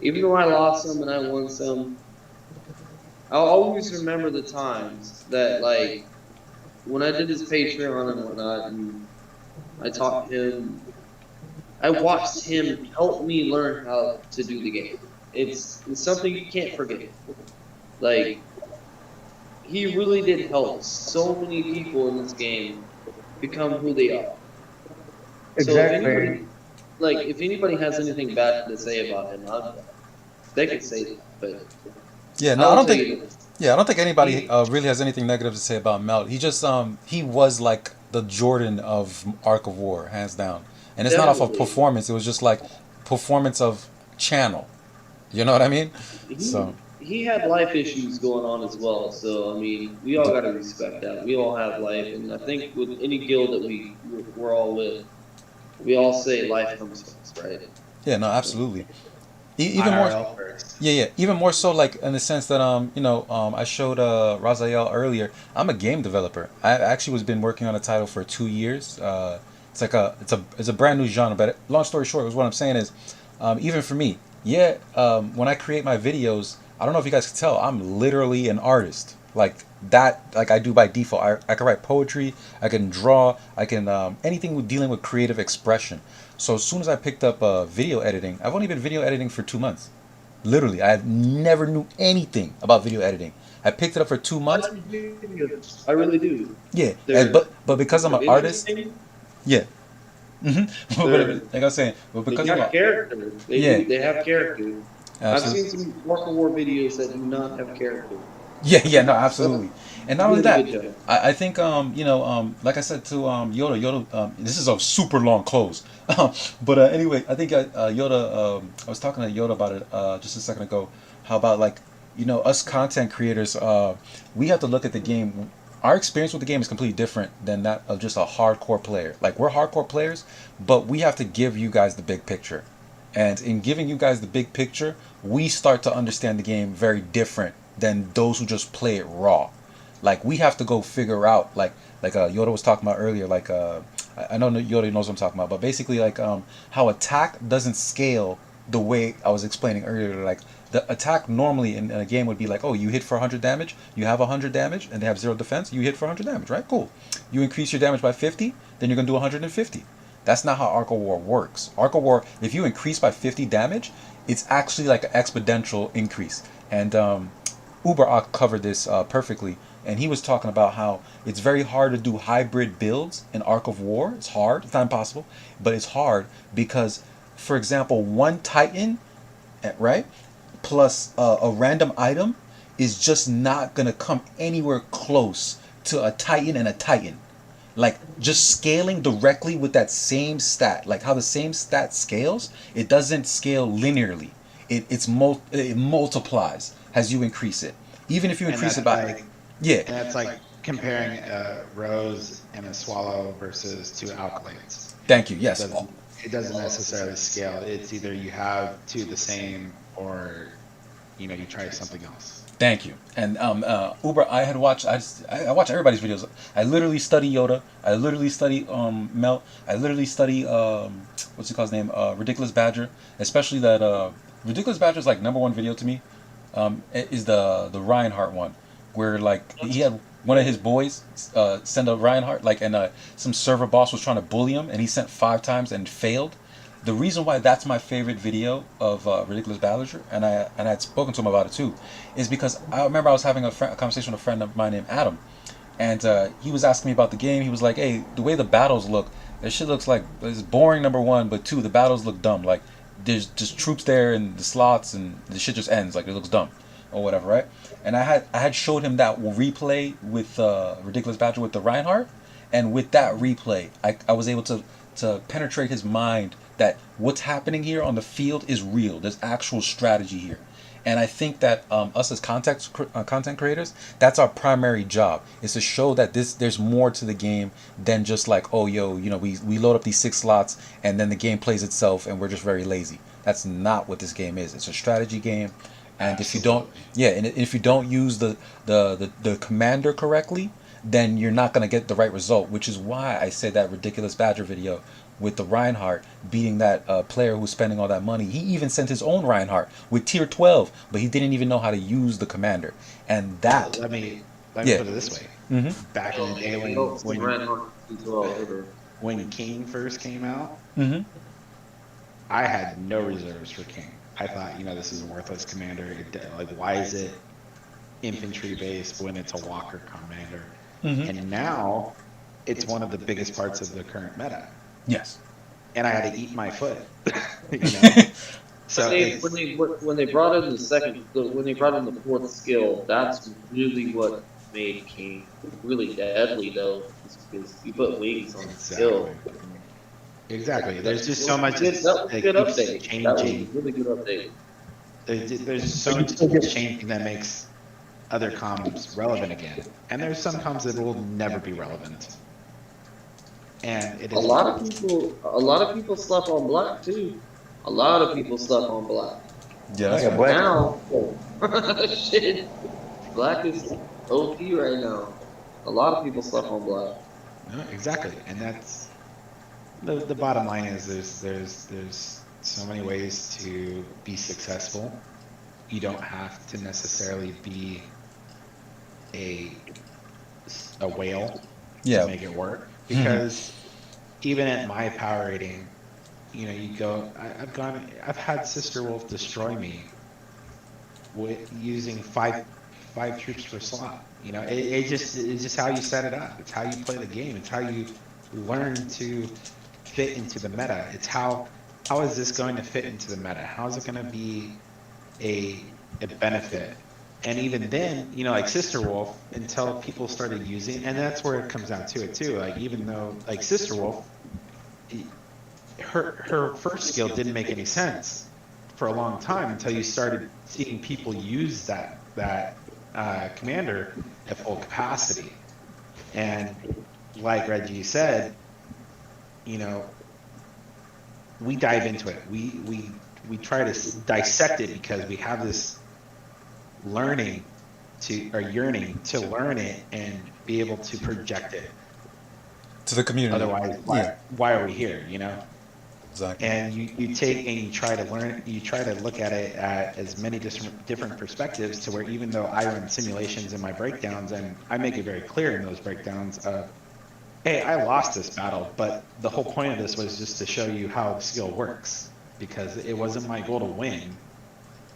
Even though I lost some and I won some, I'll always remember the times that, like, when I did his Patreon and whatnot, and I talked to him, I watched him help me learn how to do the game. It's something you can't forget. Like, he really did help so many people in this game become who they are. Exactly. So if anybody has anything bad to say about him, they can say that. But Yeah, no, I don't tell think. you this. Yeah, I don't think anybody really has anything negative to say about Melt. He just he was like the Jordan of Arc of War, hands down. And it's not off of Definitely. performance. It was just like performance of channel. You know what I mean? So He had life issues going on as well. So I mean, we all got to respect that. We all have life, and I think with any guild that we're all with, we all say life comes first, right? yeah, no, absolutely. Even more. IRL first. Yeah. Even more so, like in the sense that I showed Raziel earlier. I'm a game developer. I actually was been working on a title for 2 years. It's like it's a brand new genre. But long story short, was what I'm saying is, even for me, when I create my videos, I don't know if you guys can tell, I'm literally an artist. Like that, like I do by default. I can write poetry. I can draw. I can anything with dealing with creative expression. So as soon as I picked up video editing, I've only been video editing for 2 months. Literally, I never knew anything about video editing. I picked it up for 2 months. I really do. Yeah, They're- but because I'm an artist, interesting. yeah. They're- But like I was saying, but They because I'm got a, character. Yeah. They have character. I've absolutely. seen some Arc of War videos that do not have character. Yeah, no, absolutely. And not only Really that, good job. I think like I said to Yoda, this is a super long close. But anyway, I think Yoda, I was talking to Yoda about it just a second ago. How about like, us content creators, we have to look at the game. Our experience with the game is completely different than that of just a hardcore player. Like, we're hardcore players, but we have to give you guys the big picture. And in giving you guys the big picture, we start to understand the game very different than those who just play it raw. Like, we have to go figure out, like Yoda was talking about earlier, like I know Yoda knows what I'm talking about, but basically like how attack doesn't scale the way I was explaining earlier. Like the attack normally in a game would be like, oh, you hit for 100 damage, you have 100 damage, and they have 0 defense. You hit for 100 damage, right? Cool. You increase your damage by 50, then you're gonna do 150. That's not how Arc of War works. Arc of War, if you increase by 50 damage, it's actually like an exponential increase. And Uber covered this perfectly, and he was talking about how it's very hard to do hybrid builds in Arc of War. It's hard. It's not impossible, but it's hard because, for example, one Titan, right, plus a random item is just not gonna come anywhere close to a Titan and a Titan. Like just scaling directly with that same stat, like how the same stat scales, it doesn't scale linearly. It multiplies as you increase it. Even if you And increase that's it by like, yeah. and that's like comparing a rose and a swallow versus two alkalates. Thank you. It Yes. doesn't, it doesn't necessarily scale. It's either you have two the same, or you try something else. Thank you. And Uber, I had watched. I watch everybody's videos. I literally study Yoda. I literally study Mel. I literally study what's he called his name? Ridiculous Badger. Especially that Ridiculous Badger is like #1 video to me. Is the Reinhardt one, where like he had one of his boys send a Reinhardt like, and some server boss was trying to bully him, and he sent 5 times and failed. The reason why that's my favorite video of Ridiculous Badger, and I had spoken to him about it too, is because I remember I was having a conversation with a friend of mine named Adam, and he was asking me about the game. He was like, "Hey, the way the battles look, this shit looks like it's boring. #1, but 2, the battles look dumb. Like there's just troops there in the slots, and the shit just ends. Like it looks dumb, or whatever, right?" And I had showed him that replay with Ridiculous Badger with the Reinhardt, and with that replay, I was able to penetrate his mind that what's happening here on the field is real. There's actual strategy here. And I think that us as content creators, that's our primary job, is to show that there's more to the game than just like, oh, yo, we load up these 6 slots and then the game plays itself and we're just very lazy. That's not what this game is. It's a strategy game. And if you don't, and if you don't use the commander correctly, then you're not going to get the right result, which is why I said that Ridiculous Badger video with the Reinhardt beating that player who's spending all that money. He even sent his own Reinhardt with tier 12, but he didn't even know how to use the commander. And that... Let me Yeah. put it this way. Mm-hmm. Back in the day when King first came out, Mm-hmm. I had no reserves for King. I thought, this is a worthless commander. Like, why is it infantry based when it's a walker commander? Mm-hmm. And now it's one of the biggest parts of the current meta. Yes. And I had to eat my foot. So when they brought in when they brought in the 4th skill, that's really what made King really deadly, though, because you put wings on the skill. Exactly. There's just so much That was a good update. changing. That was a really good update. There's so much changing that makes other comms relevant again, and there's some comms that will never be relevant. And it is a lot of people slept on black too. A lot of people slept on black. Yeah, that's Yeah, right. Black. Now, shit, black is OP right now. A lot of people slept on black. No, exactly, and that's the bottom line is there's so many ways to be successful. You don't have to necessarily be a whale to make it work, because even at my power rating, you go, I've had Sister Wolf destroy me with using five troops per slot. It's just how you set it up. It's how you play the game. It's how you learn to fit into the meta. It's how is this going to fit into the meta? How is it going to be a benefit? And even then, like Sister Wolf, until people started using, and that's where it comes down to it too. Like, even though, like, Sister Wolf, her first skill didn't make any sense for a long time until you started seeing people use that commander at full capacity. And like Reggie said, we dive into it. We try to dissect it because we have this yearning to learn it and be able to project it. To the community. Otherwise, why are we here? You know. Exactly. And you take and you try to learn, you try to look at it at as many different perspectives, to where even though I run simulations in my breakdowns, and I make it very clear in those breakdowns of, hey, I lost this battle, but the whole point of this was just to show you how the skill works, because it wasn't my goal to win.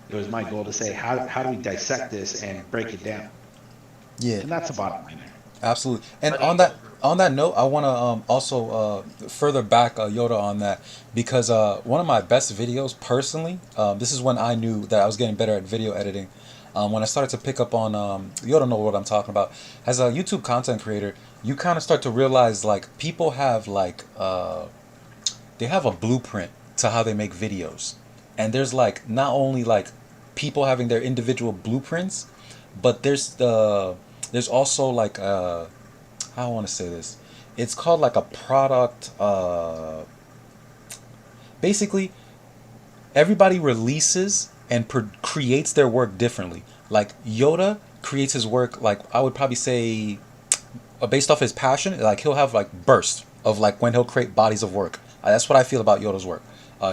It was my goal to say, how do we dissect this and break it down? Yeah. And that's the bottom line there. Absolutely. And on that note, I want to also further back Yoda on that, because one of my best videos personally, this is when I knew that I was getting better at video editing. When I started to pick up on, Yoda know what I'm talking about. As a YouTube content creator, you kind of start to realize like people have like they have a blueprint to how they make videos, and there's like not only like people having their individual blueprints, but there's also like how I want to say this. It's called like a product. Basically, everybody releases and creates their work differently. Like Yoda creates his work, like I would probably say, based off his passion. Like he'll have like bursts of like when he'll create bodies of work. That's what I feel about Yoda's work.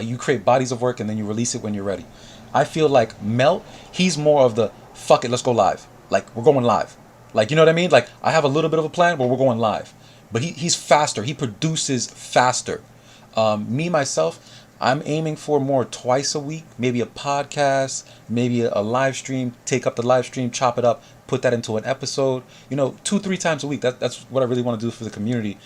You create bodies of work and then you release it when you're ready. I feel like Melt, he's more of the fuck it, let's go live. Like we're going live. Like, you know what I mean? Like I have a little bit of a plan, but we're going live. But he's faster. He produces faster. Me myself, I'm aiming for more twice a week, maybe a podcast, maybe a live stream. Take up the live stream, chop it up, put that into an episode. 2-3 times a week. That's what I really want to do for the community,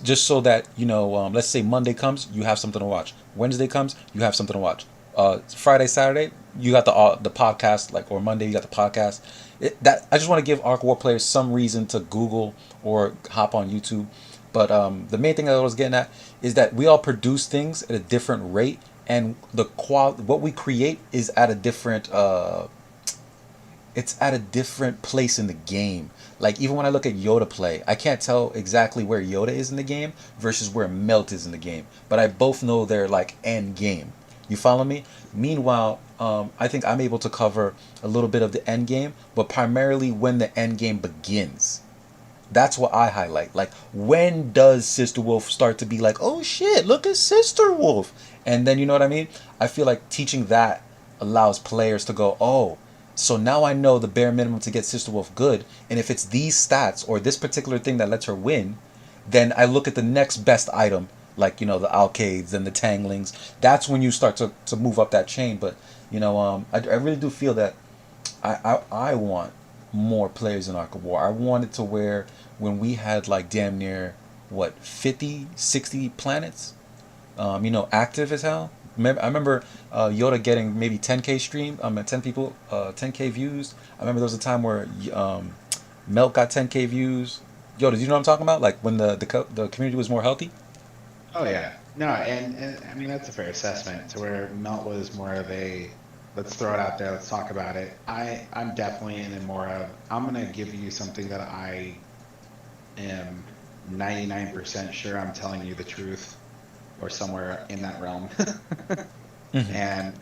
just so that let's say Monday comes, you have something to watch. Wednesday comes, you have something to watch. Friday, Saturday, you got the podcast, or Monday you got the podcast. I just want to give Arc War players some reason to Google or hop on YouTube. But the main thing that I was getting at is that we all produce things at a different rate, and what we create is at a different it's at a different place in the game. Like even when I look at Yoda play, I can't tell exactly where Yoda is in the game versus where Melt is in the game, but I both know they're like end game. You follow me? Meanwhile, I think I'm able to cover a little bit of the end game, but primarily when the end game begins. That's what I highlight. Like, when does Sister Wolf start to be like, oh shit, look at Sister Wolf? And then, you know what I mean? I feel like teaching that allows players to go, oh, so now I know the bare minimum to get Sister Wolf good. And if it's these stats or this particular thing that lets her win, then I look at the next best item, like, the Alcades and the Tanglings. That's when you start to move up that chain. But, I really do feel that I want more players in Arc of War. I want it to where when we had like damn near 50, 60 planets, active as hell. I remember Yoda getting maybe 10k stream. 10 people, 10k views. I remember there was a time where Melt got 10k views. Yoda, do you know what I'm talking about? Like when the community was more healthy. Oh yeah, no, and I mean that's a fair assessment. To where Melt was more of a, let's throw it out there, let's talk about it. I'm definitely in more of, I'm gonna give you something that I am 99% sure I'm telling you the truth, or somewhere in that realm. Mm-hmm.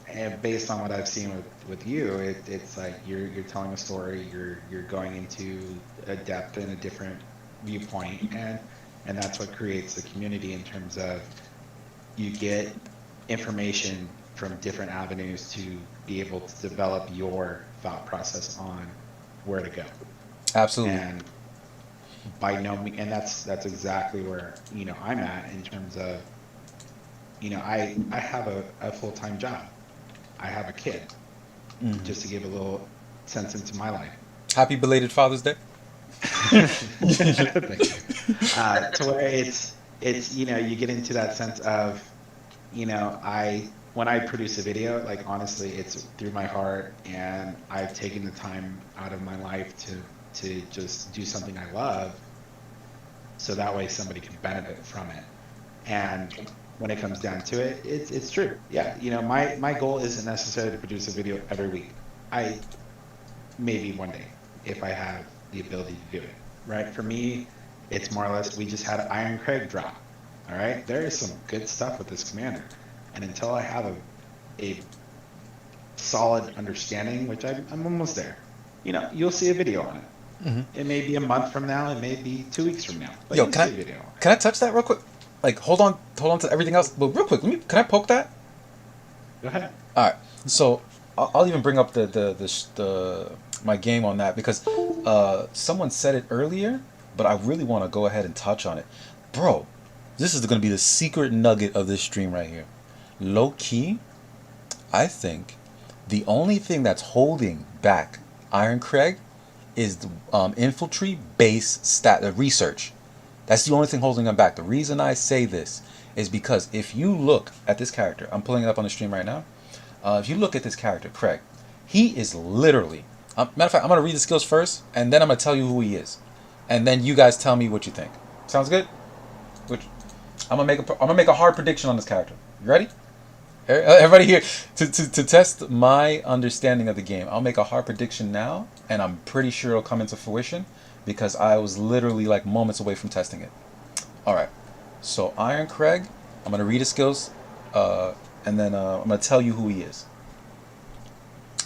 And based on what I've seen with you, it's like you're telling a story, you're going into a depth and a different viewpoint, and that's what creates the community in terms of you get information from different avenues to be able to develop your thought process on where to go. Absolutely. And by no means, and that's exactly where I'm at in terms of I have a full-time job. I have a kid. Mm-hmm. Just to give a little sense into my life. Happy belated Father's Day. Thank you. To where it's you get into that sense of when I produce a video, like honestly, it's through my heart, and I've taken the time out of my life to just do something I love, so that way somebody can benefit from it. And when it comes down to it, it's true. Yeah, my goal isn't necessarily to produce a video every week. Maybe one day, if I have the ability to do it. Right? For me, it's more or less, we just had Iron Craig drop. All right? There is some good stuff with this commander. And until I have a solid understanding, which I'm almost there, you'll see a video on it. It may be a month from now. It may be 2 weeks from now. But Yo, you see a video. can I touch that real quick? Like, hold on to everything else. But real quick, can I poke that? Go ahead. All right. So I'll even bring up the my game on that because someone said it earlier, but I really want to go ahead and touch on it, bro. This is going to be the secret nugget of this stream right here. Low key, I think the only thing that's holding back Iron Craig is the infantry base research. That's the only thing holding him back. The reason I say this is because if you look at this character, I'm pulling it up on the stream right now. If you look at this character, Craig, he is literally. Matter of fact, I'm gonna read the skills first, and then I'm gonna tell you who he is, and then you guys tell me what you think. Sounds good? Which I'm gonna make a hard prediction on this character. You ready? Everybody here to test my understanding of the game. I'll make a hard prediction now, and I'm pretty sure it'll come into fruition because I was literally like moments away from testing it. All right. So Iron Craig, I'm gonna read his skills, and then I'm gonna tell you who he is.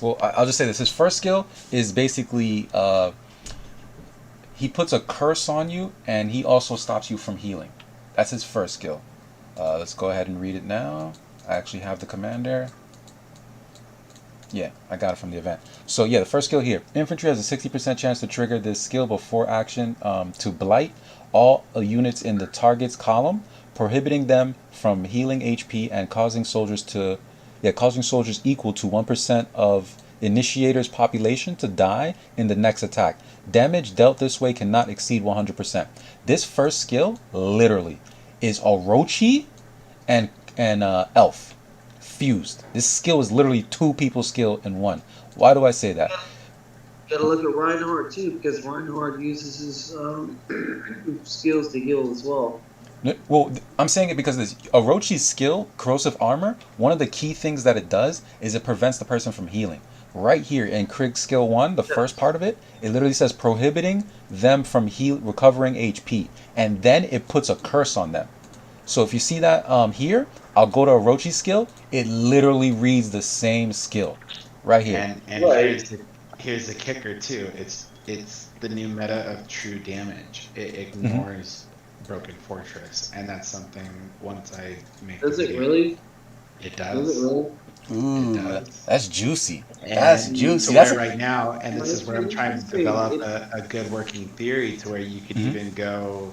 Well, I'll just say this: his first skill is basically he puts a curse on you, and he also stops you from healing. That's his first skill. Let's go ahead and read it now. I actually have the command there. Yeah, I got it from the event. So yeah, the first skill here. Infantry has a 60% chance to trigger this skill before action to blight all units in the target's column, prohibiting them from healing HP and causing soldiers equal to 1% of initiator's population to die in the next attack. Damage dealt this way cannot exceed 100%. This first skill, literally, is Orochi and Elf fused. This skill is literally two people's skill in one. Why do I say that? Gotta look at Reinhardt too, because Reinhardt uses his skills to heal as well. Well, I'm saying it because this Orochi's skill, Corrosive Armor, one of the key things that it does is it prevents the person from healing. Right here in Krieg's skill 1, the first part of it, it literally says prohibiting them from recovering HP, and then it puts a curse on them. So if you see that here, I'll go to Orochi's skill. It literally reads the same skill right here. And right. Here's the kicker too. It's the new meta of true damage. It ignores Broken Fortress, and that's something once I make. Does it really? It does. Does it really? Ooh, it does. That's juicy. And that's juicy. That's right now, and this is where I'm trying to develop a good working theory to where you could even go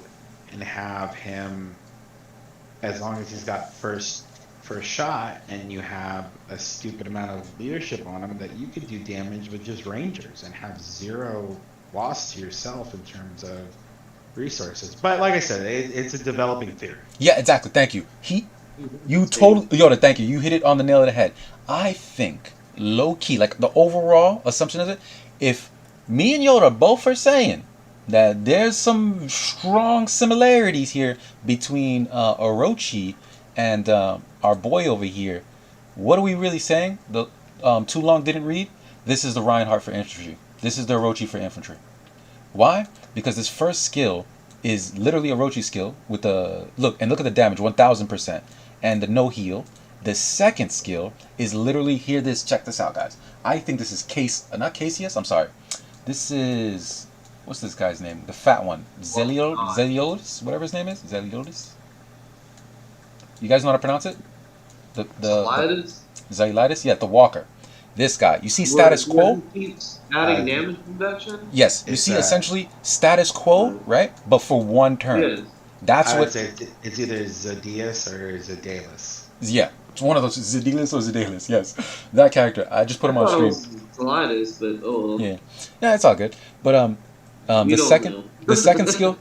and have him, as long as he's got first shot and you have a stupid amount of leadership on him, that you could do damage with just rangers and have zero loss to yourself in terms of resources. But like I said, it's a developing theory. Yeah, exactly. Thank you. You totally, Yoda, thank you. You hit it on the nail of the head. I think, low key, like the overall assumption is it, if me and Yoda both are saying that there's some strong similarities here between Orochi and our boy over here, what are we really saying? The Too Long Didn't Read? This is the Reinhardt for infantry. This is the Orochi for infantry. Why? Because this first skill is literally Orochi's skill with the look at the damage, 1000%, and the no heal. The second skill is literally check this out, guys. I think this is not Cassius. I'm sorry. This is, what's this guy's name? The fat one, Zeliolis, whatever his name is, Zeliolis. You guys know how to pronounce it? Zeliolis? Yeah, the Walker. This guy. You see status quo? Adding damage reduction? Yes. You see essentially status quo, right? But for one turn. Yes. I would say it's either Zodius or Zedalis. Yeah. It's one of those, Zedalis or Zedalis, yes. That character. I just put him on stream. Zodius, but oh. Yeah. Yeah, it's all good. But the second skill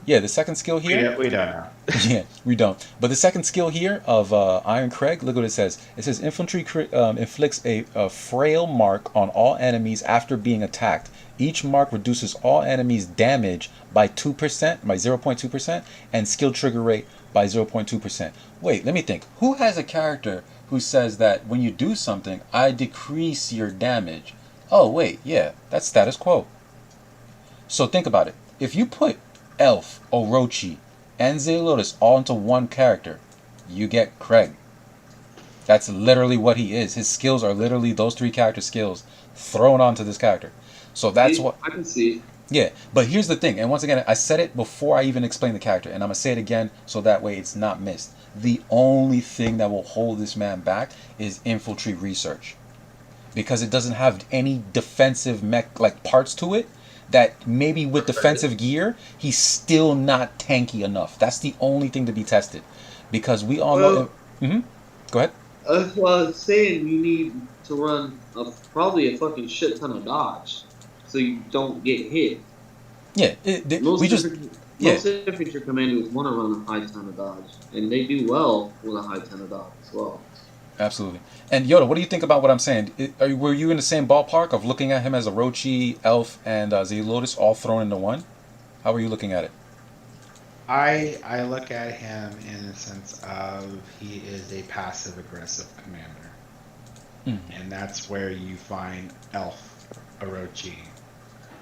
here. We don't know. Yeah, we don't. But the second skill here of Iron Craig, look what it says. It says infantry inflicts a frail mark on all enemies after being attacked. Each mark reduces all enemies' damage by 2%, by 0.2%, and skill trigger rate by 0.2%. Wait, let me think. Who has a character who says that when you do something, I decrease your damage? Oh, wait, yeah, that's status quo. So think about it. If you put Elf, Orochi, and Zelotus all into one character, you get Craig. That's literally what he is. His skills are literally those three character skills thrown onto this character. So that's what I can see. Yeah, but here's the thing, and once again, I said it before I even explained the character, and I'm gonna say it again so that way it's not missed. The only thing that will hold this man back is infantry research, because it doesn't have any defensive mech like parts to it. That maybe with defensive gear, he's still not tanky enough. That's the only thing to be tested, because we all know. Well, Go ahead. well, I was saying you need to run probably a fucking shit ton of dodge, so you don't get hit. Yeah, Most we just yeah. most infantry commanders want to run a high ton of dodge, and they do well with a high ton of dodge as well. Absolutely. And Yoda, what do you think about what I'm saying? Were you in the same ballpark of looking at him as a Orochi, Elf, and Zelotus all thrown into one? How were you looking at it? I look at him in the sense of he is a passive aggressive commander, and that's where you find Elf, Orochi,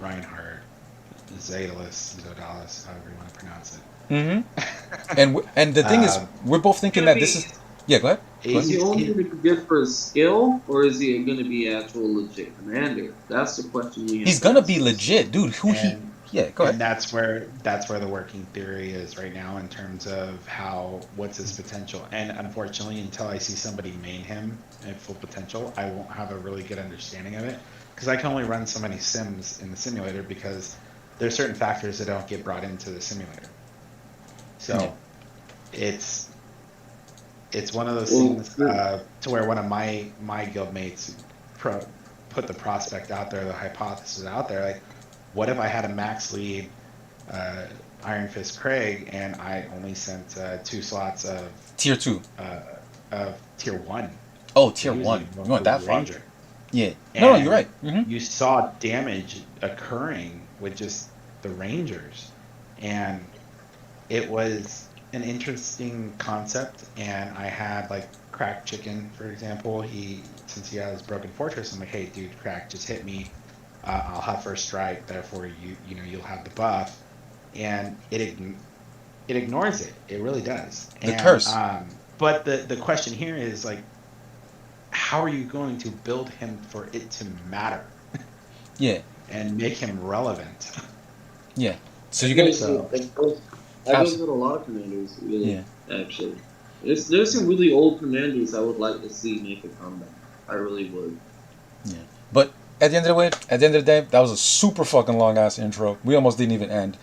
Reinhardt, Zedalus, Yodadawise, however you want to pronounce it. And the thing is, we're both thinking that this is. Yeah, go ahead. Is he only going to be good for his skill, or is he going to be an actual legit commander? That's the question we have. He's going to be legit, dude. Yeah, go ahead. And that's where the working theory is right now in terms of what's his potential. And unfortunately, until I see somebody main him at full potential, I won't have a really good understanding of it, because I can only run so many sims in the simulator because there's certain factors that don't get brought into the simulator. So it's one of those things to where one of my guildmates put the prospect out there, the hypothesis out there, like, what if I had a max lead Iron Fist Craig and I only sent 2 slots of tier 2 of tier 1? Oh, tier 1. You went that far? Ranger. Yeah. No, you're right. You saw damage occurring with just the Rangers, and it was an interesting concept. And I had like Crack Chicken, for example. Since he has Broken Fortress, I'm like, hey, dude, Crack, just hit me. I'll have first strike. Therefore, you'll have the buff, and it ignores it. It really does. The curse. But the question here is like, how are you going to build him for it to matter? Yeah. And make him relevant. Yeah. So you're gonna. That goes with a lot of commanders, really. Yeah. Actually, there's some really old commanders I would like to see make a comeback. I really would. Yeah. But at the end of the day, that was a super fucking long ass intro. We almost didn't even end.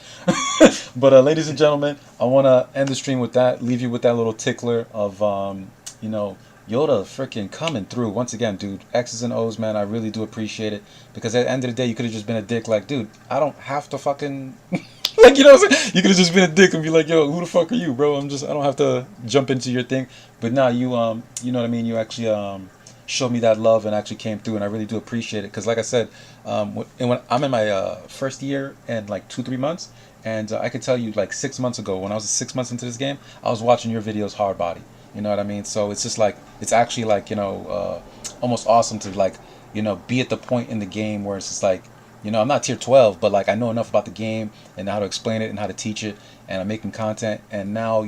But ladies and gentlemen, I want to end the stream with that. Leave you with that little tickler of Yoda freaking coming through once again, dude. X's and O's, man. I really do appreciate it, because at the end of the day, you could have just been a dick, like, dude, I don't have to fucking like, you know what I'm saying? You could have just been a dick and be like, yo, who the fuck are you, bro? I don't have to jump into your thing. But now you you know what I mean? You actually showed me that love and actually came through, and I really do appreciate it. Because like I said, when I'm in my first year and like 2-3 months, and I could tell you, like 6 months ago, when I was 6 months into this game, I was watching your videos hard body. You know what I mean? So it's just like, it's actually like, almost awesome to like, be at the point in the game where it's just like, I'm not tier 12, but like I know enough about the game and how to explain it and how to teach it, and I'm making content, and now,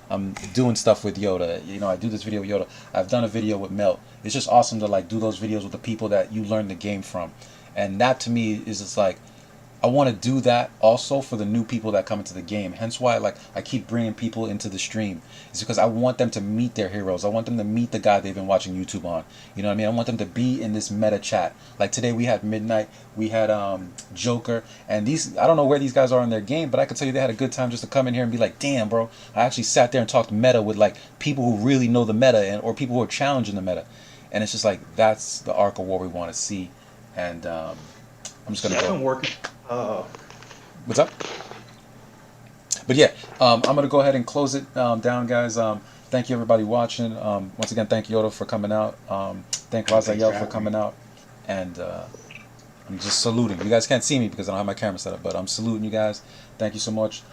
I'm doing stuff with Yoda. I do this video with Yoda. I've done a video with Melt. It's just awesome to like do those videos with the people that you learn the game from. And that to me is just like, I want to do that also for the new people that come into the game. Hence why I keep bringing people into the stream. It's because I want them to meet their heroes. I want them to meet the guy they've been watching YouTube on. You know what I mean? I want them to be in this meta chat. Like today we had Midnight, we had Joker, and I don't know where these guys are in their game, but I can tell you they had a good time just to come in here and be like, damn, bro, I actually sat there and talked meta with like people who really know the meta, or people who are challenging the meta. And it's just like, that's the arc of war we want to see. And I'm just going to go. Working. What's up? But yeah, I'm gonna go ahead and close it down, guys. Thank you everybody watching. Once again, thank Yoda for coming out. Thank Raziel for coming out, and I'm just saluting. You guys can't see me because I don't have my camera set up, but I'm saluting you guys. Thank you so much.